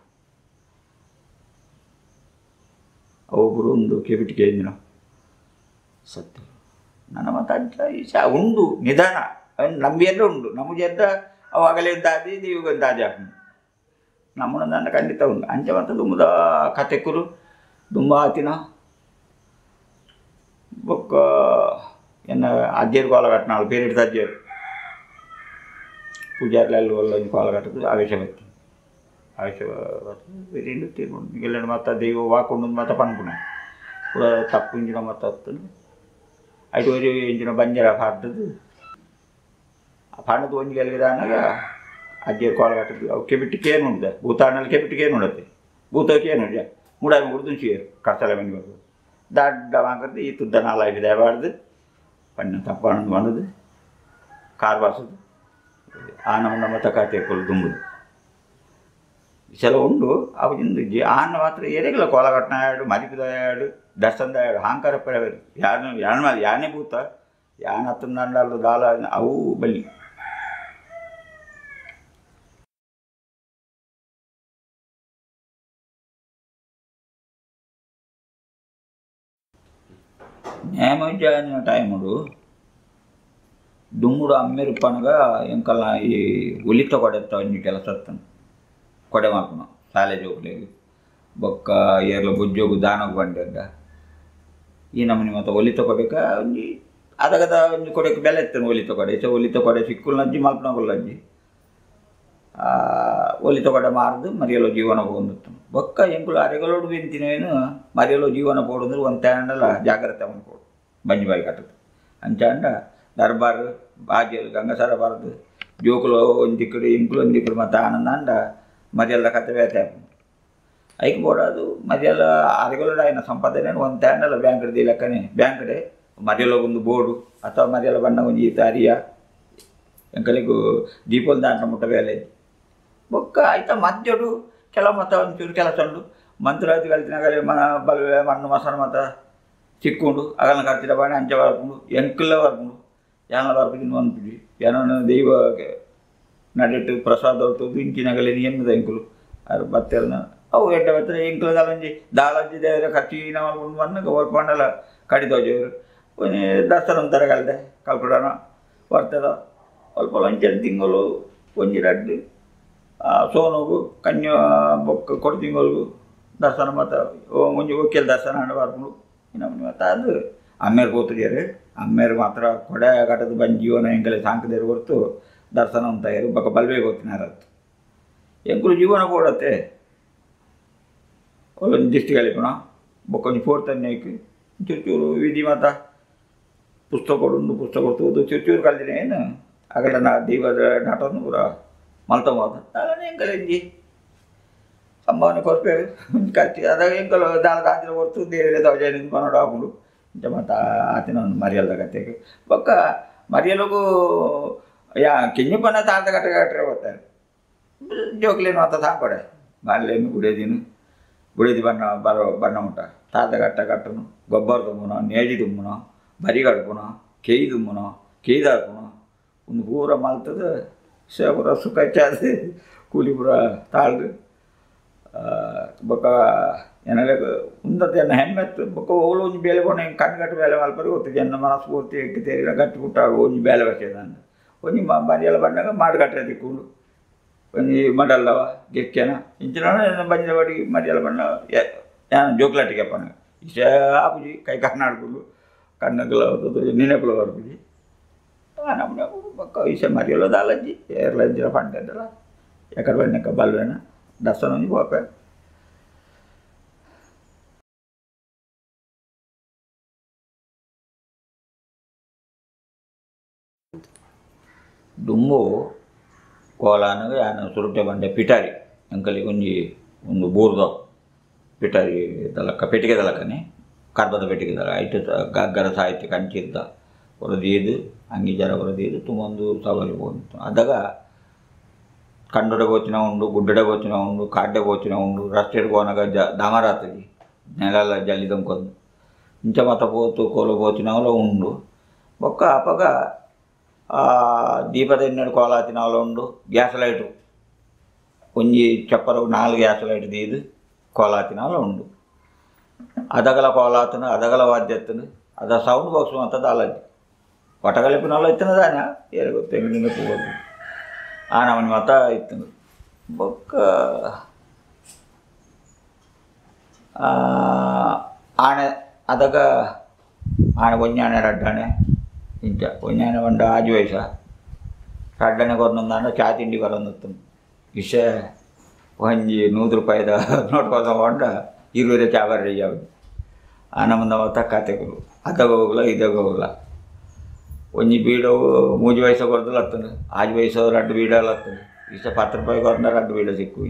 ಒಬ್ಬರು ಒಂದು ಕೆಬಿಟಿಗೆ ಎಂಜಿನ ಸತ್ಯ ನನ್ನ ಮತ್ತು ಅಂಚ ಈಶ ಉಂಡು ನಿಧಾನ ನಂಬಿಯೆಲ್ಲ ಉಂಡು ನಮಗೆ ಎದ್ದ ಅವಾಗಲೇ ದಾದಿ ನೀವು ದಾದಿ ಹಾಕಿ ನಮ್ಮನ್ನು ನನ್ನ ಖಂಡಿತ ಉಂಡು ಅಂಚ ಮತ್ತು ದುಂಬದ ಕತೆಕುರು ದುಂಬ ಆತಿನ ಬೊಕ್ಕ ಎನ್ನ ಅಜ್ಜಿಯರು ಕೋಲ ಕಟ್ಟಿನಾಳು ಬೇರೆ ಅಜ್ಜಿಯರು ಪೂಜಾರ್ಲೆಲ್ಲ ಒಳ್ಳೆ ಕೋಲ ಕಟ್ಟದು ಆವೇಶ ಬರ್ತೀನಿ ಆವೇಶ ಬರ್ತದೆ ಬೇರೆ ತೀರ್ಮಾನ ಈಗೆಲ್ಲ ಮತ್ತು ದೈವ ವಾಕೊಂಡು ಮತ್ತು ಪನ್ಪುಣ ಪೂರ ತಪ್ಪು ಇಂಜಿನ ಮತ್ತು ಹತ್ತು ಐದುವರೆ ಇಂಜಿನ ಬಂಜರ ಪಾಡ್ದು ಆ ಪಾಡದು ಒಂದು ಗೆಲ್ಗಿದಾನಾಗ ಅಜ್ಜಿಯರು ಕೋಲ ಕಟ್ಟದು ಅವು ಕೆಬಿಟ್ಟಿಗೆ ಏನು ಉಂಟು ಭೂತಾನಲ್ಲಿ ಕೆಬಿಟ್ಟಿಗೆ ಏನು ಉಂಡತ್ತೆ ಭೂತಕ್ಕೆ ಏನು ಉಂಟ ಮೂಡಾಗಿ ಮುಗಿದು ಚೀರು ಕರ್ತಲೆ ಮನೆ ಬರ್ತದೆ ದಡ್ಡ ಮಾಕದ್ದು ಈ ತುದ್ದ ನಾಲ್ಕು ದಯಬಾರ್ದು ಪಣ್ಣ ತಪ್ಪಣ್ಣು ಮಾಡೋದು ಕಾರ್ ಬಾರ್ಸೋದು ಆ ನಮ್ಮ ತಕಾತೆ ಕೊಲ್ ತುಂಬುದು ಇಸೆಲ್ಲ ಉಂಡು ಅವಾಗಿಂದು ಆನ ಮಾತ್ರ ಏರಿಗೆಲ್ಲ ಕೋಲ ಕಟ್ಟನಾಡು ಮರಿಪಿದಾಡು ದರ್ಶನದಾಡು ಅಹಂಕಾರ ಪರವೇರು ಯಾನ ಯಾನೇ ಭೂತ ಯಾನ ಹತ್ತಂದು ದಾಲ ಅವು ಬಲ್ಲಿ ನೇಮಜ್ಜಾನ ಟೈಮುಡು ದುಮ್ಮುಡು ಅಮ್ಮೇರು ಪನಗ ಎಂಕಲ್ನ ಈ ಒಲಿತ ಕೊಡೆತ್ತ ಒಂಜಿ ಕೆಲಸ ಇರ್ತಾನೆ ಕೊಡೆ ಮಾಡ್ಕೊಣ ಶಾಲೆ ಜೋಗ್ಲಿಗೆ ಬೊಕ್ಕ ಏರ್ಲ ಬುಜ್ಜೋಗು ದಾನಕ್ಕೆ ಬಂದಿದ್ದ ಈ ನಮ್ಮನೆ ಮತ್ತು ಒಲಿತ ಕೊಡೆಕ ಒಂಜಿ ಅದಗದ ಒಂಜಿ ಕೊಡೆಗೆ ಬೆಲೆ ಇರ್ತಾನೆ ಒಲಿತ ಕೊಡೆ ಒಲಿತ ಕೊಡೆ ಸಿಕ್ಕುಲ್ನಜ್ಜಿ ಮಲ್ಪನಗುಲ್ಲಜ್ಜಿ ಒಲಿತ ಕೊಡೆ ಮಾರ್ದು ಮರಿಯಲು ಜೀವನ ಹೋಗುತ್ತಾನೆ ಬೊಕ್ಕ ಎಂಕುಲು ಅರೆಗಳೋಡು ಬೆಂತಿನೇನು ಮರಿಯಲು ಜೀವನ ಪೋಡುಂದ್ರೆ ಒಂದು ತಗೊಂಡಲ್ಲ ಜಾಗ್ರತೆ ಅನ್ಕೊಡು ಬಂಜಿ ಬಾಯಿ ಕಟ್ಟದು ಅಂಚಾಂಡ ದರ್ಬಾರ್ ಬಾಜಿಯಲ್ಲಿ ಗಂಗಸರ ಬಾರದು ಜೋಕುಲು ಒಂದು ದಿಕ್ಕಡು ಇಂಕುಲು ಒಂದು ದಿಕ್ಕಡು ಮತ್ತು ಆನಂದ ಮರಿಯಲ್ಲ ಕತೆ ಬೇತೆ ಐಕ್ ಬೋಡದು ಮರಿಯಲ್ಲ ಅರೆಗಳೋಡು ఆయన ಸಂಪಾದನೆ ಒಂದು ತಗೊಂಡಲ್ಲ ಬ್ಯಾಂಕ್ಡಿ ಲೆಕ್ಕನೆ ಬ್ಯಾಂಕ್ಡೆ ಮರಿಯಲ್ಲ ಒಂದು ಬೋರ್ಡು ಅಥವಾ ಮರಿಯಲ್ಲ ಬಣ್ಣ ಒಂದು ಈತ ಅರಿಯ ಎಂಕಲಿಗೂ ದೀಪದ ದಾಂಡ ಮುಟ್ಟ ಬೇಲೆ ಬೊಕ್ಕ ಆಯ್ತಾ ಮಧ್ಯಡು ಕೆಲವು ಮತ್ತು ಒಂಚೂರು ಕೆಲಸ ಉಂಡು ಮಂತ್ರಾದಿ ಕಲ್ತಿನಾಗಲೇ ಬಲವೆ ಮಣ್ಣು ಮಸಾಲ ಮತ್ತು ಚಿಕ್ಕೊಂಡು ಅಗಲನ ಕರ್ತಿದ ಬಾಣೆ ಅಂಚೆ ಬರ್ಕೊಂಡು ಎಂಕಲ್ಲ ಬರ್ಕೊಂಡು ಯಾನ ಬರ್ಕೊಂಡು ಅನ್ಬಿಡಿ ಏನೋ ದೈವ ನಡಿಟ್ಟು ಪ್ರಸಾದ ಹೊರಟು ಇಂಚಿನಾಗಲೇ ಎನ್ನದ ಎಂಕುಲು ಅದು ಬತ್ತೆಲ್ಲ ಅವು ಎಡ್ಡ ಬತ್ತರ ಎಂಕಲು ದಾಲಂಜಿ ದಾಲಂಜಿ ದೇವರ ಖರ್ಚಿನ ಮಾಡ್ಕೊಂಡು ಮಣ್ಣಗೆ ಹೊರ್ಕೊಂಡಲ್ಲ ಕಡಿದೋಜವರು ದರ್ಶನ ಅಂತಾರೆ ಕಲ್ದೆ ಕಲ್ಪಡೋಣ ಬರ್ತದ ಸ್ವಲ್ಪ ಒಂಚೆರಡು ತಿಂಗಳು ಒಂಜಿ ಸೋನಗು ಕನ್ಯಾ ಬೊಕ್ಕ ಕೊಡು ತಿಂಗಳಿಗೂ ದರ್ಶನ ಮತ್ತು ಮುಂಜೆ ಒಕ್ಕೆಲ್ ದರ್ಶನ ಹಣ್ಣು ಬರ್ಕೊಂಡು ಇನ್ನೊಮ್ಮೆ ಮತ್ತು ಅದು ಅಮ್ಮೇರು ಕೂತಿದ್ದಾರೆ ಅಮ್ಮೇರು ಮಾತ್ರ ಕೊಡೆ ಕಟ್ಟದು ಬಂದು ಜೀವನ ಹೆಂಗಲೆ ಸಾಂಕದೇರು ಹೊರತು ದರ್ಶನ ತಯಾರು ಬೊಕ್ಕ ಬಲ್ಬೇಗ ಗೊತ್ತಿನಾರತ್ತು ಎಂಕುಲು ಜೀವನ ಕೊಡತ್ತೆ ಒಲ್ಲೊಂದು ದಿಷ್ಟಿ ಕಲಿಪಣ ಬೊಕ್ಕ ಒಂದು ಪೋಡ್ತನ್ನೇಕು ಚೂರು ವಿಧಿ ಮಾತ ಪುಸ್ತಕ ಕೊಡು ಪುಸ್ತಕ ಕೊಡ್ತು ಚೂರು ಕಲ್ತಿನ ಏನು ಆಗಲ್ಲ ನಾ ದೀವದ ನಾಟನ್ನು ಪೂರ ಮಲ್ತಮಾದ ಅಲ್ಲ ಎಂಕಲೆಂಜಿ ಸಂಭಾವನೆ ಕೊರ್ಪೇರು ಖರ್ಚು ಅದಾಗ ಎಂಕಲು ದಾಳ ದಾಂಚಿನ ಹೊರ್ತು ದೇವರೇ ದವಜ ಪನ್ನೋಡು ಹಾಕೊಂಡು ಇಂಚ ಮತ್ತು ಆತಿನ ಒಂದು ಮರಿಯಲ್ದ ಕತೆಗೆ ಬೊಕ್ಕ ಮರಿಯಲಗೂ ಯಾ ಕಿಂಜಿ ಪನ್ನ ತಾಂತ ಕಟ್ಟೆ ಬರ್ತಾರೆ ಜೋಕ್ಲೇನು ಅಂತ ಸಾಂಪಡೆ ಬಾಲ್ಯನು ಗುಡೇದಿ ಬಣ್ಣ ಉಂಟ ತಾತ ಕಟ್ಟನು ಗೊಬ್ಬರ ದುಮ್ಮುನ ನೇಜಿ ದುಮ್ಮುನ ಬರಿ ಕಡುಪುನ ಕೇಯಿ ದುಮ್ಮುನ ಕೇಯ್ದು ಹಾಕುನ ಒಂದು ಪೂರ ಮಲ್ತದ ಪೂರ ಸುಖ ಚಾದ ಕೂಲಿ ಪೂರ ತಾಳ್ದು ಬೊಕ್ಕ ಏನಾಗ ಉಂದದ ಎನ್ನ ಹೆಮ್ಮೆತ್ತು ಬೊಕ್ಕ ಓಳು ಒಂಜಿ ಬೇಲೆ ಕೊಂಡು ಹಿಂಗೆ ಕಣ್ಣು ಬೇಲೆ ಮಲ್ಪರಿ ಗೊತ್ತು ಜನ ಮನಸ್ಫೂರ್ತಿ ಎಕ್ಕಿ ತೇರಿನ ಗಟ್ಟಿ ಪುಟ್ಟಾಗ ಒಂಜಿ ಬೇಲೆ ಬರ್ತೇನೆ ಒಂಜಿ ಮರಿಯೆಲ್ಲ ಬಂದಾಗ ಮಾಡಿ ತಿಕ್ಕೊಂಡು ಒಂಜಿ ಮಡಲ್ಲವ ಗೆಕ್ಕೆನ ಇಂಚಿನ ಬಂಜಿನ ಬಡಿ ಮರಿಯೆಲ್ಲ ಬಣ್ಣ ಜೋಕ್ಲಾಟಿಗೆ ಅಪ್ಪನ ಇಷ್ಟ ಆಪುಜಿ ಕೈ ಕಣ್ಣಾಡ್ಕೊಂಡು ಕಣ್ಣಗಲ ನಿನೆಪುಲ ಬರ್ಪುಜಿ ನಮ್ಮನೆ ಬೊಕ್ಕ ಇಸ ಮರಿಯಲ್ಲ ದಾಲಜ್ಜಿ ಏರ್ಲಜ್ಜಿನ ಪಂಡಲ್ಲ ಎಕಡೆ ಬಣ್ಣಕ್ಕ ಬಲ್ವೇನ ದರ್ಶನ ಒಂಜಿ ಪೋಪೆ ದುಂಬು ಕೋಲಾನಗ ಯಾನ ಸುರುಟೆ ಬಂಡೆ ಪಿಟಾರಿ ಅಂಕಲಿ ಒಂಜಿ ಒಂದು ಬೂರ್ದ ಪಿಟಾರಿ ದಲಕ್ಕ ಪೆಟ್ಟಿಗೆ ದಲಕ್ಕನೆ ಕರ್ಬದ ಪೆಟ್ಟಿಗೆ ದಲ ಐಟು ಗಗ್ಗರ ಸಾಹಿತ್ಯ ಕಂಚಿದ್ದ ಹೊರದೀದು ಅಂಗಿ ಜರ ಹೊರದೀದು ತುಂಬೊಂದು ಸವಾರಿ ಹೋಗಿತ್ತು ಅದಾಗ ಕಂಡೊಡೆ ಬೋಚಿನ ಉಂಡು ಗುಡ್ಡಡೆ ಬೋಚಿನ ಉಂಡು ಕಾಡ್ಡೆ ಬೋಚಿನ ಉಂಡು ರಸ್ತೆಡ್ ಕೋನಗ ದಮರಾತಜಿ ನೆಲ ಜಲ್ಲಿದಂಕೊಂದು ಇಂಚ ಮತ ಪೋತು ಕೋಲು ಬೋಚಿನವಲ ಉಂಡು ಬೊಕ್ಕ ಅಪಗ ದೀಪದ ಎಣ್ಣೆಡು ಕೋಲಾತಿನವಲ ಉಂಡು ಗ್ಯಾಸ್ ಲೈಟು ಒಂಜಿ ಚಪ್ಪರ 4 ಗ್ಯಾಸ್ ಲೈಟ್ ದೀದು ಕೋಲಾತಿನವಲ ಉಂಡು ಅದಗಲ ಕೋಲಾತನು ಅದಗಲ ವಾದ್ಯತ್ತನು ಅದ ಸೌಂಡ್ ಬಾಕ್ಸ್ ಅಂತ ದಾಲಜ್ಜಿ ಒಟಗಲಿಪಿನವಲ್ಲ ಇತ್ತನ ದಾನ ಏರು ಗೊತ್ತು ಹೆಂಗಿಂದ ಹೋಗೋದು ಆ ನಮ್ಮನೆ ಮತ ಇತ್ತು ಬೊಕ್ಕ ಆಣೆ ಅದಗ ಆಣೆ ಒಂಜಾಣೆ ರಡ್ಡಾಣೆ ಇಂಚ ಒಂಜಾಣೆ ಬಂಡ ಆಜು ವಯಸ್ಸ ರಡ್ಡನೆ ಕೊರನೊಂದಾಂಡ ಚಾ ತಿಂಡಿ ಬರೋದು ಇಷ ಒಂಜಿ 100 ರೂಪಾಯಿದ ನೋಟ್ ಕೊರ್ಕೊಂಡ 20 ಚಾ ಬರ್ರಿ ಯಾವುದು ಆ ನಮ್ಮದ ಮತ ಕತೆಗಳು ಅದಾಗ ಹೋಗಲ್ಲ ಇದಾಗ ಹೋಗಲ್ಲ ಒಂಜಿ ಬೀಡವು 3 ವಯಸ್ಸು ಕೊಡ್ದಲ್ಲ ಹತ್ತನು ಆಜು ವಯಸ್ಸು 2 ಬೀಡಲ್ಲ ಹತ್ತನು ಇಷ್ಟ 10 ರೂಪಾಯಿ ಕೊರ್ದ 2 ಬೀಡ ಸಿಕ್ಕು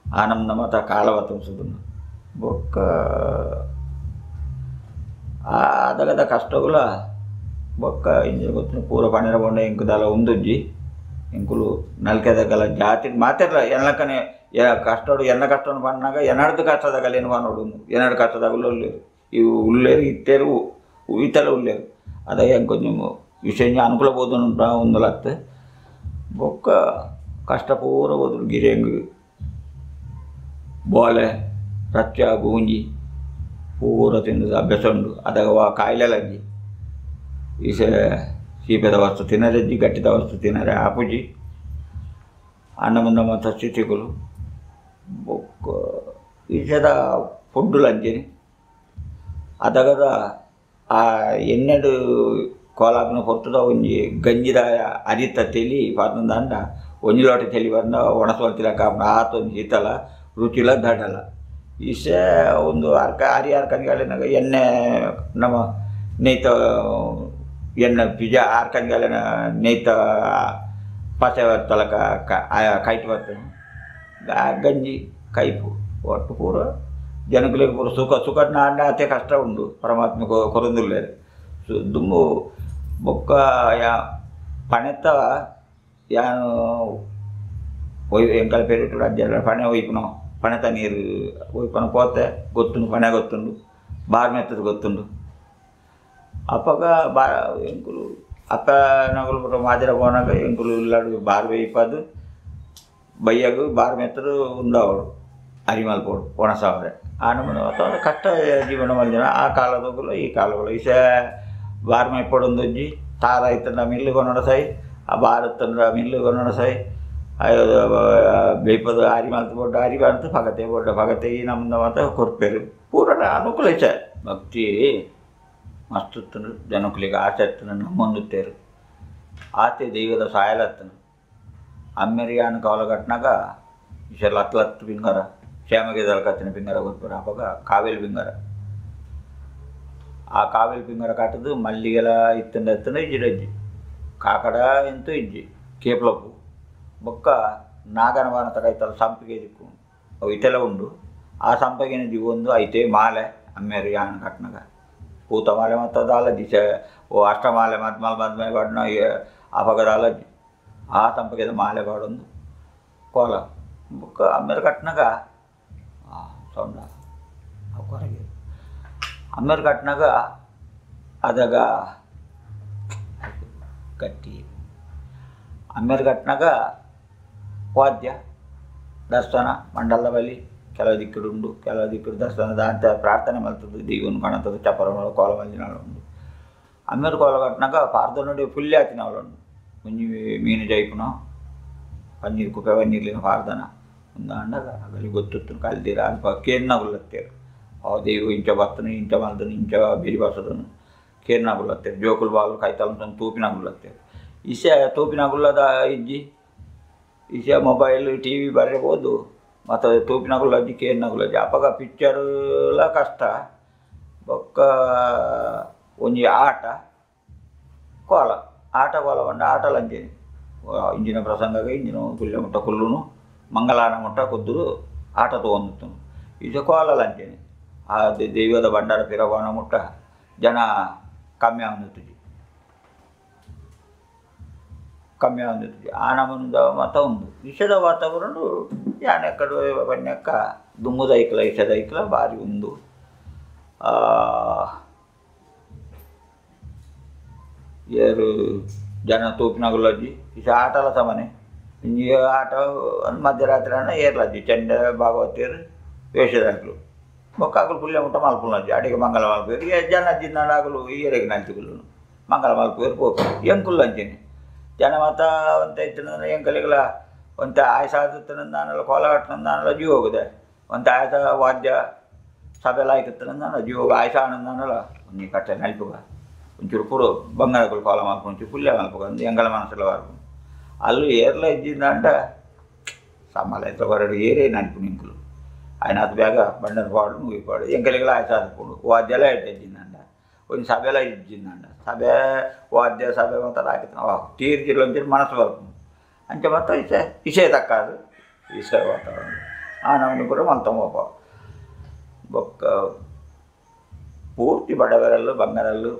ಆ ನಮ್ಮದ ಮತ ಕಾಲ ಬತ್ತನ್ಸೋದನ್ನು ಬೊಕ್ಕ ಅದಗದ ಕಷ್ಟಗುಲ ಬೊಕ್ಕ ಇಂಜ ಗೊತ್ತು ಪೂರ ಪಣೆರ ಬಂಡ ಎಂಕುದಲ ಉಂದುಜ್ಜಿ ಎಂಕುಲು ನಲ್ಕೆದಗಲ ಜಾತಿ ಮಾತಿರಲ್ಲ ಎನ್ನಕನೆ ಕಷ್ಟಡು ಎನ್ನ ಕಷ್ಟವನ್ನು ಪಣ್ಣಾಗ ಎನ್ನಡ್ದು ಕಷ್ಟದಾಗಲ್ಲ ಏನು ಮಾಡೋಡು ಎನ್ನಡು ಕಷ್ಟದಾಗಲು ಉಳ್ಳೇರು ಇವು ಉಳ್ಳೇರು ಇತ್ತೇರು ಇತ್ತಲ್ಲ ಉಳ್ಳೇರು ಅದ ಕೊಂಚం ವಿಷಯ ಅನುಕೂಲ ಬೋದು ಒಂದಲತ್ತು ಬೊಕ್ಕ ಕಷ್ಟ ಪೂರ ಹೋದ್ರು ಗಿರಿಯಂಗು ಬೋಲೆ ರಚ್ಚ ಗೂಂಜಿ ಪೂರ ತಿಂದು ಅಭ್ಯಾಸ ಉಂಡು ಅದಾಗ ಕಾಯಿಲೆಲಜ್ಜಿ ಈಸ ಸೀಪೆದ ವಸ್ತು ತಿನ್ನರಜ್ಜಿ ಗಟ್ಟಿದ ವಸ್ತು ತಿನ್ನರೆ ಆಪುಜಿ ಅನ್ನ ಮುಂದ ಮತ್ತು ಸ್ಥಿತಿಗಳು ಬೊಕ್ಕ ಈಸದ ಫುಡ್ಡುಲು ಅಂಚೇನಿ ಅದಗದ ಆ ಎನ್ನೆಡು ಕೋಲಾಪಿನ ಹೊರ್ತದ ಒಂಜಿ ಗಂಜಿದ ಅರಿತ ತೆಲಿ ಪರ್ನಂದಾಂಡ ಒಂಜಿ ಲೋಟ ತೆಲಿ ಬಂದ ಒಣಸೊಲ್ತಿಲ ಕಾಪುನ ಆತೊಂದು ಶೀತಲ ರುಚಿಲ ದಡಲ ಈಸ ಒಂದು ಅರ್ಕನಿಗಾಲಿನಾಗ ಎಣ್ಣೆ ನಮ್ಮ ನೇಯ್ತ ಎಣ್ಣೆ ಪಿಜ ಆರ್ಕನಿಗಾಲಿನ ನೇಯ್ತ ಪಸೆ ತಲಕ ಕೈಟ್ ಬರ್ತೇನೆ ಗಂಜಿ ಕೈಪು ಒಟ್ಟು ಪೂರ ಜನಗಳಿಗೆ ಪೂರ ಸುಖ ನಾಂಡ ಅತಿ ಕಷ್ಟ ಉಂಡು ಪರಮಾತ್ಮ ಕೊರಂದುಲ್ಲೇರು ದುಮ್ಮು ಬೊಕ್ಕ ಪಣೆತ್ತ ಯಾನು ಎಂಕಲ ಪೇರಿಟ್ಟು ಅಜ್ಜ ಪಣೆ ಒಯ್ಪುನೋ ಪಣೆತ ನೀರು ಒಯ್ಪನ ಪೋತೆ ಗೊತ್ತುಂಡು ಪಣೆ ಗೊತ್ತುಂಡು ಬಾರ್ ಮೆತ್ತದ ಗೊತ್ತುಂಡು ಅಪ್ಪಗ ಎಂಕುಲು ಅಪ್ಪ ನಗಲು ಮಾದಿರ పోనాక ಎಂಕುಲು ಇಲ್ಲಾಡು ಬಾರ್ వేయిపదు ಬಯ್ಯಗು ಬಾರ್ ಮೆತ್ತದು ಉಂದವಳು ಅರಿಮಲ್ಪೋಡು ಒಣಸಾವರೆ ಆ ನಮ್ಮನೆ ಅಥವಾ ಕಷ್ಟ ಜೀವನ ಮಲ್ದಿನ ಆ ಕಾಲದೋಗಲು ಈ ಕಾಲಗಳು ಈಸ ಬಾರ್ ಮೇಪೋಡು ಒಂದೊಂಜಿ ತಾರ ಇತ್ತಂಡ ಮಿಲ್ಲು ಕೊನೋಡ ಸೈ ಆ ಬಾರ್ ಇತ್ತಂಡ ಮಿಲ್ಲು ಕೊನೋಡ ಸೈ ಬೇಪದು ಆರಿ ಮಲ್ತು ಬೋಡ್ಡ ಆರಿ ಬಂತು ಪಗತೆ ಬೋಡ್ಡ ಪಗತೆ ಈ ನಮ್ಮದ ಮಾತ ಕೊರ್ಪೇರು ಪೂರ ಅನುಕೂಲ ಇಚ್ಚ ಭಕ್ತಿ ಮಸ್ತ್ ಜನಕ್ಕಲಿಗೆ ಆಸೆ ಇತ್ತು ನಮ್ಮೊಂದುತ್ತೇರು ಆತೆ ದೈವದ ಸಾಯಲತ್ತನು ಅಮ್ಮೆರಿಯಾನ ಕಾಲ ಕಟ್ನಾಗ ಇಶೆಲ್ಲ ಹತ್ತು ಪಿಂಗರ ಕ್ಷೇಮಗೆದಲ ಕತ್ತಿನ ಪಿಂಗರ ಗೊತ್ತರ ಅವಾಗ ಕಾವೇಲಿ ಪಿಂಗರ ಆ ಕಾವೇಲಿ ಪಿಂಗರ ಕಟ್ಟದು ಮಲ್ಲಿಗೆಲ ಇತ್ತಂದ ಇಜ್ಜಿಡಜ್ಜಿ ಕಾಕಡ ಎಂತೂ ಇಜ್ಜಿ ಕೇಪ್ಲಪ್ಪು ಬೊಕ್ಕ ನಾಗನವಾನ ತಗೈತಲ್ಲ ಸಂಪಿಗೆ ದಿಕ್ಕು ಅವು ಇತೆಲ್ಲ ಉಂಡು ಆ ಸಂಪಗಿನ ದಿವೊಂದು ಐತೆ ಮಾಲೆ ಅಮ್ಮೇರು ಯಾನ ಕಟ್ನಾಗ ಪೂತ ಮಾಲೆ ಮತ್ತು ಅದು ಅಲಜ್ಜಿ ಓ ಅಷ್ಟಮಾಲೆ ಮದ್ಮಲೆ ಬಾಡ್ನ ಅಪಗದ ಅಲಜ್ಜಿ ಆ ಸಂಪಗೆದ ಮಾಲೆ ಬಾಡೊಂದು ಕೋಲ ಬೊಕ್ಕ ಅಮ್ಮೇರು ಕಟ್ನಾಗ ಸೌಂಡ ಹೊರಗೆ ಅಮ್ಮೇರು ಕಟ್ನಾಗ ಅದಾಗ ಗಟ್ಟಿ ಅಮ್ಮೇರು ಕಟ್ನಾಗ ವಾದ್ಯ ದರ್ಶನ ಮಂಡಲ ಬಲಿ ಕೆಲವು ದಿಕ್ಕುಡುಂಡು ಕೆಲವು ದಿಕ್ಕುಡು ದರ್ಶನದ ಅಂತ ಪ್ರಾರ್ಥನೆ ಮಲ್ತದ್ದು ದೀವನು ಕಾಣತದ್ದು ಚಪ್ಪರ ಕೋಲ ಮಲ್ಲಿನಾಳು ಉಂಡು ಅಮ್ಮೇರು ಕೋಲ ಕಟ್ನಾಗ ಪಾರ್ದ ನೋಡಿ ಫುಲ್ಲಿ ಆತಿನವಳುಂಡು ಮುಂಜಿ ಮೀನು ಜೈಪುನ ಪನ್ನೀರು ಕುಪ್ಪೆ ಪನ್ನೀರ್ಲಿನ ಪಾರ್ದನ ఉందాండగా అగలి గొత్తును కలిదిరా అల్ప కేర్నగులత్తేరు ఆ దేవు ఇంచ బత్తను ఇంచ మల్దను ఇంచ బిరిబసదను కేర్నగులత్తేరు జోకులు బాలు కైతలంతో తూపినగులత్తేరు ಇಸೆ ತೂಪಿನಗುಲ್ಲದ ಇಜ್ಜಿ ಇಸೆ ಮೊಬೈಲ್ ಟಿವಿ ಬರಬಹುದು ಮತ್ತು ತೂಪಿನಗುಲ್ಲ ಅಜ್ಜಿ ಕೇರ್ನಗುಲ್ಲಜ್ಜಿ ಅಪಗ ಪಿಕ್ಚರ್ಲ ಕಷ್ಟ ಬೊಕ್ಕ ಒಂಜಿ ಆಟ ಕೋಲ ಬಂಡ ಆಟలు ಅಂಜೇನಿ ಇಂಜಿನ ಪ್ರಸಂಗಗ ಇಂಜಿನ ಕುಲ್ಲೆ ಮುಟ್ಟ ಕುಲ್ಲುನು ಮಂಗಲಾನ ಮುಟ್ಟ ಕುದ್ದುರು ಆಟ ತೊಗೊಂಡಿತ್ತು ಇದು ಕೋಲలు ಅಂಜೇನಿ ಆ ದೈವದ ಭಂಡಾರ ಪಿರಗೋಣ ಮುಟ್ಟ ಜನ ಕಮ್ಮಿ ಆಗುತ್ತದೆ ಆ ನಮೂನದ ಮತ ಉಂದು ವಿಷದ ವಾತಾವರಣ ಯಾನೆಕ್ಕಡು ಬಣ್ಣಕ್ಕ ದುಮ್ಮುದೈಕ್ಲ ಇಷದೈಕ್ಲ ಭಾರಿ ಉಂದು ಏರು ಜನ ತೂಪಿನಗುಲಜ್ಜಿ ಇಸ ಆಟಲ ಸಮನೆ ಇಂಜಿ ಆಟ ಮಧ್ಯರಾತ್ರಿ ಅನ್ನ ಏರ್ಲಜ್ಜಿ ಚೆಂಡ ಭಾಗವತೀರು ವೇಷದಾಗ್ಲು ಬೊಕ್ಕಾಗಲು ಪುಲ್ಯ ಮುಟ್ಟ ಮಲ್ಪುಲಜ್ಜಿ ಅಡಿಗೆ ಮಂಗಲ ಮಲ್ಪೇರು ಜನ ಜಿನ್ನಾಡಾಗಲು ಈರೆಗೆ ನಂತಿಗುಲು ಮಂಗಲ ಮಲ್ಪೇರು ಪೋಪು ಎಂಕುಲ್ ಅಂಚೇನಿ ಜನ ಮತ ಒಂತ ಇತ್ತಿನ ಎಂಕಲಿಗಲ ಒಂತ ಆಯಸ ಆದಿತ್ತನಂದಾನಲ್ಲ ಕೋಲ ಕಟ್ಟನಂದಾನಲ್ಲ ಜೀವ ಹೋಗಿದೆ ಒಂತ ಆಯಸ ವಾದ್ಯ ಸಭೆಲ್ಲ ಆಯ್ತಿತ್ತನಂದಾನ ಜೀವ ಆಯಸ ಆನಂದಾನಲ್ಲ ಒಂಜಿ ಕಟ್ಟೆ ನಲ್ಪುಗ ಒಂಚೂರು ಪೂರು ಬಂಗಾರಗಳು ಕೋಲ ಮಲ್ಪು ಒಂಚೂರು ಪುಲ್ಯ ಮಲ್ಪುಗ ಒಂದು ಎಂಗಲ ಮನಸ್ಸಲ್ಲ ವಾರ್ಪು ಅಲ್ಲೂ ಏರ್ಲ ಇದ್ದಿಂದಂಟ ಸಮಾಲ ಇತ್ರ ಹೊರಡು ಏರೇ ನಲ್ಪು ನಿಂಕುಲು ఆయన అది ಬೇಗ బండను పాడు ముగిపోడు ఎంకలిగల ఆయన చదువుకోడు వాద్యాలే ఇచ్చిందంట కొంచెం సభలో ఇచ్చిందంట సభ వాద్య సభ మొత్తం రాకితున్నావు తీర్చిలోంచి మనసు వరకు అంటే మొత్తం ఇసే తక్కాదు ఇసే వాతావరణం ఆ నవ్వుని కూడా మొత్తం ఒక్క ಪೂರ್ತಿ ಬಡವರಲ್ಲು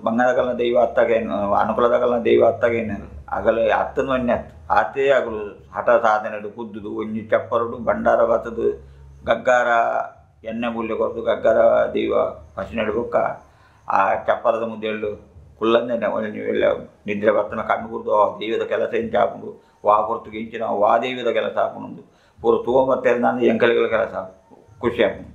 ಬಂಗಾರಗಲ್ನ ದೈವ ಅತ್ತಾಗೇನು ಅನುಕೂಲದಾಗಲ್ನ ದೈವ ಅತ್ತಾಗೇನೇನು ಆಗಲೇ ಹತ್ತನ ಒನ್ನೆ ಆತೇ ಆಗಲು ಹಠ ಸಾಧನೆಡು ಕುದ್ದುದು ಒಂಜಿ ಚಪ್ಪರುಡು ಬಂಡಾರ ಬತ್ತದು ಗಗ್ಗಾರ ಎಣ್ಣೆ ಮುಲ್ಲೆ ಕೊರದು ಗಗ್ಗಾರ ದೈವ ಹಸಿನೆಡು ಬೊಕ್ಕ ಆ ಚಪ್ಪರದ ಮುದ್ದೆళ్ళు ಕುಲ್ಲಂದೆ ನೀವೆಲ್ಲ ನಿದ್ರೆ ಬರ್ತನ ಕಣ್ಣು ಕುರ್ದು ದೈವದ ಕೆಲಸ ಇಂಚ ಹಾಕೊಂಡು ವಾ ಕೊರತು ಇಂಚಿನ ವಾ ದೈವದ ಕೆಲಸ ಹಾಕೊಂಡು ಪೂರ ತೂಗೊಂಬತ್ತೇರು ನಾನು ಎಂಕಲಿಗಳ ಕೆಲಸ ಖುಷಿ ಹಾಕೊಂಡು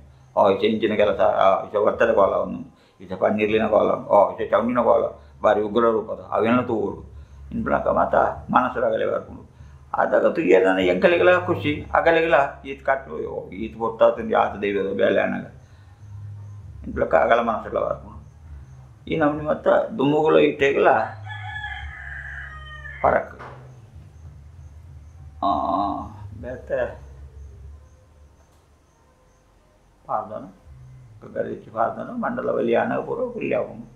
ಇಂಚಿನ ಕೆಲಸ ಇಸ ವರ್ತದ ಕೋಲ ಒಂದು ಇಸ ಪನ್ನೀರ್ಲಿನ ಕೋಲ ಇಸ ಚೌನಿನ ಕೋಲ ಬಾರಿ ಉಗ್ರ ರೂಪದ ಅವೆಲ್ಲ ತೂಗೋಡು ಇನ್ಬಿಡಕ ಮತ್ತು ಮನಸ್ಸು ಅಗಲೆ ಬರ್ಕೊಂಡು ಆದಾಗ ಏನಾನ ಎಂಕಲಿಗಳ ಖುಷಿ ಅಗಲಿಗಳ ಈತ ಕಟ್ಟು ಈತ ಗೊತ್ತಾಗ್ತದೆ ಆತ ದೈವದ ಬೇಳೆ ಅನ್ನಾಗ ಇನ್ಬಿಡಕ ಅಗಲ ಮನಸ್ಸೆಲ್ಲ ಬರ್ಕೊಂಡು ಈ ನಮ್ನಿ ಮತ್ತು ದುಮ್ಮುಗಳು ಇಟ್ಟೇಗಲ ಫರಕ್ ಬೇತೆ ಪಾರ್ದನ ಗರಿಚಿ ಪಾರ್ದನ ಮಂಡಲ ಬಲಿ ಆನಾಗ ಪೂರ ಕುಲ್ಲಿ ಆಗುಂಡು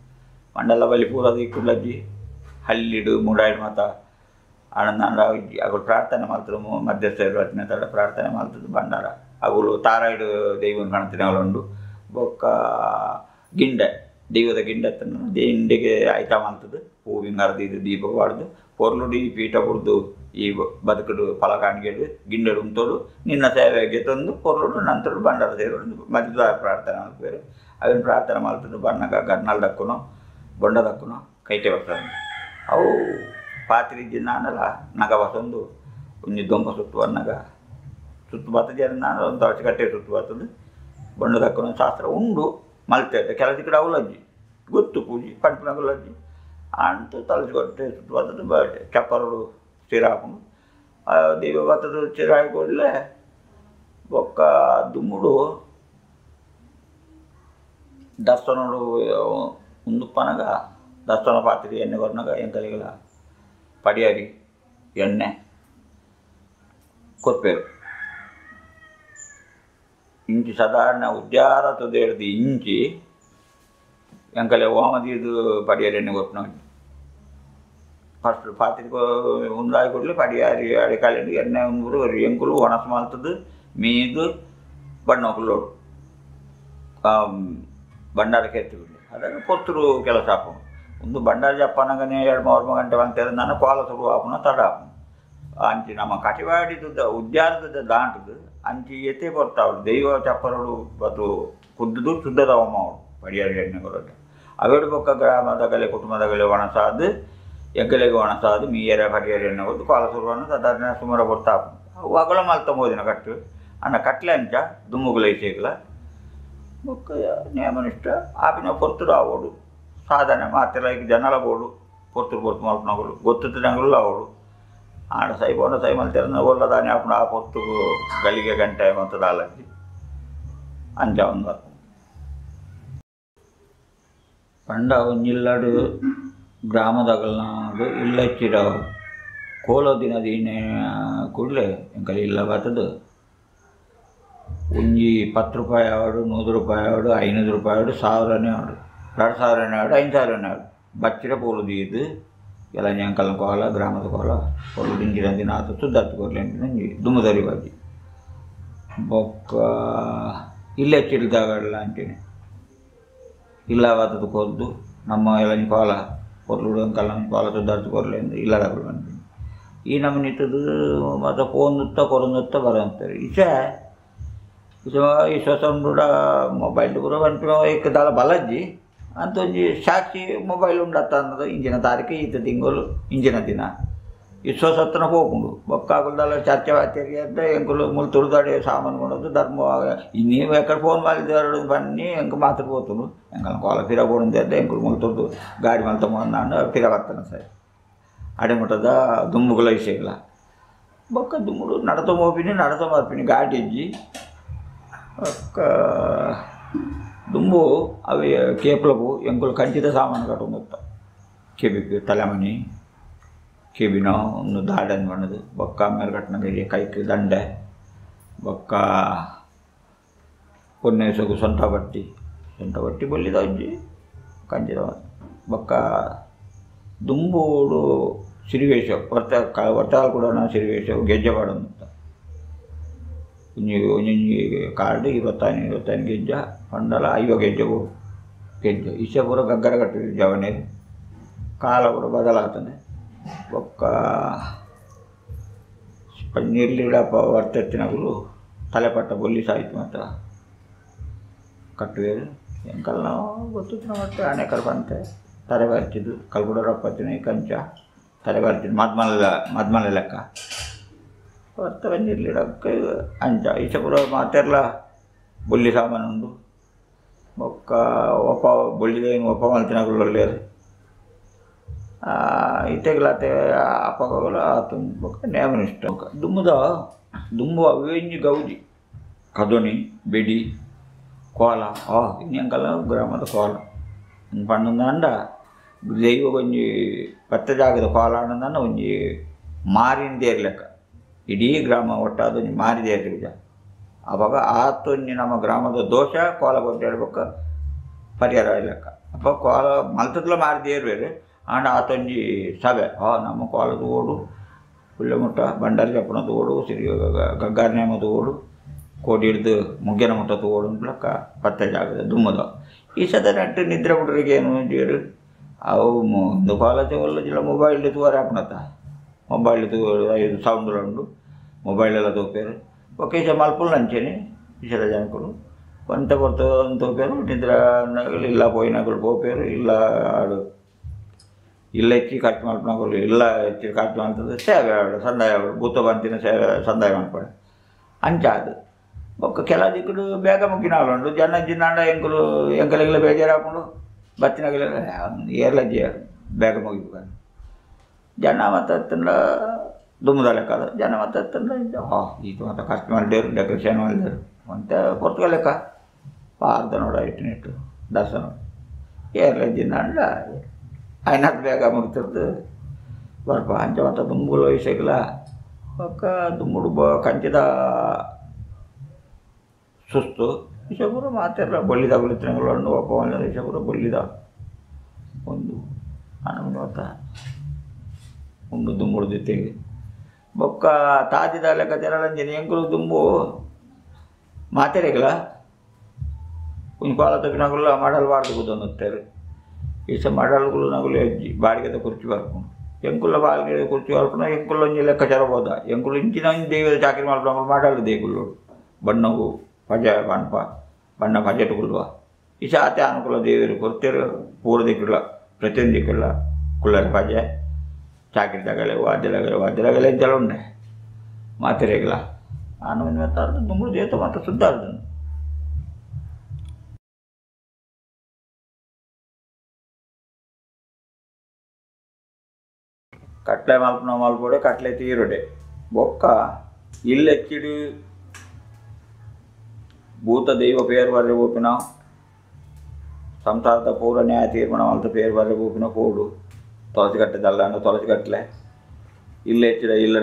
ಮಂಡಲ ಬಲಿ ಪೂರದ ಇಕ್ಕುಲಜ್ಜಿ ಹಲ್ಲಿಡು ಮುಡಾಯ್ಡು ಮತ ಆನಂದ ಅಗಳು ಪ್ರಾರ್ಥನೆ ಮಾಡ್ತಾರೆ ಮಧ್ಯಸ್ಥರು ಹತ್ತಿನ ತಡ ಪ್ರಾರ್ಥನೆ ಮಾಡ್ತದ್ದು ಭಂಡಾರ ಅಗಳು ತಾರಾಯ್ಡು ದೈವನ ಕಾಣ್ತೀನಿ ಅವಳುಂಡು ಬೊಕ್ಕ ಗಿಂಡೆ ದೈವದ ಗಿಂಡೆ ದಿಂಡಿಗೆ ಆಯ್ತಾ ಮಾಡ್ತದ್ದು ಹೂವಿನ ಅರ್ದಿದ್ದು ದೀಪ ಬಾಡ್ದು ಪೊರ್ಲುಡಿ ಪೀಠ ಕುಡ್ದು ಈ ಬದುಕುಡು ಫಲಕಾಣಿಗೆಡು ಗಿಂಡೆಡು ಉಂತೋಡು ನಿನ್ನ ಸೇವೆಗೆ ತಂದು ಪೊರ್ಲುಡು ನಂತರ ಭಂಡಾರ ಸೇರೋಡು ಮಧ್ಯದ ಪ್ರಾರ್ಥನೆ ಮಾಡ್ತಾರೆ ಅವನು ಪ್ರಾರ್ಥನೆ ಮಾಡ್ತದ್ದು ಬಣ್ಣಗ ಗರ್ನಾಲ್ ದಕ್ಕುನೋ ಬೊಂಡ ದಕ್ಕುನೋ ಕೈಟೆ ಬರ್ತಾನೆ ಅವು ಪಾತ್ರೆ ನಾನಲ್ಲ ನಗ ಬಸೊಂದು ಒಂಜಿ ದೊಂಬ ಸುತ್ತು ಅನ್ನಗ ಸುತ್ತು ಬರ್ತದೆ ನಾನು ಒಂದು ತವಚ ಕಟ್ಟೆ ಸುತ್ತು ಬರ್ತದೆ ಬೊಂಡ ದಕ್ಕುನೋ ಶಾಸ್ತ್ರ ಉಂಡು ಮಲ್ತೇವೆ ಕೆಲಸ ಕಡೆ ಅವಲಜ್ಜಿ ಗೊತ್ತು ಪೂಜೆ ಪಂಪನಗುಲಜ್ಜಿ ಅಂಟು ತಲಸಿಕೊಟ್ಟೆ ಸುತ್ತು ಬರ್ತದೆ ಬರ್ತದೆ ಚಪ್ಪರಡು ಸ್ಥಿರ ಹಾಕೊಂಡು ದೈವ ಬರ್ತದೆ ಸ್ಥಿರ ಹಾಕಿಕೊಡ್ಲೆ ಬೊಕ್ಕ ದುಮ್ಮುಡು ದರ್ಶನೋಡು ಉಂದುಪ್ಪನಗ ದರ್ಶನ ಪಾತ್ರೆ ಎಣ್ಣೆ ಕೊರ್ನಾಗ ಎಂಕಲಿಗಳ ಪಡಿಯಾರಿ ಎಣ್ಣೆ ಕೊಪ್ಪೇರು ಇಂಚಿ ಸಾಧಾರಣ ಉದ್ಯಾರ ತುದೇಡ್ದು ಇಂಚಿ ಎಂಕಲೆ ಓಮದಿದು ಪಡಿಯಾರಿ ಎಣ್ಣೆ ಕೊಟ್ಟು ನೋಡಿ ಫಸ್ಟ್ ಪಾತ್ರೆಗೆ ಉಂದಾಗಿ ಕೊಡಲಿ ಪಡಿಯಾರಿ ಅಡಿಕಾಲಿಂದು ಎಣ್ಣೆ ಉಂದು ಎಂಕುಲು ಒಣಸು ಮಾಲ್ತದ್ದು ಮೀದು ಬಣ್ಣೋಕುಲೋಡು ಬಂಡಾರಕ್ಕೆ ಎತ್ತಿಬಿಡಲಿ ಅದನ್ನು ಪೊತ್ತರು ಕೆಲಸ ಹಾಕೋಣ ಒಂದು ಬಂಡಾರ ಜಪ್ಪನಗನೇ 2-3 ಗಂಟೆ ಬಂತೇಳಿ ನಾನು ಕೋಲ ಶುರು ಹಾಕೋಣ ತಡ ಹಾಕೋಣ ಅಂಚಿ ನಮ್ಮ ಕಟಿವಾಡಿದ ಉದ್ಯಾನದ ದಾಂಟದು ಅಂಚಿ ಎತ್ತೆ ಬರ್ತಾವಳು ದೈವ ಚಪ್ಪರಳು ಬದು ಕುದ್ದು ಶುದ್ಧದ ಹೋಮ ಅವಳು ಪಡಿಯಾರಿ ಎಣ್ಣೆ ಕೊಡೋದು ಅವೆರಡು ಪಕ್ಕ ಗ್ರಾಮದಾಗಲೇ ಕುಟುಂಬದಾಗಲೇ ಒಣಸಾದು ಎಗ್ಗಲೆಗೆ ಒಣಸಾದು ಮೀಯರ ಪಡಿಯಾರಿ ಎಣ್ಣೆ ಕೊಟ್ಟು ಕೋಲ ಶುರುವನ್ನು ಸಾಧಾರಣ ಸುಮಾರು ಬರ್ತಾ ಅವು ಅಗಲ ಮಲ್ತಂಬೋದಿನ ಕಟ್ಟು ಅನ್ನ ಕಟ್ಲೆ ಅಂಚ ದುಮ್ಮುಗುಲ ಐಸೇಗಲ ಬೊಕ್ಕ ನೇಮನಿಷ್ಠ ಆಪಿನ ಪೊರ್ತುಡು ಆವೋಡು ಸಾಧನೆ ಮಾತೆಲ್ಲ ಜನಲ ಬೋಡು ಪೊರ್ತುಡು ಮಲ್ಪನಗಳು ಗೊತ್ತಿದ್ದಂಗಳು ಆವೋಡು ಆಡ ಸೈ ಬೋಂಡ ಸೈ ಮಲ್ತಿರ ಒಲ್ಲದಾನೆ ಆಪಣ ಆ ಪೊರ್ತುಗು ಗಲಿಗೆ ಗಂಟೆ ಮತ್ತು ದಾಲಂಜಿ ಅಂಚ ಒಂದು ಪಂಡ ಒಂಜಿಲ್ಲಡು ಗ್ರಾಮದಾಗಲ್ನಾಡು ಇಲ್ಲ ಹೆಚ್ಚಿರ ಕೋಲೋ ದಿನ ದೀನೆ ಕೂಡಲೇ ಎಂಕಲ್ಲಿ ಇಲ್ಲ ಬರ್ತದು ಒಂಜಿ 10 ರೂಪಾಯಿ ಆವಡು 100 ರೂಪಾಯಿ ಆವಡು 500 ರೂಪಾಯಿ ಆವಡು 1000ನೇ ಆವಡು 2000ನೇ ಆವಡು 5000ನೇ ಆವಡು ಬಚ್ಚಿರ ಪೋಲು ದೀದು ಎಲ್ಲ ಎಂಕಲ್ ಕೋಲ ಗ್ರಾಮದ ಕೋಲ ಪೋಲು ದಿಂಜಿರಂದಿನ ಆತತ್ತು ದತ್ತು ಕೊರ್ಲೆಂಟಿನ ದುಮ್ಮದರಿ ಬಾಜಿ ಬೊಕ್ಕ ಇಲ್ಲೇ ಚಿರಿದಾಗಲ್ಲ ಅಂಟೇನೆ ಇಲ್ಲ ಆತದ್ದು ಕೊದ್ದು ನಮ್ಮ ಎಲ್ಲ ಕೋಲ ಪೊರ್ಲುಡು ಅಂಕಲ್ ಕೋಲ ಸುದ್ದಾರ್ತು ಕೊರ್ಲೆಂದು ಇಲ್ಲದಾಗಲು ಅಂತೀನಿ ಈ ನಮ್ಮನೆ ಇಟ್ಟದು ಮತ್ತು ಫೋನ್ ಕೊರೊಂದುತ್ತ ಬರಂತಾರೆ ಈ ಸೊಸಂಡುಡ ಮೊಬೈಲ್ ಕೂಡ ಬಂಟು ಏಕದಾಲ ಬಲಜ್ಜಿ ಅಂತ ಒಂಜಿ ಸಾಕ್ಷಿ ಮೊಬೈಲ್ ಉಂಡತ್ತ ಅನ್ನೋದು ಇಂಜಿನ ತಾರೀಕು ಈತ ತಿಂಗಳು ಇಂಜಿನ ದಿನ ಈ ಸೊಸತ್ತನ ಹೋಗುಂಡು ಬೊಕ್ಕಾಗುಲ್ದಲ್ಲ ಚರ್ಚೆ ವಾರ್ತೆಗೆ ಅಂತ ಎಂಕುಲು ಮುಲ್ ತುರುದಾಡಿ ಸಾಮಾನು ಕೊಡೋದು ಧರ್ಮ ನೀವು ಎక్కడ ಫೋನ್ ಮಾಡಿದ ಬನ್ನಿ ಎಂಕ ಮಾತ್ರ పోతును ಎಂಕಲ್ ಕೋಲ ಫಿರ ಬೋಡಿಂದ ಎಂಕುಲು ಮುಲ್ ತುರ್ದು ಗಾಡಿ ಮಲ್ತ ನಾನು ಫಿರ ಬರ್ತಾನೆ ಸರ್ ಅಡೆಮುಟದ ದುಮ್ಮುಗಳ ವಿಷಯಗಳ ಬೊಕ್ಕ ದುಮ್ಮುಡು ನಡತ ಮೋಪಿನಿ ಗಾಡಿ ಇಜ್ಜಿ ದುಂಬು ಅవి కేపులకు ఎంకులు కంచిత సామాను కట్టుకుంటా కేబికి తలమని కేబినో ಒಂದು ದಾಡನ್ ಬಣ್ಣದು ಬೊಕ್ಕ ಮೇಲೆ ಕಟ್ಟನ ಕೈకి ದಂಡೆ ಬೊಕ್ಕ ಪೊನ್ನೇಸಗು ಸೊಂಟ ಬಟ್ಟಿ ಬೊಲ್ಲಿದ ಒಂಜಿ ಕಂಚಿದ ಬೊಕ್ಕ ದುಂಬುಡು ಸಿರಿವೇಶ ವರ್ತಾలు ಕೂಡ ಸಿರಿವೇಶ ಗೆಜ್ಜೆ ಬಾಡೋದು ಒಂಜೊಂಜಿ ಕಾರ್ಡು 25 ಗೆಜ್ಜ ಪಂಡಲ 5 ಗೆಜ್ಜೆಗೂ ಗೆಜ್ಜೆ ಇಸೆ ಪೂರ ಗಗ್ಗರ ಕಟ್ಟಿದ್ರು ಜವನೆ ಕಾಲ ಕೂಡ ಬದಲಾಗ್ತದೆ ಒಕ್ಕ ನೀರ್ಲಿಡಪ್ಪ ವರ್ತತ್ತಿನಗಳು ತಲೆಪಟ್ಟ ಬೊಲ್ಲಿ ಸಾಯ್ತು ಮತ್ತು ಕಟ್ಟುವೇರು ಎಂಕಲ್ ನಾವು ಗೊತ್ತಿತ್ತು ಮತ್ತೆ ಅನೇಕರು ಬಂತೆ ತಲೆ ಬರ್ತಿದ್ದು ಕಲ್ಗುಡರಪ್ಪತ್ತಿನ ಕಂಚ ತಲೆ ಬರ್ತಿದ್ದು ಮದ್ಮಲೆ ಲೆಕ್ಕ ವರ್ತವೆ ನೀರ್ಲಿಡಕ್ಕೆ ಅಂಚ ಈಚೆ ಪೂರ ಮಾತೆರ್ಲ ಬೊಲ್ಲಿ ಸಾಮಾನು ಉಂಡು ಒಕ್ಕ ಒಪ್ಪ ಬೊಳ್ಳಿದೇನು ಒಪ್ಪ ಮಲ್ತಿನಗಳು ಒಳ್ಳೆಯರು ಇತ್ತೆಗ್ಲಾತೆ ಅಪ್ಪಗಳು ಆತು ಬೊಕ್ಕ ನೇಮನಿಷ್ಟ ದುಂಬು ಅವೇಂಜಿ ಗೌಜಿ ಕದೊನಿ ಬೆಡಿ ಕೋಲ ಇನ್ನೆಂಕಲ್ಲ ಗ್ರಾಮದ ಕೋಲ ಪಂಡದ ಅಂಡ ದೈವ ಒಂಜಿ ಪತ್ತ ಜಾಗದ ಕೋಲ ಅನ್ನೋದನ್ನ ಒಂಜಿ ಮಾರಿನ ದೇರ್ ಲೆಕ್ಕ ಇಡೀ ಗ್ರಾಮ ಒಟ್ಟಾದ ಒಂಜಿ ಮಾರಿ ದೇರ್ ನಿಜ ಅವಾಗ ಆತೊಂಜಿ ನಮ್ಮ ಗ್ರಾಮದ ದೋಷ ಕೋಲ ಕೊಟ್ಟು ಹೇಳ್ಬೇಕ ಪರಿಹಾರ ಲೆಕ್ಕ ಅಪ್ಪ ಕೋಲ ಮಲ್ತದ್ಲ ಮಾರಿ ದೇರ್ ಬೇರೆ ಆಂಡ ಆತೊಂಜಿ ಸಭೆ ನಮ್ಮ ಕೋಲದ ಓಡು ಪುಳ್ಳೆ ಮುಟ್ಟ ಬಂಡಾರಿ ಚಪ್ಪನದ ಓಡು ಸಿರಿ ಗಗ್ಗಾರ್ನೇಮದ ಓಡು ಕೋಡಿ ಹಿಡ್ದು ಮುಗ್ಗಿನ ಮುಟ್ಟದ ಓಡು ಲೆಕ್ಕ ಪತ್ತೆ ಜಾಗದ ದುಮ್ಮದ ಈ ಸದ ನೆಟ್ಟು ನಿದ್ರೆ ಬಿಡ್ರಿಗೆ ಏನು ಜೇರು ಅವು ಒಂದು ಕಾಲೇಜ್ ಒಲ್ಲ ಮೊಬೈಲ್ ತೂವರೆ ಹಾಪಣತ್ತ ಮೊಬೈಲ್ ಐದು ಸೌಂಡ್లు ಉಂಡು ಮೊಬೈಲ್ ಎಲ್ಲ ತೋಪೇರು ಒಕೆ ಈಸ ಮಲ್ಪುಲ್ ನಂಚೇನೆ ಈಸದ ಜನಕರು కొంత తోపారు నిద్ర ಇಲ್ಲ పోయినಗಳು పోపారు ಇಲ್ಲ ఆడు ಇಲ್ಲ ಹೆಚ್ಚಿ ಖರ್ಚು ಮಾಡ್ಕೊಂಡು ಇಲ್ಲ ಹೆಚ್ಚಿ ಖರ್ಚು ಮಾಡ್ತದೆ ಸೇವೆ ಆಡು ಸಂದಾಯ ಆಡು ಭೂತ ಬಂತಿನ ಸೇವೆ ಸಂದಾಯ ಮಾಡ್ಕೊಡೆ ಅಂಚ ಅದು ಒಕ್ಕ ಕೆಲ ದಿಕ್ಕುಡು ಬೇಗ ಮುಗ್ಗಿನ ಉಂಡು ಜನ ಜಿನ್ನಾಂಡ ಎಂಕಲೆಲ್ಲ ಬೇಜಾರು ಹಾಕೊಂಡು ಬತ್ತಿನಾಗಲ ಏರ್ಲಜ್ಜಿ ಬೇಗ ಮುಗಿಬೇಕು ಜನ ಮತ್ತಂಡ ದುಮ್ಮದ ಲೆಕ್ಕ ಜನ ಮತ್ತಂಡ ಇದು ಮತ್ತೆ ಖರ್ಚು ಮಾಡಿದೇರು ಡೆಕೋರೇಷನ್ ಮಾಡಿದೇರು ಮತ್ತೆ ಪೊರ್ತುಗ ಲೆಕ್ಕ ಪಾರ್ದ ನೋಡ ಇಟ್ಟು ದರ್ಶನ ನೋಡಿ ಏರ್ಲಜ್ಜಿನಾಂಡ అయినా ಬೇಗ ಮುಗಿತದ್ದು ಬರ್ಪ ಅಂಚ ಮತ್ತು ದುಂಬುಲು ವಯಸ್ಸಿಲ್ಲ ಒಕ್ಕ ದುಂಬುಡು ಕಂಚಿದ ಸುಸ್ತು ಇಸಪುರ ಮಾತೆಲ್ಲ ಬೊಲ್ಲಿ ತಗುಲಿತ್ರಂಗಳು ಒಪ್ಪ ಇಸಪುರ ಬೊಲ್ಲಿದ ಒಂದು ಹನ್ನೊಂದು ಉಂಡು ದುಂಬುಡು ದಿತ್ತಿಗೆ ಬೊಕ್ಕ ತಾಜಿದ ಲೆಕ್ಕ ತೆರಳಂಜನಿ ಎಂಕುಲು ದುಂಬು ಮಾತೆರೆಗಳ ಒಂದು ಕಾಲ ತಗ್ಗಿನಾಗಲ್ಲ ಮಾಡಲು ಬಾರ್ದು ಕೂದೊಂದುತ್ತಾರೆ ಈಸ ಮಾಡಲ್ಗಳು ನಗುಲು ಅಜ್ಜಿ ಬಾಡಿಗೆದ ಕುರ್ಚಿ ಬರ್ಕೊಂಡು ಎಂಕುಲ್ಲ ಬಾಡಿಗೆ ಕುರ್ಚಿ ಬರ್ಕೊಂಡು ಎಂಕುಲ್ಲ ಒಂಜಿ ಲೆಕ್ಕ ಚರಬೋದ ಎಂಕುಲು ಇಂಚಿನ ದೇವದ ಚಾಕರಿ ಮಾಡ್ಕೊಂಡು ಮಾಡಲು ದೇಗುಲು ಬಣ್ಣವು ಪಜ ಬಣ್ಪ ಬಣ್ಣ ಪಜೆಟ್ಗುಲ್ವ ಈಸ ಆತೆ ಅನುಕೂಲ ದೇವರು ಕೊಡ್ತೇರು ಪೂರ ದಿಕ್ಕಲ್ಲ ಪ್ರತಿಯೊಂದು ದಿಕ್ಕಲ್ಲ ಕುಲ್ಲರ ಪಜೆ ಚಾಕರಿ ತಗಲೆ ವಾದ್ಯಲಗಲೆ ಅಂತೆಲ್ಲ ಉಂಡೆ ಮಾತೆರೆಗಳ ನಾನು ಇವತ್ತಾರ್ದು ದುಂಬುಡು ದೇತ ಮಾತ್ರ ಸುದ್ದಾರ್ದು ಕಟ್ಲೆ ಮಲ್ಪನ ಮಲ್ಪೋಡೆ ಕಟ್ಲೆ ತೀರುಡೆ ಬೊಕ್ಕ ಇಲ್ಲೆಚ್ಚಿಡು ಭೂತ ದೈವ ಪೇರು ಬರ್ರೆ ಬೋಪಿನ ಸಂಸಾರದ ಪೂರ ನ್ಯಾಯ ತೀರ್ಮಾನ ಮಲ್ತ ಪೇರು ಬರ್ರೆ ಬೋಪಿನ ಕೋಡು ತುಳಸಿಗಟ್ಟೆದಲ್ಲ ತುಳಸಿಗಟ್ಟಲೆ ಇಲ್ಲೆಚ್ಚಿಡ ಇಲ್ಲ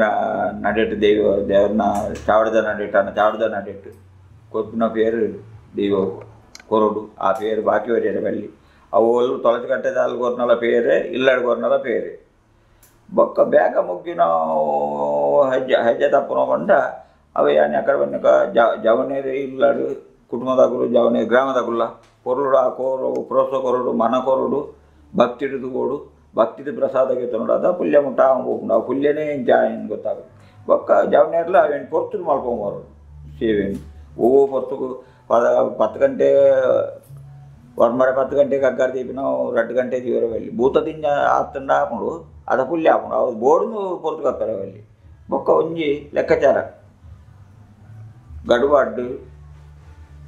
ನಡೆಟ್ಟು ದೇವ್ರನ್ನ ಚಾವಡದ ನಡೆಟ್ಟು ಕೊಪ್ಪಿನ ಪೇರು ದೈವ ಕೊರಡು ಆ ಪೇರು ಬಾಕಿ ಹೊಡೆಯರೆ ಬಲ್ಲಿ ಅವು ತುಳಸಿಗಟ್ಟೆದಲ್ಲಿ ಗೊರ್ನಲ ಪೇರೆ ಇಲ್ಲಡ್ ಗೊರ್ನಲ ಪೇರೆ ಬೊಕ್ಕ ಬೇಗ ಮುಗ್ಗಿನ ಹೆಜ್ಜೆ ತಪ್ಪನಗೊಂಡ ಅವೆ ಯಾನೆ ಅಕಡೆ ಬನ್ನಕ ಜವನೇರಿ ಇಲ್ಲಡು ಕುಟುಂಬದಾಗುಲು ಜವನೇರಿ ಗ್ರಾಮದಾಗುಲ್ಲ ಕೊರಡು ಆ ಕೋರು ಪ್ರೋತ್ಸಾಹ ಕೊರಡು ಮನ ಕೊರಡು ಭಕ್ತಿಡಿದು ಕೋಡು ಭಕ್ತಿದ ಪ್ರಸಾದಕ್ಕೆ ತೊಗೊಂಡು ಅದ ಪುಲ್ಯ ಮುಟ್ಟ ಹೋಗ್ಕೊಂಡು ಆ ಪುಲ್ಯನೇ ಏನು ಗೊತ್ತಾಗುತ್ತೆ ಬೊಕ್ಕ ಜವನೇರ್ಲ ಅವೇನು ಪೊರ್ತುದು ಮಾಡ್ಕೊಂಬಾರು ಸೇವೆನು ಪೊರ್ತುಕು 10 ಗಂಟೆ ವರ್ಮರೆ 10 ಗಂಟೆಗೆ ಅಗ್ಗಾರ ದೀಪಿ ನಾವು 2 ಗಂಟೆ ದೀವರ వెళ్ళి ಭೂತದಿಂದ ಆತಂಡ ಹಾಕೊಂಡು ಅದ ಪುಲ್ಯ ಹಾಕೊಂಡು ಅವ್ರು ಬೋರ್ಡು ಪೊರ್ತುకు ಹಾಕ್ತಾರೆ ಅಲ್ಲಿ ಬೊಕ್ಕ ಒಂಜಿ ಲೆಕ್ಕಾಚಾರ ಗಡುವಾಡ್ಡು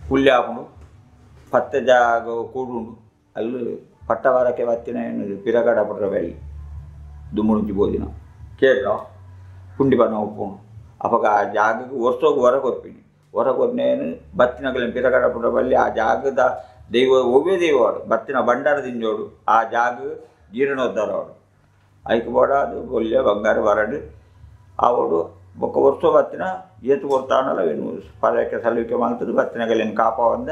ಪುಲ್ಯ ಹಾಕೊಂಡು ಪತ್ತೆ ಜಾಗ ಕೂಡುಂಡು ಅಲ್ಲಿ ಪಟ್ಟವಾರಕ್ಕೆ ಬತ್ತಿನ ಪಿರಗಡ ಪಡ್ರ వెళ్ళి ದುಮ್ಮುಂಚಿ ಬೋದಿನ ಕೇಳ ಪುಂಡಿ ಬಣ್ಣ ಒಪ್ಪುಂಡು ಅವಾಗ ಆ ಜಾಗಕ್ಕೆ ವರ್ಷೋಗಿ ಹೊರಗೊಪ್ಪನೇನು ಬತ್ತಿನಗಲ ಪಿರಗಡ ಪಡ್ರ వెళ్ళి ಆ ಜಾಗದ ದೈವ ಒವ್ವೇ ದೈವವಾಡು ಬತ್ತಿನ ಭಂಡಾರ ದಿಂಜೋಡು ಆ ಜಾಗ ಜೀರ್ಣೋದ್ಧಾರವಾಡು ಐಕ್ ಬೋಡ ಅದು ಒಳ್ಳೆ ಬಂಗಾರ ಬರಡು ಆವಡು ಬೊಕ್ಕ ವರ್ಷ ಬತ್ತಿನ ಏತು ಕೊಡ್ತಾನಲ್ಲ ಏನು ಪರಕ್ಕೆ ಸಲುವಿಕೆ ಮಾಡ್ತದೆ ಬತ್ತಿನಗಲೇನು ಕಾಪ ಒಂದ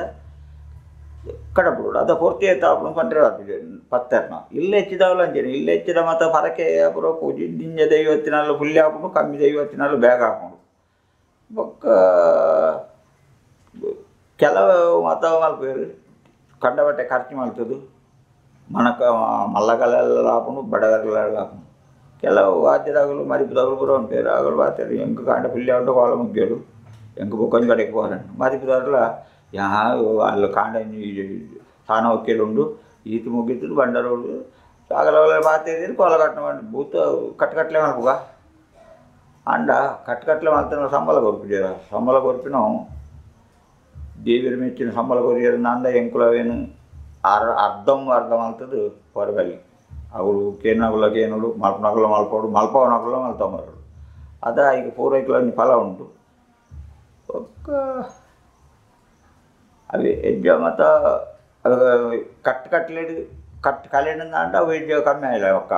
ಕಡಪುಡು ಅದ ಪೂರ್ತಿ ಆಯ್ತು ಪಂಡ್ರೆ ಬರ್ತಿದ್ದೆ ಪತ್ತರ್ನ ಇಲ್ಲೇ ಹೆಚ್ಚಿದವಲ್ಲ ಅಂಜೇನೆ ಇಲ್ಲೇ ಹೆಚ್ಚಿದ ಮತ್ತು ಪರಕ್ಕೆ ಅಪುರ ಪೂಜೆ ದಿಂಜ ದೈವತ್ತಿನಲ್ಲೂ ಫುಲ್ಲಿ ಹಾಕೊಂಡು ಕಮ್ಮಿ ದೈವತ್ತಿನಲ್ಲೂ ಬ್ಯಾಗ್ ಹಾಕೊಂಡು ಬೊಕ್ಕ ಕೆಲವು ಮತ ಮಲ್ಪೇರು ಕಂಡ ಬಟ್ಟೆ ಖರ್ಚು ಮಾಡ್ತದು ಮನಕ ಮಲ್ಲಗಲೆಲ್ಲ ಹಾಕೊಂಡು ಬಡಗರೆಲ್ಲ ಹಾಕೊಂಡು ಕೆಲವು ವಾದ್ಯದಾಗಲು ಮರಿಪುದಾಗಲು ಬರೋ ಉಂಟೇರು ಆಗಲು ಬಾತೇರು ಎಂಕು ಕಾಂಡ ಪುಲ್ಯ ಉಂಟು ಕೋಲ ಮುಗ್ಗೇಳು ಎಂಕು ಬೊಕ್ಕೊಂದು ಕಡೆಗೆ ಹೋರಣ್ಣ ಮರಿಪುದಾಗಲ ಅಲ್ಲಿ ಕಾಂಡ ಸಾನ ಒಕ್ಕೇಳುಂಡು ಈತು ಮುಗಿತು ಬಂಡರೋಡು ಆಗಲ ಬಾತೇರಿ ಕೋಲ ಕಟ್ಟ ಮಾಡಿ ಭೂತ ಕಟ್ಕಟ್ಲೆ ಮಾಡ್ಬೋಗ ಅಂಡ ಕಟ್ಕಟ್ಲೆ ಮಾಡ್ತಾನೆ ಸಂಬಳ ಕೊರ್ಪಿದ್ದೀರ ಸಂಬಳ ಕೊರ್ಪಿನವು ದೇವಿಯರ ಮೆಚ್ಚಿನ ಸಂಬಳ ಕೊರಿಯರನ್ನ ಅಂದ ಎಂಕುಲವೇನು ಅರ್ಧ ಮಾಡ್ತದು ಹೊರಬಲ್ಲಿ ಅವಳು ಕೇನಾಗುಲ ಕೇನುಡು ಮಲ್ಪನಗುಲ ಮಲ್ಪೋಡು ಮಲ್ಪವನಗುಲ ಮಲ್ತಂಬರು ಅದ ಈಗ ಪೂರೈಕಲ ಫಲ ಉಂಟು ಅవి ಹೆಜ್ಜ ಮತ್ತು ಕಟ್ಲೆಡು ಕಲೆಂಡ ಅಂಡ ಅವು ಹೆಜ್ಜೆ ಕಮ್ಮಿ ಆಯಿಲ್ಲ ಒಕ್ಕ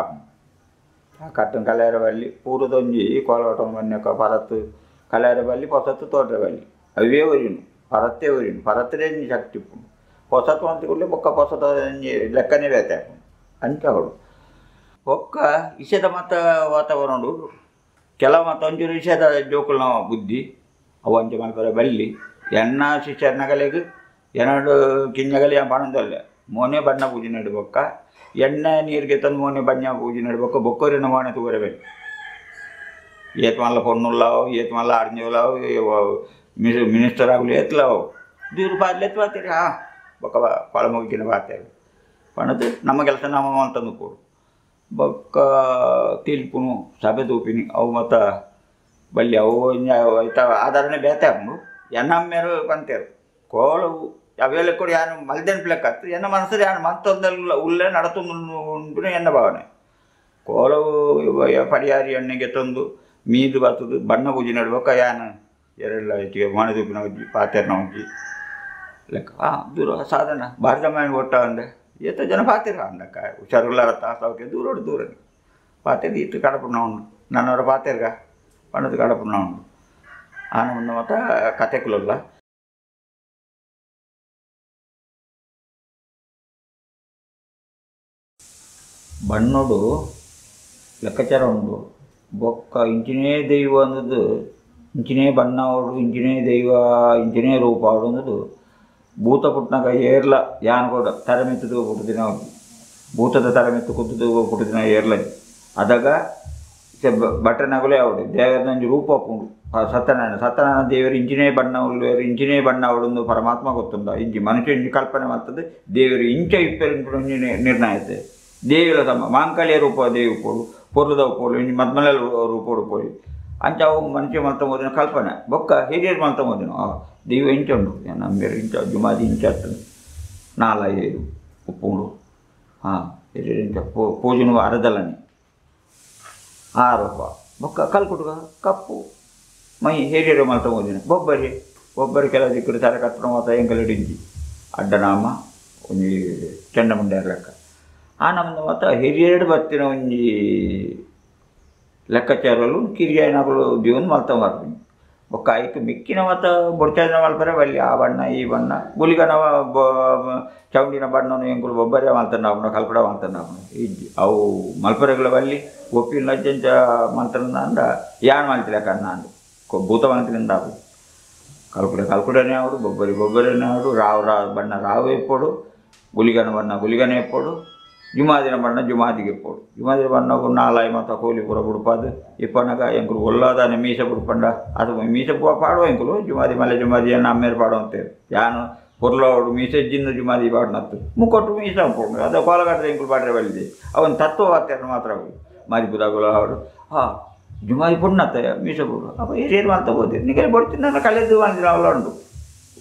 ಆ ಕಟ್ಟನ ಕಲೆಯರ ಬಲ್ಲಿ ಪೂರದೊಂಜಿ ಕೋಲೋಟ ಮನ್ಯಕ ಪರತ್ತು ಕಲೆಯರ ಬಲ್ಲಿ ಪೊಸತ್ತು ತೋಟರ ಬಲ್ಲಿ ಅವೇ ಒರಿನು ಪರತ್ತೇ ಒರಿನು ಪರತ್ತೇ ಶಕ್ತಿ ಉಪ್ಪುಂಡು ಹೊಸತು ಅಂತಕೊಳ್ಳಿ ಬೊಕ್ಕ ಹೊಸತ ಲೆಕ್ಕನೇ ಬೇತೆ ಅಂಚಗಳು ಒಕ್ಕ ವಿಷಯದ ಮತ್ತು ವಾತಾವರಣ ಕೆಲವು ಮತ್ತು ಒಂಚೂರು ವಿಷಯದ ಜೋಕುಲ ಬುದ್ಧಿ ಅವು ಅಂಚೆ ಮಾಡ್ತಾರೆ ಬಲ್ಲಿ ಎಣ್ಣ ಶಿಷ್ಯನಗಲಿಗೆ ಎರಡು ಕಿಂಜಗಲಿ ಪಣದಲ್ಲ ಮೋನೆ ಬಣ್ಣ ಪೂಜೆ ನಡ್ಬೇಕ ಎಣ್ಣೆ ನೀರಿಗೆ ತಂದು ಮೋನೆ ಬಣ್ಣ ಪೂಜೆ ನಡ್ಬೇಕು ಬೊಕ್ಕೋರಿನ ಮೋನೆ ತಗೋರಬೇಕು ಏತ್ ಮಲ್ಲ ಪೊಣ್ಣುಲ್ಲಾವು ಏತ್ ಮಲ್ಲ ಆಡ್ಜೋಲಾವು ಮಿನಿಸ್ಟರ್ ಆಗಲಿ ಎತ್ತಲಾವು ದೂರು ಬಾದ್ಲಿ ಎತ್ತು ಬಾತೀರಿ ಬೊಕ್ಕ ಕೊಳ ಮುಗಿನ ಬಾತೇವೆ ಪಣದು ನಮ್ಮ ಕೆಲಸ ನಮ್ಮ ಅಂತಂದು ಕೊಡು ಬೊಕ್ಕ ತೀಲ್ಪುನು ಸಭೆ ತೂಪಿನಿ ಅವು ಮತ್ತು ಬಲ್ಲಿ ಅವು ಆಯ್ತಾ ಆಧಾರನೇ ಬೇತೆ ಹಾಕೊಂಡು ಎನ್ನಮ್ಮೇರು ಬಂತೇರು ಕೋಲವು ಅವೆಲ್ಲ ಕೂಡ ಯಾನು ಮಲ್ದೆನ್ ಲೆಕ್ಕ ಎನ್ನ ಮನಸ್ಸಲ್ಲಿ ಯಾನು ಮತ್ತೊಂದಲ್ಲ ಉಲ್ಲೇ ನಡತುಂಡು ಎನ್ನ ಭಾವನೆ ಕೋಲವು ಪಡಿಯಾರಿ ಎಣ್ಣೆಗೆ ತಂದು ಮೀದು ಬರ್ತದು ಬಣ್ಣ ಪೂಜೆ ನಡ್ಬೇಕ ಯಾನು ಎರಡೆಲ್ಲ ಹೆಚ್ಚಿಗೆ ಮನೆ ತೂಪಿನ ಉಜ್ಜಿ ಪಾತೆರ್ನ ಉಜ್ಜಿ ಲೆಕ್ಕ ದೂರ ಸಾಧನ ಭಾರತ ಮನೆ ಒಟ್ಟ ಅಂದೆ ಎತ್ತ ಜನ ಪಾತಿರ ಅಂದಕ್ಕ ಹುಷಾರಿಲ್ಲಾರ ತಾಸವಕ್ಕೆ ದೂರ ಪಾತೆದು ಇಟ್ಟು ಕಡಪುನ ಉಂಡು ನನ್ನವರ ಪಾತೆರ್ಗ ಪಣ್ಣದು ಕಡಪುನ ಉಂಡು ಆನ ಮುಂದೆ ಮಾತ್ರ ಕತೆಕುಲಲ್ಲ ಬಣ್ಣೋಡು ಲೆಕ್ಕಾಚಾರ ಉಂಡು ಬೊಕ್ಕ ಇಂಚಿನೇ ದೈವ ಅನ್ನೋದು ಇಂಚಿನೇ ಬಣ್ಣ ಅವಡು ಇಂಚಿನೇ ದೈವ ಇಂಚಿನೇ ರೂಪ ಅವಡು ಅನ್ನೋದು ಭೂತ ಪುಟ್ನಾಗ ಏರ್ಲ ಯಾನ್ ಕೂಡ ತರಮೆತ್ತದು ಪುಟ್ಟದಿನ ಭೂತದ ತರಮೆತ್ತು ಕುದ್ದು ಪುಟ್ಟದಿನ ಏರ್ಲ ಅದಾಗ ಬಟ್ಟನಗಲೇ ಅವಡು ದೇವರ ನಂಜು ರೂಪ ಉಂಡು ಸತ್ಯನಾರಾಯಣ ದೇವರು ಇಂಚಿನೇ ಬಣ್ಣ ಉಳ್ಳೇರು ಇಂಚಿನೇ ಬಣ್ಣ ಅವಡೊಂದು ಪರಮಾತ್ಮ ಗೊತ್ತುಂಡ ಇಂಚಿ ಮನುಷ್ಯ ಇಂಚಿ ಕಲ್ಪನೆ ಮಾಡ್ತದೆ ದೇವರು ಇಂಚ ಇಪ್ಪೆರು ನಿರ್ಣಯತೆ ದೇವಿಲ ತಮ್ಮ ಮಾಂಕಲ್ಯ ರೂಪ ದೇವಿ ಪೋಡು ಪೊರ್ಲದ ಪೋಡು ಇಂಚಿ ಮದ್ಮಲ ರೂಪೋಡು ಪೋಡಿ ಅಂಚ ಅವು ಮನುಷ್ಯ ಮಲ್ತ ಮೋದಿನ ಕಲ್ಪನೆ ಬೊಕ್ಕ ಹಿರಿಯರು ಮಲ್ತ ಮೋದಿನ ದೈವ ಇಂಚ ಉಂಡು ನಮ್ಮೇರು ಇಂಚ ಜುಮಾದಿ ಇಂಚ ಆಗ್ತದೆ 4-5 ಉಪ್ಪುಂಡು ಹಿರಿಯರು ಇಂಚ ಪೂಜನು ಅರದಲ್ಲನೆ ಆ ರೂಪ ಬೊಕ್ಕ ಕಲ್ಕುಟುಗ ಕಪ್ಪು ಮೈ ಹಿರಿಯರು ಮಲ್ತ ಮೋದಿನ ಬೊಬ್ಬರಿ ಕೆಲ ದಿಕ್ಕುಡು ತರ ಕತ್ತನ ಮಾತ ಎಂಕಲಿಡಿಂಜಿ ಅಡ್ಡನಾಮ ಒಂಜಿ ಚಂಡಮುಂಡ ಲೆಕ್ಕ ಆ ನಮ್ಮದು ಮಾತ್ರ ಹಿರಿಯರು ಬರ್ತಿನ ಒಂಜಿ ಲೆಕ್ಕಾಚಾರಲು ಕಿರಿಯನಗಳು ಜೀವನ ಮಲ್ತ ಬರ್ತೀನಿ ಬೊಕ್ಕ ಐಕ್ ಮಿಕ್ಕಿನ ಮತ್ತು ಬೊಡ್ಚಾದಿನ ಮಲ್ಪರೆ ಬಲ್ಲಿ ಆ ಬಣ್ಣ ಈ ಬಣ್ಣ ಗುಲಿಗನವ ಚೌಂಡಿನ ಬಣ್ಣನು ಎಂಕುಲು ಬೊಬ್ಬರೇ ಮಲ್ತನ ಅವನ ಕಲ್ಪಡ ಮಲ್ತನ ಅವನು ಇಜ್ಜಿ ಅವು ಮಲ್ಪರೆಗಳ ಬಲ್ಲಿ ಒಪ್ಪಿನ ಲಜ್ಜಂಚ ಮಲ್ತನ ಅಂದ ಯಾನ್ ಮಲ್ತಿಲ್ಲ ಕಣ್ಣ ಅಂದು ಭೂತ ಮಲ್ತಿನಿಂದ ಅವು ಕಲ್ಕುಡನೇ ಅವಡು ಬೊಬ್ಬರಿನೇ ಅವಡು ರಾವು ಬಣ್ಣ ರಾವು ಎಪ್ಪೋಡು ಗುಲಿಗನ ಬಣ್ಣ ಗುಲಿಗನೇ ಎಪ್ಪೋಡು ಜುಮಾದಿನ ಬಣ್ಣ ಜುಮಾದಿಗೆ ಎಪ್ಪೋಡು ಜುಮಾದಿನ ಬಣ್ಣಗೂ 4 ಮತ್ತು ಕೋಲಿ ಪೂರ ಬುಡುಪಾದು ಇಪ್ಪನಗ ಎಂಕುಲು ಒಲ್ಲಾದಾನೆ ಮೀಸ ಬುಡುಪಂಡ ಅದು ಮೀಸ ಪಾಡುವ ಎಂಕುಲು ಜುಮಾದಿ ಮಲೆ ಜುಮಾದಿಯನ್ನು ಅಮ್ಮೇರು ಪಾಡುವಂತೇವೆ ಯಾನು ಪೊರ್ಲೋಡು ಮೀಸ ಜಿನ್ನು ಜುಮಾದಿ ಪಾಡ್ನತ್ತು ಮುಕ್ಕೊಟ್ಟು ಮೀಸ ಅಂಪೋಡು ಅದು ಕೋಲಗಾಟದ ಎಂಕುಲು ಪಾಡ್ರೆ ಬಲ್ಲಿದೆ ಅವನು ತತ್ವವಾರ್ತೆಯನ್ನು ಮಾತ್ರ ಮಾದಿ ಬುದಾಗುಲ ಅವರು ಜುಮಾದಿ ಪುಣ್ಣತ್ತೆ ಮೀಸ ಬುಡು ಅಪ್ಪ ಹಿರಿಯರು ಮಾತ್ರ ಓದಿರಿ ನಿಗಲಿ ಬಡ್ತೀನಿ ನನ್ನ ಕಳೆದು ಅಂದಿನ ಅವಳ ಉಂಡು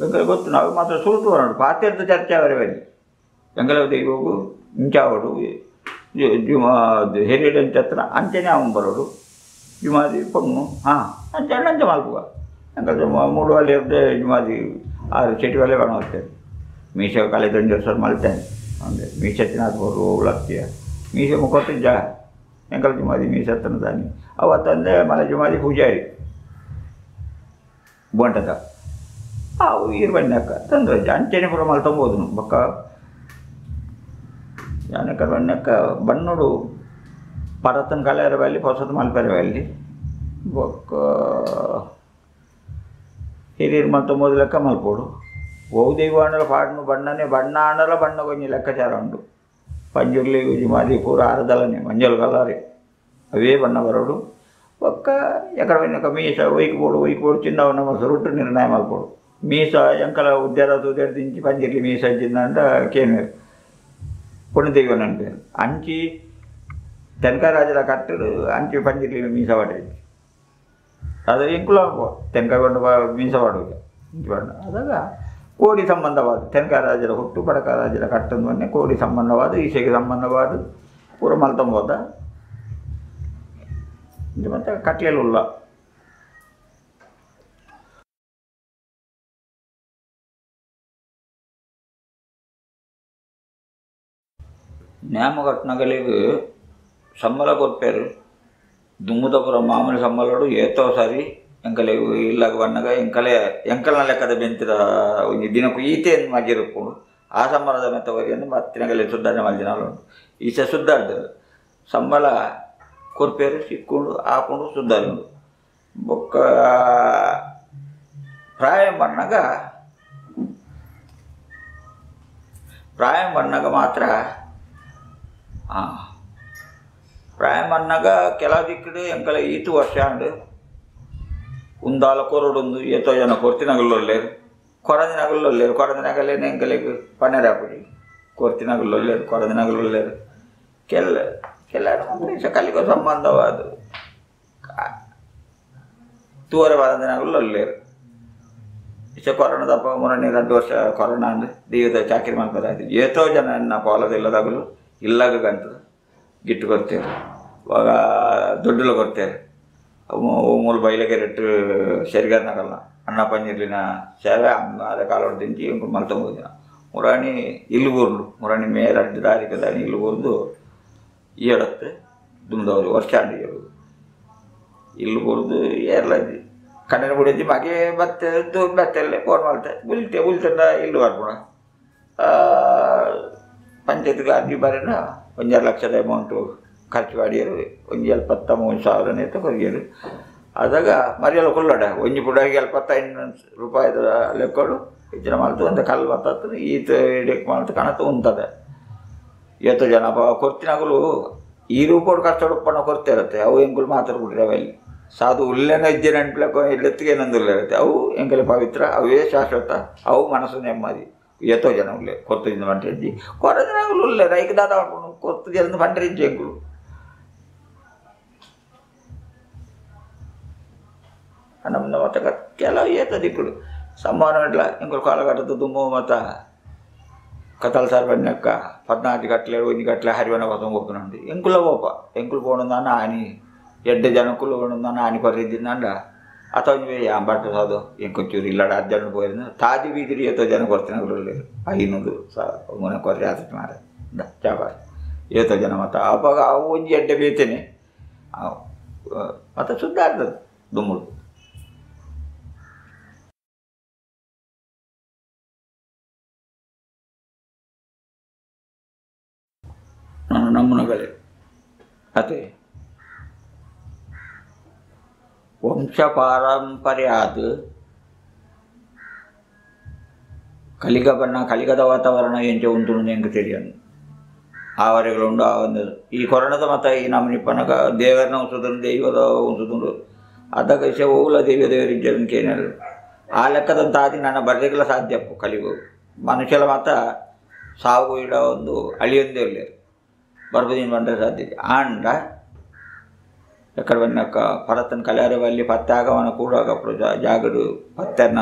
ಎಂಕಲೆ ಗೊತ್ತು ನಾವು ಮಾತ್ರ ಸುರುಟು ಬರೋಣ ಪಾತ್ರದ ಚರ್ಚೆ ಅವರೇ ಬಲ್ಲಿ ಎಂಕಲ ದೈವಗೂ ಇಂಚಾವಡು ಹಿರಿಯರಂಚ ಹತ್ರ ಅಂಚನೆ ಅವನು ಬರೋಡು ಜುಮಾದಿ ಪೊಣ್ಣು ಅಂಚೆ ಅಂಚೆ ಮಲ್ಪುವ ಎಂಕಲ್ 3 ವಾಲೆ ಇರ್ದೆ ಜುಮಾದಿ 6 ಚಟಿ ವಾಲೆ ಕಾಣುತ್ತೇವೆ ಮೀಸ ಕಲೆ 2 ವರ್ಷ ಮಲ್ತೇನೆ ಅಂದರೆ ಮೀಸತ್ತಿನ ಬರು ಲಕ್ಷ್ಯ ಮೀಸ ಮುಖತ್ತಿದ್ದ ಎಂಕಲ್ ಜುಮಾದಿ ಮೀಸತ್ತನ ದಾನಿ ಅವತ್ತಂದರೆ ಮಲೆ ಜುಮಾದಿ ಪೂಜಾರಿ ಬೋಂಟದ ಅವು ಇರ್ಬಣ್ಣಕ್ಕ ತಂದ್ರೆ ಅಂಚನೆ ಪುರ ಮಲ್ತಂಬೋದನು ಬೊಕ್ಕ ಯಾನಕ ಬಣ್ಣಕ್ಕ ಬಣ್ಣೋಡು ಪರತನ ಕಲೆಯರ ಬಲ್ಲಿ ಹೊಸದು ಮಲ್ಪೆರ ಬಲ್ಲಿ ಬೊಕ್ಕ ಹಿರಿಯರು ಮಲ್ತ ಮೋದಿ ಲೆಕ್ಕ ಮಲ್ಪೋಡು ಓವು ದೈವ ಆಂಡಲ ಪಾಡ್ನು ಬಣ್ಣನೇ ಬಣ್ಣ ಆಂಡಲ ಬಣ್ಣ ಕೊಂಚ ಲೆಕ್ಕಾಚಾರ ಉಂಡು ಪಂಜುರ್ಲಿ ಜುಮಾದಿ ಪೂರ ಆರದಲ್ಲನೆ ಮಂಜಲ್ ಕಲರಿ ಅವೇ ಬಣ್ಣ ಬರೋಡು ಬೊಕ್ಕ ಎಕಡೆ ಬಣ್ಣಕ್ಕ ಮೀಸ ಒಯ್ಕುಬೋಡು ಚಿನ್ನವನ್ನ ಸುರುಟು ನಿರ್ಣಯ ಮಲ್ಪೋಡು ಮೀಸ ಎಂಕಲ ಉದ್ಯಾರ ದಿಂಚಿ ಪಂಜಿರ್ಲಿ ಮೀಸ ಹಚ್ಚಿಂದ ಅಂತ ಕೇಮೇರು ಪುಣ್ಯ ದೈವ ನೆನಪೇರು ಅಂಚಿ ತೆನಕರಾಜರ ಕಟ್ಟಡು ಅಂಚಿ ಪಂಜಿರ್ಲಿ ಮೀಸ ಪಾಡೈತಿ ಅದು ಎಂಕುಲ ತೆನಕ ಬಂಡು ಮೀಸ ಪಾಡುವುದು ಇಂಚಿ ಬಣ್ಣ ಅದಾಗ ಕೋಡಿ ಸಂಬಂಧವಾದ ತೆನಕರಾಜರ ಹುಟ್ಟು ಪಡಕರಾಜರ ಕಟ್ಟದ ಮೊನ್ನೆ ಕೋಡಿ ಸಂಬಂಧವಾದ ಈಸೆಗೆ ಸಂಬಂಧವಾದ ಪೂರ ಮಲ್ತಂಬೋದ ಇದು ಮತ್ತು ಕಟ್ಲೆಲ್ಲ ನ್ಯಾಮಘಟ್ನಗಳಿಗೆ ಸಂಬಳ ಕೊಡ್ಪೇರು ದುಮ್ಮುದಪುರ ಮಾಮೂಲಿ ಸಂಬಳೋಡು ಏತೋ ಸಾರಿ ಎಂಕಲೆ ಇಲ್ಲಾಗ ಬಣ್ಣಗ ಎಂಕಲ್ನ ಲೆಕ್ಕದ ಬೆಂತಿರ ಒಂದು ದಿನಕ್ಕೂ ಈತೆಯನ್ನು ಮಜ್ಜಿರುಕೊಂಡು ಆ ಸಂಬಳದ ಮೆತ್ತವರಿಯನ್ನು ಮತ್ತಿನಗಲೆ ಸುಧಾರಣೆ ಮಲ್ದಿನ ಉಂಟು ಈಸ ಸುದ್ದಾಡ್ತಾರೆ ಸಂಬಳ ಕೊರ್ಪೇರು ಸಿಕ್ಕೊಂಡು ಹಾಕೊಂಡು ಸುದ್ದಾರು ಬೊಕ್ಕ ಪ್ರಾಯ ಬಣ್ಣಗ ಮಾತ್ರ ಪ್ರಾಯ ಬಣ್ಣಗ ಕೆಲ ದಿಕ್ಕಡು ಎಂಕಲ ಈತು ವರ್ಷ ಅಂಡು ಉಂದಾಲ ಕೊರಡೊಂದು ಏತೋ ಜನ ಕೊರ್ತಿನಗಲ್ಲೊಲ್ಲೇರು ಕೊರದಿನಗಲ್ಲೇನೆ ಎಂಕಲೆಗೆ ಪನ್ನೆರ ಹಾಕುಡಿ ಕೊರದಿನಗಲ್ಲೊಲ್ಲೇರು ಕೆಲಸ ಕಲಿಗೋ ಸಂಬಂಧವಾದ ತೂರವಾದ ದಿನಗಲ್ಲೊಲ್ಲೇರು ಇಷ್ಟ ಕೊರೋನಾ ದಪ್ಪ 2 ವರ್ಷ ಕೊರೋನಾ ಅಂದ್ರೆ ದೈವದ ಚಾಕರಿ ಮಾಡ್ಬೋದಾಯ್ತು ಏತೋ ಜನ ನನ್ನ ಕೋಲದಿಲ್ಲದಾಗಲು ಇಲ್ಲಾಗ ಗಂಟು ಗಿಟ್ಟು ಕೊಡ್ತೇವೆ ಇವಾಗ ದುಡ್ಡುಲು ಕೊಡ್ತೇವೆ ಮೂಲ ಬಯಲಿಗೆ ರೆಟ್ಟು ಸರಿಗಾರನಾಗಲ್ಲ ಅಣ್ಣ ಪಂಜಿರ್ಲಿನ ಸೇವೆ ಅದ ಕಾಲೋಡು ದಿಂಚಿ ಮಲ್ತಂಬೋದಿನ ಮುರಾಣಿ ಇಲ್ಲಿ ಊರ್ಲು ಮುರಾಣಿ ಮೇರೆ ಅಡ್ಡ ದಾರಿ ಕದಾನಿ ಇಲ್ಲಿ ಊರ್ದು ಈ ಹೇಳುತ್ತೆ ದುಮ್ದವ್ರು ವರ್ಷ ಅಂಡಿಯರು ಇಲ್ಲಿ ಬರೋದು ಏರ್ಲೈತಿ ಕಣ್ಣನ ಬಿಡಿದ್ದು ಮಗೆ ಬತ್ತೆ ಬತ್ತೆಲ್ಲೇ ಫೋನ್ ಮಾಡ್ತೆ ಬುಲ್ತಂಡ ಇಲ್ಲಿ ಬರ್ಬೋಣ ಪಂಚಾಯತ್ಗೆ ಅರ್ಜಿ ಬರೋಣ 1.5 ಲಕ್ಷದ ಅಮೌಂಟು ಖರ್ಚು ಮಾಡಿಯರು 1,73,000 ಕೊರಿಯರು ಅದಾಗ ಮರಿಯಲ್ಲ ಕೊಲ್ಲಡ ಒಂಜಿ ಪುಡಾಗಿ 75 ರೂಪಾಯಿದ ಲೆಕ್ಕಡು ಹೆಚ್ಚಿನ ಮಾಡ್ತು ಅಂತ ಕಲ್ಲು ಬರ್ತದೆ ಈತ ಹಿಡಿಯಕ್ಕೆ ಮಾಡ್ತು ಕಾಣತ್ತು ಉಂಟದೆ ಇವತ್ತು ಜನ ಕೊರ್ತಿನಾಗಲು ಈ ರೂಪೋಡು ಕಷ್ಟ ಉಪ್ಪಣ್ಣ ಕೊರ್ತಾ ಇರುತ್ತೆ ಅವು ಎಂಗುಲು ಮಾತಾಡ್ಬಿಟ್ರೆ ಅವೆಲ್ಲಿ ಸಾಧು ಉಲ್ಲೇನ ಇದ್ದೆ ನೆನಪಿಲಕ್ಕ ಎಲ್ಲಿತ್ತಿಗೆ ಏನೊಂದು ಇರುತ್ತೆ ಅವು ಎಂಗಲೆ ಪವಿತ್ರ ಅವೇ ಶಾಶ್ವತ ಅವು ಮನಸ್ಸು ನೆಮ್ಮದಿ ಎತ್ತೋ ಜನ ಉಲ್ಲೆ ಕೊರ್ತಿದ್ದ ಬಂಟ್ರಿಜ್ಜಿ ಕೊರ ಜನಾಗಲು ಉಲ್ಲೆ ರೈಕ್ ದಾದ ಮಾಡ್ಕೊಂಡು ಕೊರ್ತು ಜನ ಬಂಟ್ರಿಜ್ಜಿ ಎಂಗುಲು ನಮ್ಮ ಮತ್ತೆ ಕೆಲವು ಏತ ದಿಕ್ಕುಡು ಸಂಭಾವನೆ ಇಡ್ಲ ಎಂಗುಲು ಕಾಲಘಟ್ಟದ ದುಮ್ಮು ಮತ್ತು ಕತ್ತಲ್ ಸಾರ್ ಬನ್ನಕ್ಕ 14 ಗಟ್ಟಲೆ 1 ಗಟ್ಟಲೆ ಹರಿವನ కోసం పోతున్నాండి ఎంకుల పోప ఎంకులు పోనుందన్న ఆని ఎడ్డ జనకులు పోనుందన్న ఆని కొర్రిద్దిందండ అతను అంబర్త సాదు ఇంకొంచెం ఇల్లడ అర్జును పోయింది తాది వీధితో జన కొడుతున్నారు లేదు అయినದು మన కొర్రి ఆసక్తి మార చాప ఏతో జన మత ಅವಾಗ ಅವು ಒಂಜಿ ಎಡ್ಡೆ ಬೇತೇನೆ ಮತ್ತೆ ಸುದ್ದಾಡ್ತದೆ ದುಮ್ಮುಡು ನಮ್ಮನಗಳೇ ಅದೇ ವಂಶ ಪಾರಂಪರ್ಯಾತ್ ಕಲಿಗದ ವಾತಾವರಣ ಎಂಚ ಉಂಟು ಎಂಗೆ ತಿಳಿಯನು ಆವರೆಗಳುಂಡು ಆ ಒಂದು ಈ ಕೊರೋನಾದ ಮತ್ತು ಈ ನಮ್ಮ ನಿಪ್ಪನಗ ದೇವರನ್ನ ಉಂಸುದನ್ನು ದೈವದ ಉಂಸುದುಂಡು ಅದಾಗ ಹೋಗಲ ದೇವರಿದ್ದಕ್ಕೆ ಏನಿಲ್ಲ ಆ ಲೆಕ್ಕದಂತ ಆದಿ ನನ್ನ ಬರಲಿಕ್ಕೆಲ್ಲ ಸಾಧ್ಯಪ್ಪು ಕಲಿಗು ಮನುಷ್ಯರ ಮಾತ್ರ ಸಾವು ಇಡ ಒಂದು ಅಳಿಯೊಂದೇ ಇಲ್ಲ ಬರ್ಬೋದಿನ ಬಂದರೆ ಸಾಧ್ಯತೆ ಆಂಡ ఎక్కడ పడినాక పరతను కళ్యాణ వెళ్ళి పత్తి ఆగమన కూడా అప్పుడు జాగడు పత్తన్న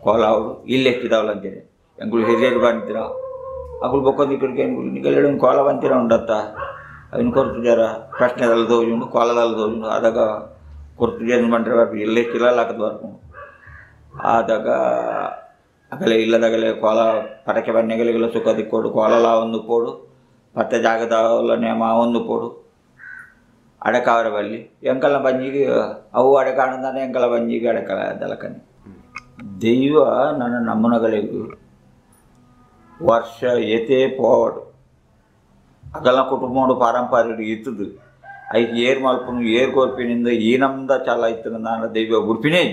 కోలావుడు ఇల్లు ఎక్కిదావులంతే ఎంగులు ಹಿರಿಯರು ಬಂದಿರ ಅಗುಲು ಬೊಕ್ಕೊಂದು ಇಕ್ಕಡಿಗೆ ಎಂಗುಲು ನಿಗಲೆಡು ಕೋಲ ಬಂತಿರ ಉಂಡತ್ತ ಅವನು ಕೊರ್ತು ಜರ ಪ್ರಶ್ನೆದಲ್ಲಿ ತೋಜುಂಡು ಕೋಲದಲ್ಲಿ ತೋಜುಂಡು ಆದಾಗ ಕೊರ್ತು ಜನ ಬಂದರೆ ಬರ್ಬೇಕು ಇಲ್ಲೆ ಎಕ್ಕಿಲ್ಲ ಹಾಕದ್ ಬರ್ಕೊಂಡು ಆದಾಗ ಅಗಲೆ ಇಲ್ಲದಾಗಲೇ ಕೋಲ ಪಟಕೆ ಬನ್ನೆಗಲೆಲ್ಲ ಸುಖ ದಿಕ್ಕೋಡು ಕೋಲಲ ಒಂದು ಪೋಡು ಪತ್ತೆ ಜಾಗದ ನೇಮ ಒಂದು ಪೋಡು ಅಡಕಾವರ ಬಲ್ಲಿ ಎಂಕಲ ಬಂಜಿಗೆ ಅವು ಅಡಕಾಣದಾನೆ ಎಂಕಲ ಬಂಜಿಗೆ ಅಡಕಲ ದಲಕನೆ ದೈವ ನನ್ನ ನಮ್ಮನಗಳಿಗೂ ವರ್ಷ ಏತೇ ಪೋವಡು ಅಗಲ ಕುಟುಂಬಡು ಪಾರಂಪರ್ಯ ಇತ್ತದು ಐದು ಏರ್ ಮಲ್ಪನು ಏರ್ ಕೋರ್ಪಿನಿಂದ ಈ ನಮ್ದ ಚಾಲ ಇತ್ತು ನಾನು ದೈವ ಗುರ್ಪಿನೇ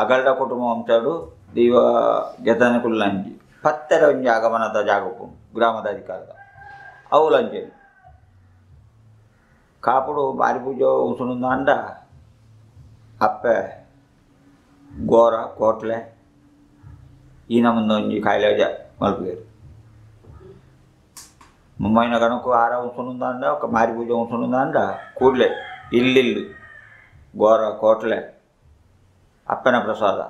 ಅಗಲ್ಡ ಕುಟುಂಬ ಅಂತಾಡು ದೈವ ಜತನ ಕುಲ್ಲಂಜಿ ಪತ್ತರ ಒಂಜಿ ಆಗಮನದ ಜಾಗಪ್ಪು ಗ್ರಾಮದ ಅಧಿಕಾರದ ಅವು ಲಂಚೆ ಕಾಪುಡು ಬಾರಿ ಪೂಜೆ ಉಸುನುಂದ ಅಂಡ ಅಪ್ಪೆ ಗೋರ ಕೋಟ್ಲೆ ಈ ನಮ್ಮದು ಒಂಜಿ ಕಾಯಿಲೆ ಮಲ್ಪೇರು ಮುಮ್ಮೈನ ಗಣಕು ಆರ ಉಸುನುಂದ ಅಂಡ ఒక ಮಾರಿ ಪೂಜೆ ಉಸುನುಂದ ಅಂಡ ಕೂಡ್ಲೆ ಇಲ್ಲಿಲ್ಲು ಗೋರ ಕೋಟ್ಲೆ ಅಪ್ಪನ ಪ್ರಸಾದ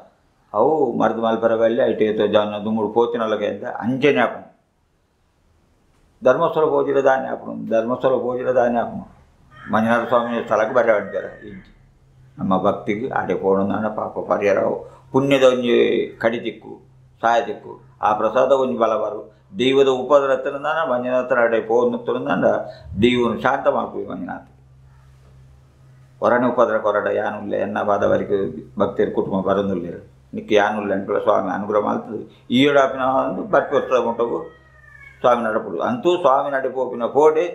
ಅವು ಮರದ ಮಲ್ಪರ వెళ్ళి ಐಟೇತೋ ಜನ ದುಮ್ಮುಡು ಪೋತಿನೊಳಗೆ ಅಂತ ಅಂಜನೆ ಹಾಕೊಂಡು ಧರ್ಮಸ್ಥಳ ಭೋಜನ ದಾನಿ ಹಾಕೊಂಡು ಧರ್ಮಸ್ಥಳ ಭೋಜನ ದಾನಿ ಹಾಕೊಂಡು ಮಂಜುನಾಥ ಸ್ವಾಮಿ ಸ್ಥಳಕ್ಕೆ ಬರೆ ಹೊಡ್ತಾರೆ ಇಂಚಿ ನಮ್ಮ ಭಕ್ತಿಗೆ ಆಡೆ ಪೋಣ ಪಾಪ ಪರಿಹಾರ ಪುಣ್ಯದ ಒಂಜಿ ಕಡಿತಿಕ್ಕು ಸಾಯದಿಕ್ಕು ಆ ಪ್ರಸಾದ ಒಂಜಿ ಬಲಬಾರು ದೈವದ ಉಪದ್ರ ಹತ್ತಿರ ಮಂಜುನಾಥರ ಅಡೆ ಪೋನ್ನಂದ ದೈವನು ಶಾಂತ ಮಾಡ್ತೀವಿ ಮಂಜುನಾಥ ಹೊರನೆ ಉಪದ್ರ ಕೊರಡ ಯಾನುಲ್ಲ ಎನ್ನ ಬಾದವರಿಗೆ ಭಕ್ತಿಯರು ಕುಟುಂಬ ಬರಂದುಲ್ಲೇರು ನಿಕ್ಕೆ ಯಾನುಲ್ಲ ಅಂಕಲ ಸ್ವಾಮಿ ಅನುಗ್ರಹ ಮಾಡ್ತದೆ ಈ ಏಡಾಪಿನ ಬಟ್ಟಿ ವರ್ಷದ ಮುಟ್ಟವು ಸ್ವಾಮಿ ನಡಪುಡು ಅಂತೂ ಸ್ವಾಮಿ ನಡಿಪೋಪಿನ ಕೋಡೆ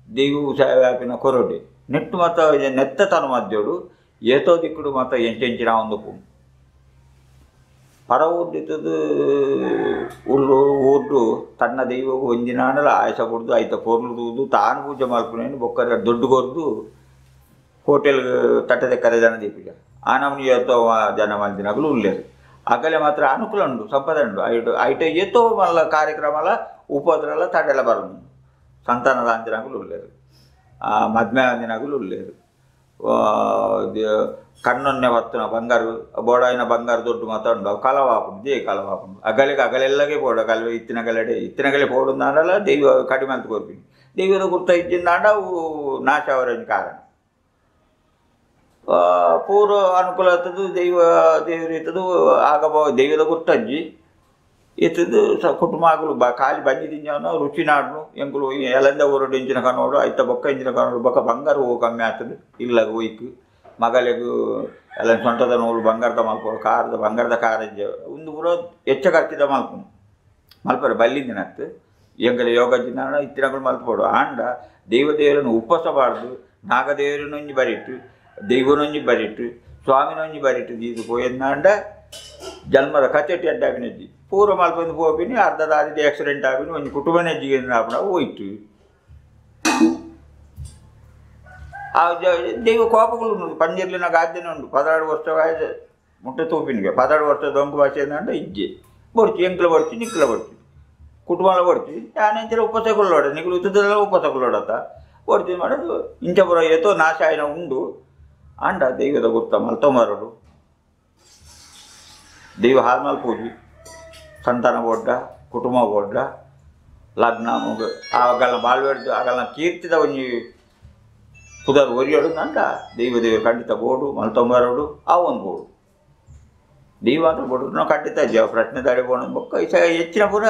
ದೈವ ವ್ಯಾಪಿನ ಕೊರಡೆ ನೆಟ್ಟು ಮತ್ತು ನೆತ್ತ ತನ ಮಧ್ಯೋಡು ಏತೋ ದಿಕ್ಕುಡು ಮತ್ತು ಎಂಚೆಂಚಿನ ಒಂದು ಪು ಪರ ಊರ್ದಿತ್ತದು ಉಳ್ಳು ಊರ್ದು ತನ್ನ ದೈವವು ಒಂದಿನಾಡಲ ಆಯಸ ಕೊಡ್ದು ಆಯ್ತ ಪೊರ್ಲುದು ತಾನು ಪೂಜೆ ಮಲ್ಪನೇನು ಬೊಕ್ಕರ ದೊಡ್ಡಗೊರ್ದು ಹೋಟೆಲ್ ತಟ್ಟದೆ ಕರೆ ಜನ ದೀಪಿಗೆ ಆ ನಮ್ನಿ ಏತೋ ಜನ ಮಲ್ದಿನಾಗಲು ಉಲ್ಲೇರು ಆಗಲೇ ಮಾತ್ರ ಅನುಕೂಲ ಉಂಡು ಸಂಪದ ಉಂಡು ಐಟ ಏತೋ ಮಲ್ಲ ಕಾರ್ಯಕ್ರಮಲ ಉಪದ್ರಲ್ಲ ತಡೆಲ್ಲ ಬರೋದು ಸಂತಾನದ ಅಂದಿನಾಗಲು ಉಲ್ಲೇರು ಮದ್ಮೆ ಅಂದಿನಾಗಲು ಉಲ್ಲೇರು ಕಣ್ಣೊನ್ನೆ ಹೊತ್ತಿನ ಬಂಗಾರು ಬೋಡಾಯಿನ ಬಂಗಾರು ದೊಡ್ಡ ಮಾತಾಡು ಕಲವಾಪುಂಡು ದೇ ಕಲವಾಪುಂಡು ಅಗಲೆಲ್ಲಗೆ ಪೋಡ ಕಲ್ವೆ ಇತ್ತಿನಗಲೆ ಪೋಡು ನಾಡಲ್ಲ ದೈವ ಕಡಿಮೆ ಅಂತ ಕೊರ್ಪಿನಿ ದೈವದ ಗುರ್ತ ಇದ್ದಿನಾಡ ಅವು ನಾಶ ಅವರ ಕಾರಣ ಪೂರ್ವ ಅನುಕೂಲ ಆಗ್ತದೆ ದೈವ ದೇವರು ಇರ್ತದು ಆಗ ದೈವದ ಗುರ್ತಜ್ಜಿ ಇತ್ತದು ಕುಟುಂಬಗಳು ಖಾಲಿ ಬಂಜಿ ತಿಂಜವನು ರುಚಿ ನಾಡ್ನು ಎಂಕುಲು ಎಲಂದ ಊರೊಡಿಂಚಿನ ಕನ್ನೋಡು ಐತ ಬೊಕ್ಕ ಇಂಚಿನ ಕನ್ನೋಡು ಬೊಕ್ಕ ಬಂಗಾರ ಹೂ ಕಮ್ಮಿ ಆಗ್ತದೆ ಇಲ್ಲ ಹೋಯ್ಕು ಮಗಲಿಗೂ ಎಲ್ಲ ಸೊಂಟದ ನೋವು ಬಂಗಾರದ ಮಲ್ಪೋಡು ಬಂಗಾರದ ಕಾರಜ್ಜ ಒಂದು ಪೂರ ಹೆಚ್ಚ ಖರ್ಚಿದ ಮಲ್ಪರು ಬಲ್ಲಿಂದಿನತ್ತು ಎಂಗಲ ಯೋಗಜಿನ ಇತ್ತಿನಗಳು ಮಲ್ಪೋಡು ಆಂಡ ದೇವರನ್ನು ಉಪಸಬಾರ್ದು ನಾಗದೇವರನೊಂಜಿ ಬರಿಟ್ಟು ದೈವನೊಂಜಿ ಬರಿಟ್ಟು ಸ್ವಾಮಿನೊಂಜಿ ಬರಿಟ್ಟು ಇದು ಪೋಯಂದಾಂಡ ಜನ್ಮದ ಕಚೇಟಿ ಅಡ್ಡಾಬಿನಜ್ಜಿ ಪೂರ್ವ ಮಲ್ಪಂದು ಹೋಗಿನಿ ಅರ್ಧ ದಾರಿ ಆಕ್ಸಿಡೆಂಟ್ ಆಗಿನಿ ಒಂದು ಕುಟುಂಬನ ಜಿಗಿನ ಹೋಯ್ತು ಆ ದೈವ ಕೋಪಗಳು ಪಂಜರ್ಲಿನ ಗಾದ್ಯನೇ ಉಂಟು 16 ವರ್ಷ ಮುಟ್ಟ ತೂಪಿನಿಗೆ 16 ವರ್ಷ ದೊಂಕು ಭಾಷೆ ಅಂದ್ರೆ ಇಜ್ಜೆ ಬರ್ಚಿ ಎಂಕ್ಲ ಬರ್ಚಿ ನಿಕ್ಲ ಬರ್ಚಿ ಕುಟುಂಬ ಬರ್ಚಿ ಯಾನೆಂಚಲ ಉಪಸಗೊಳ್ಳೋಡ ನಿಕ್ಲು ಉತ್ತದಲ್ಲ ಉಪಸಗೊಳ್ಳೋಡತ್ತ ಬರ್ಚಿ ಮಾಡೋದು ಇಂಚಪುರ ಏತೋ ನಾಶ ಆಯ್ನ ಉಂಡು ಅಂಡ ದೈವದ ಗುರ್ತ ಮಲ್ತೊಂಬರೋಡು ದೈವ ಹಾಲ್ಮಲ್ ಪೂಜಿ ಸಂತಾನ ಬೋಡ್ಡ ಕುಟುಂಬ ಬೋಡ್ಡ ಲಗ್ನ ಮುಗ ಆಗಳನ್ನ ಬಾಳ್ವೆಡ್ದು ಆಗಳನ್ನ ಕೀರ್ತಿದ ಒಂಜಿ ಪುದರ್ ಒರಿಯೋಡು ಅಂಡ ದೈವ ಖಂಡಿತ ಬೋಡು ಮಲ್ತೊಂಬರೋಡು ಆ ಒಂದು ಬೋಡು ದೈವ ಅಂತ ಬೋಡು ನಾವು ಖಂಡಿತ ಪ್ರಶ್ನೆ ದಾಡಿ ಬೋಣ ಬೊಕ್ಕ ಹೆಚ್ಚಿನ ಪುರ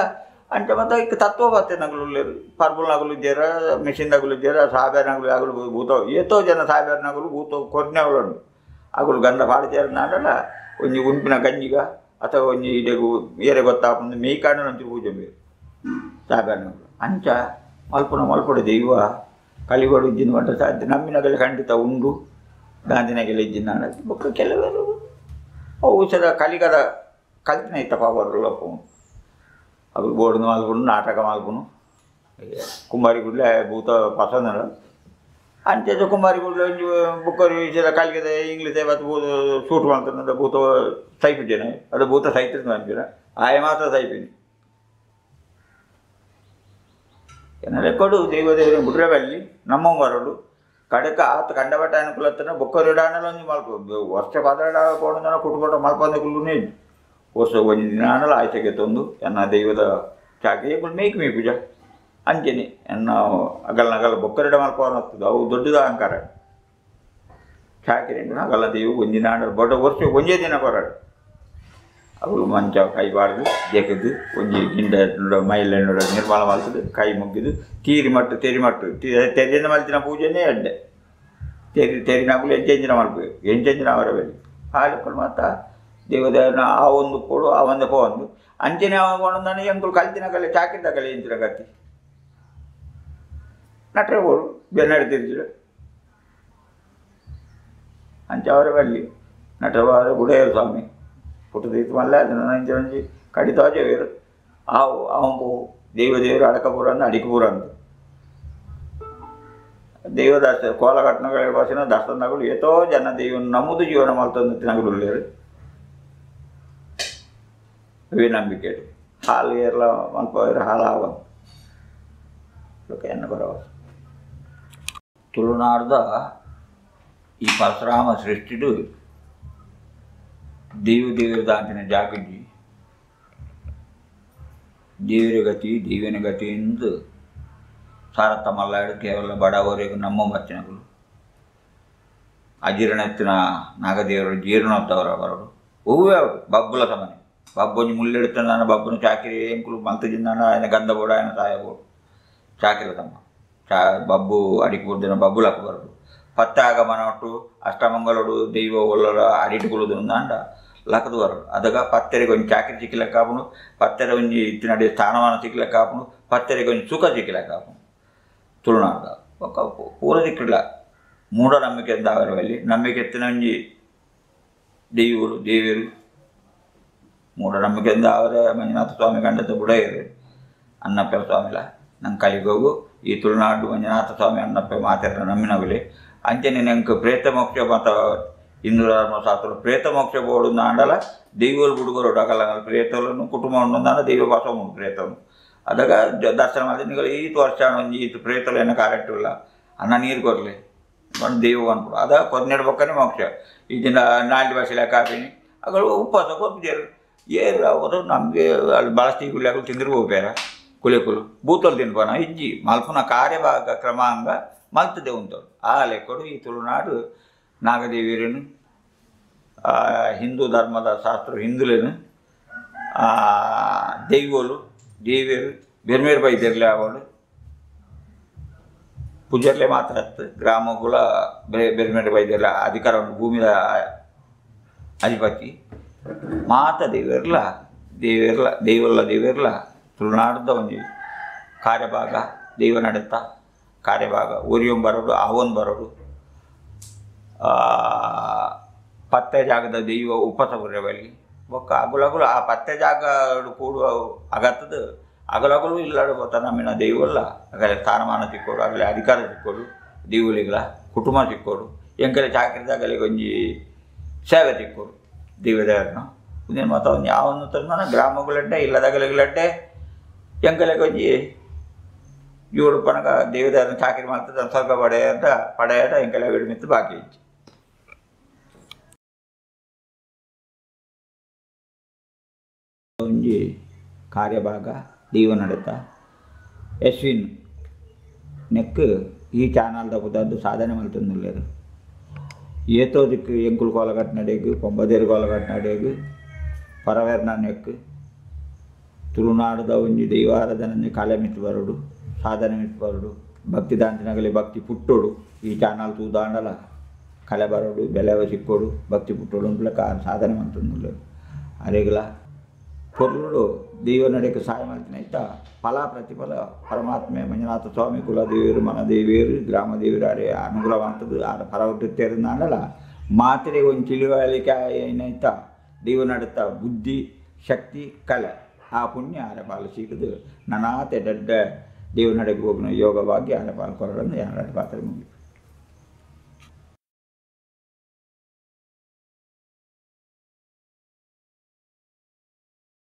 ಅಂಚೆ ಮತ್ತು ಈಗ ತತ್ವ ಬತ್ತೆ ನಗಲು ಪರ್ಬುಲ್ ನಗಲು ಇದ್ದೀರ ಮಿಷಿನ್ ನಗಲು ಇದ್ದೀರ ಸಾಬೇರ್ ನಗಲು ಆಗಲು ಭೂತ ಏತೋ ಜನ ಸಾಬೇರ್ ನಗಲು ಭೂತ ಕೊರ್ನೆಗಳು ಆಗಲು ಗಂಧ ಪಾಡಿತೇರ ನಾಡಲ್ಲ ಒಂಜಿ ಉಂಪಿನ ಗಂಜಿಗ ಅಥವಾ ಒಂಜಿ ಇದೆಗೂ ಏರೆ ಗೊತ್ತಾಪಂದು ಮೇಯ್ಕಾಂಡ ನಂಚು ಪೂಜೆ ಬೇರೆ ಸಾಬೇರ್ ನಗಲು ಅಂಚ ಮಲ್ಪುನ ದೈವ ಕಲಿಗೋಡು ಇದ್ದಿನ ಬಂದ ಸಾಧ್ಯ ನಮ್ಮಿನಗಲೆ ಖಂಡಿತ ಉಂಡು ಗಾಂಧಿನಗೆಲ್ಲ ಇದ್ದಿನ ಬೊಕ್ಕ ಕೆಲವರು ಔಷಧ ಕಲಿಗದ ಕಲ್ತಿನ ಇತ್ತಪ್ಪ ಬರಲಪ್ಪ ಅದು ಬೋರ್ಡ್ ಮಲ್ಪುನು ನಾಟಕ ಮಲ್ಪುನು ಕುಂಬಾರಿ ಗುಡ್ಲೆ ಭೂತ ಪಸಂದ ಅಂಚೆ ಕುಂಬಾರಿ ಗುಡ್ಲೆ ಬುಕ್ಕರು ವಿಷಯದ ಕಲಿಗದ ಇಂಗ್ಲೀಷ್ ಇವತ್ತು ಸೂಟ್ ಮಾಡ್ತಾನೆ ಭೂತ ಸೈಪಿದ್ದೇನೆ ಅದು ಭೂತ ಸೈತಿದ್ ಅಂತೀರ ಆಯ ಮಾತ್ರ ಸೈಪಿನಿ ಏನಾರೆ ಕೊಡು ದೇವದೇವರ ಬುಡ್ರೆ ಬಲ್ಲಿ ನಮ್ಮ ಬರೋಡು ಕಡಕ ಆತ ಕಂಡಬಟ್ಟ ಅನುಕೂಲತ್ತನ ಬೊಕ್ಕರು ಇಡಾಣಲ್ಲ ಒಂದು ಮಲ್ಪ ವರ್ಷ ಪದಾಡ ಕೊಡೋದನ ಕುಟ್ಕೊಟ್ಟ ಮಲ್ಪಂದ ಕುಲ್ಲುನೇ ವರ್ಷ ಒಂದು ದಿನ ಆನಲ್ಲ ಆಯ್ಸಕ್ಕೆ ತಂದು ಎನ್ನ ದೈವದ ಚಾಕೆ ಮೇಯ್ಕು ಮೇ ಪೂಜಾ ಅಂಚೆನೆ ಎನ್ನ ಅಗಲ್ ಬೊಕ್ಕರಿಡ ಮಲ್ಪ ಅನ್ನೋದು ಅವು ದೊಡ್ಡದ ಅಹಂಕಾರ ಚಾಕೆ ಅಗಲ್ಲ ದೈವ ಒಂದಿನ ಆಡ ಬೊಡ್ಡ ವರ್ಷ ಒಂದೇ ದಿನ ಬರಾಡು ಅವಳು ಮಂಚ ಕೈಬಾರ್ದು ಜಗದು ಒಂಜಿ ಗಿಂಡ ಮೈಲ ನಿರ್ಮಾಣ ಮಾಡ್ತದೆ ಕೈ ಮುಗಿದು ತೀರಿ ಮಟ್ಟು ತೆರಿನ ಮಲ್ತಿನ ಪೂಜೆನೇ ಅಡ್ಡೆ ತೆರಿನಾಗಲು ಎಂಚೆಂಚಿನ ಮಲ್ಪು ಎಂಚೆಂಚಿನ ಅವರ ಬೆಲೆ ಹಾಲಿಕೊಂಡು ಮತ್ತು ದೇವದೇವನ ಆ ಒಂದು ಕೊಡು ಆ ಒಂದು ಪೋಂದು ಅಂಚನೆ ಅವನು ಎಂಕುಲು ಕಲ್ತಿನ ಕಲೆ ಚಾಕಿದ್ದ ಕಲೆ ಎಂಚಿನ ಗತಿ ನಟ್ರೆ ಬೋಡು ಬೆನ್ನಡಿ ತಿರ್ಜಿಡು ಅಂಚೆ ಅವರ ಬಲ್ಲಿ ನಟವಾದ ಗುಡೇರು ಸ್ವಾಮಿ ಪುಟ್ಟದೀತು ಮಲ್ಲ ಅದನ್ನು ಕಡಿತಾಜೆ ವೇರು ಆವು ಅವನು ಪೋ ದೇವದೇವರು ಅಡಕಪುರ ಅಂದು ಅಡಿಕಪುರ ಅಂದು ದೈವ ದರ್ಶನ ಕೋಲ ಕಟ್ಟಣಗಳ ಭಾಷೆನ ದರ್ಶನಗಳು ಏತೋ ಜನ ದೈವ ನಮ್ಮದು ಜೀವನ ಮಲ್ತಂದು ನಗಲು ಉಳ್ಳೇರು ಇವೇ ನಂಬಿಕೆ ಹಾಲು ಏರ್ಲ ಮಲ್ಪವರ ಹಾಲು ಆವ ಎನ್ನ ಬರವ ತುಳುನಾಡ್ದ ಈ ಪರಶುರಾಮ ಸೃಷ್ಟಿಡು ದೇವರ ದಾಂಟಿನ ಜಾಗಜ್ಜಿ ದೇವರ ಗತಿ ದೇವಿನ ಗತಿ ಎಂದು ಸಾರತ್ತ ಮಲ್ಲಾಡು ಕೇವಲ ಬಡವರೆಗೂ ನಮ್ಮ ಬಚ್ಚನಗಳು ಅಜೀರ್ಣತ್ತಿನ ನಾಗದೇವರು ಜೀರ್ಣೋತ್ತವರ ಬರೋಡು ಹೂವೇ ಅವರು ಬಬ್ಬುಲ ಸಮನೆ ಬಬ್ಬೊಂಜಿ ಮುಳ್ಳೆಡ್ತಾನೆ ನಾನು ಬಬ್ಬನ ಚಾಕಿರಿ ಎಂಕುಲು ಮಲ್ತಜಿಂದಾನ ఆయన ಗಂಧ ಬೋಡ ఆయన ಸಾಯಬೋಡು ಚಾಕಿರ ತಮ್ಮ ಬಬ್ಬು ಅಡಿಕೆ ಬುಡ್ದಿನ ಬಬ್ಬುಲಕ್ಕೆ ಬರೋದು ಪತ್ತೆ ಆಗಮನೊಟ್ಟು ಅಷ್ಟಮಂಗಲೋಡು ದೈವ ಒಲ್ಲರ ಅಡಿಟುಕೊಳ್ಳುದು ಅಂಡ ಲಕ್ಕದು ಬರೋದು ಅದಾಗ ಪತ್ತೆರಿಗೆ ಒಂದು ಚಾಕಿರಿ ಸಿಕ್ಕಿಲೆಕ್ಕಾಪುನು ಪತ್ತೆರೆ ಒಂಜಿ ಇತ್ತಿನಡಿ ಸ್ಥಾನಮಾನ ಸಿಕ್ಕಿಲೆಕ್ಕಾಪುನು ಪತ್ತೆರಿಗೆ ಒಂದು ಸುಖ ಸಿಕ್ಕಿಲೆಕ್ಕಾಪುನು ತುಳುನಾಡ ಒಕ್ಕ ಪೂರ ಸಿಕ್ಕಿಲ್ಲ ಮೂಢನಂಬಿಕೆ ಅಂತ ಅವರ ಬಲ್ಲಿ ನಂಬಿಕೆ ಎತ್ತಿನ ಒಂಜಿ ದೇವಿಯರು ಮೂಢನಂಬಿಕೆ ಅಂತ ಅವರೇ ಮಂಜುನಾಥ ಸ್ವಾಮಿ ಕಂಡದ್ದು ಬುಡೇರು ಅನ್ನಪ್ಪ ಸ್ವಾಮಿಲ ನಂಗೆ ಕಲಿಗೋಗು ಈ ತುಳುನಾಡು ಮಂಜುನಾಥ ಸ್ವಾಮಿ ಅನ್ನಪ್ಪ ಮಾತಾಡ ನಮ್ಮಿನವಲಿ ಅಂಚನೆ ನಂಗೆ ಪ್ರೇತ ಮೋಕ್ಷ ಮತ್ತು ಹಿಂದೂ ಧರ್ಮಶಾಸ್ತ್ರ ಪ್ರೇತ ಮೋಕ್ಷ ಬೋಡು ಆಂಡಲ ದೈವలు ಬುಡುಗರು ಅಗಲ ಪ್ರೇತలను ಕುಟುಂಬ ఉండాల దైవ భాష ఉంది ప్రేతం అదగ దర్శనం అది నిగల ఈతు ವರ್ಷ ಒಂಜಿ ಈತು ಪ್ರೇತಲೇನ ಕರೆಕ್ಟ್ ಇಲ್ಲ ಅನ್ನ ನೀರು ಕೊರಲೆ ಬಂದು ದೈವ ಅನ್ಬಿಡು ಅದ ಕೊನ್ನೆರಡು ಪಕ್ಕನೇ ಮೋಕ್ಷ ಈಗಿನ ನಾಲ್ಕು ಭಾಷೆಲೆ ಕಾಪಿನಿ ಅಗಳು ಉಪವಾಸ ಕೊಟ್ಟಿದ್ದಾರೆ ಏರು ಅವರು ನಮಗೆ ಅಲ್ಲಿ ಬಳಸ್ತಿ ಗುಳ್ಯಾಗಳು ತಿಂದಿರು ಹೋಗ್ಯಾರ ಕುಲೆಕುಲು ಬೂತಲು ತಿನ್ಬೋಣ ಇಜ್ಜಿ ಮಲ್ಪುನ ಕಾರ್ಯಭಾಗ ಕ್ರಮಾಂಗ ಮಲ್ತದೆ ಉಂಟು ಆ ಲೆಕ್ಕಡು ಈ ತುಳುನಾಡು ನಾಗದೇವಿಯರೇನು ಹಿಂದೂ ಧರ್ಮದ ಶಾಸ್ತ್ರ ಹಿಂದುಲೇನು ದೈವೋಲು ದೇವಿಯರು ಬೇರೆ ಬೇರೆ ಬೈದಿರಲಿ ಅವಳು ಪೂಜಾರ್ಲೆ ಮಾತ್ರ ಗ್ರಾಮಗಳ ಬೇರೆ ಬೇರೆ ಬೈದಿರಲ್ಲ ಅಧಿಕಾರವನ್ನು ಭೂಮಿಯ ಅಧಿಪತಿ ಮಾತ ದೇವಿರಲ್ಲ ತುಳುನಾಡದ ಒಂದು ಕಾರ್ಯಭಾಗ ದೈವ ನಡತ ಕಾರ್ಯಭಾಗ ಒರಿಯೊಂದು ಬರೋದು ಅವನು ಬರೋದು ಪತ್ತೆ ಜಾಗದ ದೈವ ಉಪಸಗುರವಲ್ಲಿ ಒಕ್ಕ ಅಗುಲಗುಲು ಆ ಪತ್ತೆ ಜಾಗ ಕೂಡುವ ಆಗತ್ತದ ಅಗಲಗಲು ಇಲ್ಲಾಡು ಗೊತ್ತಾ ನಮ್ಮಿನ ದೈವಲ್ಲ ಆಗಲೇ ಸ್ಥಾನಮಾನ ಸಿಕ್ಕೋಡು ಆಗಲೇ ಅಧಿಕಾರ ಸಿಕ್ಕೋಡು ದೈವಲಿಗಳ ಕುಟುಂಬ ಸಿಕ್ಕೋಡು ಎಂಕಲೆ ಚಾಕರಿದಾಗಲೇ ಒಂಜಿ ಸೇವೆ ಸಿಕ್ಕೋಡು ದೈವದೇವರನ್ನು ಇನ್ನೇನು ಮತ್ತು ಅವ್ನು ಯಾವನ್ನು ತಂದಾನ ಗ್ರಾಮಗಳಡ್ಡೆ ಇಲ್ಲದಾಗಲಿಗಳಡ್ಡೆ ಎಂಕಲೆ ಒಂಜಿ ಇವರು ಪನಗ ದೇವದೇವರನ್ನ ಚಾಕರಿ ಮಾಡ್ತದೆ ಸ್ವಲ್ಪ ಪಡೆಯಟ ಎಂಕಲೆ ವಿಡಿಮಿತ್ತು ಬಾಕಿ ಇಚ್ಚಿ ಒಂಜಿ ಕಾರ್ಯಭಾಗ ದೈವ ನಡತ ಯಶ್ವಿನ್ ನೆಕ್ ಈ ಚಾನಲ್ದ ಬುದ್ಧದ್ದು ಸಾಧನೆ ಮಲ್ತೊಂದುಲ್ಲೆರ್ ಏತೋದಿಕ್ ಎಂಕುಲು ಕೋಲಗಟ್ಟು ನಡೆಯು ಪೊಂಬದೇರು ಕೋಲಗಟ್ಟು ನಡೆಯು ಪರವೇರ್ನ ನೆಕ್ ತುಳುನಾಡದ ಒಂಜಿ ದೈವಾರಾಧನೆ ಕಲೆ ಮಿತ್ತು ಬರೋಡು ಸಾಧನೆ ಮಿತ್ತು ಬರೋಡು ಭಕ್ತಿ ದಾಂತಿನಗಲಿ ಭಕ್ತಿ ಪುಟ್ಟೋಡು ಈ ಚಾನಲ್ ತೂದಾಂಡಲ ಕಲೆ ಬರೋಡು ಬೆಲೆ ಸಿಕ್ಕೋಡು ಭಕ್ತಿ ಪುಟ್ಟೋಡು ಅಂತ ಸಾಧನೆ ಮಲ್ತೊಂದುಲ್ಲೆರ್ ಅರೆಗಲ పొర్లుడు దైవ నడక సాయమల్తినైత ఫలా ప్రతిఫల పరమాత్మే మంజునాథ స్వామి కులదేవిరు మన దేవిరు గ్రామ దేవిరు అరే అనుగ్రహవంతుడు ఆడ పరవట్టుತ್ತೇರಿಂದಾಂಡಲ ಮಾತಿರೆ ಒಂದು ತಿಳಿವಳಿಕೆ ಏನೈತ ದೈವ ನಡತ ಬುದ್ಧಿ ಶಕ್ತಿ ಕಲೆ ಆ ಪುಣ್ಯ ಆರ ಪಾಲು ಸಿಗದು ನನಾತೆ ದೊಡ್ಡ ದೈವ ನಡೆಗೆ ಹೋಗಿನ ಯೋಗ ಭಾಗ್ಯ ಆರ ಪಾಲು ಕೊರಡನ್ನು ಯಾರ ಪಾತ್ರ ಮುಗಿ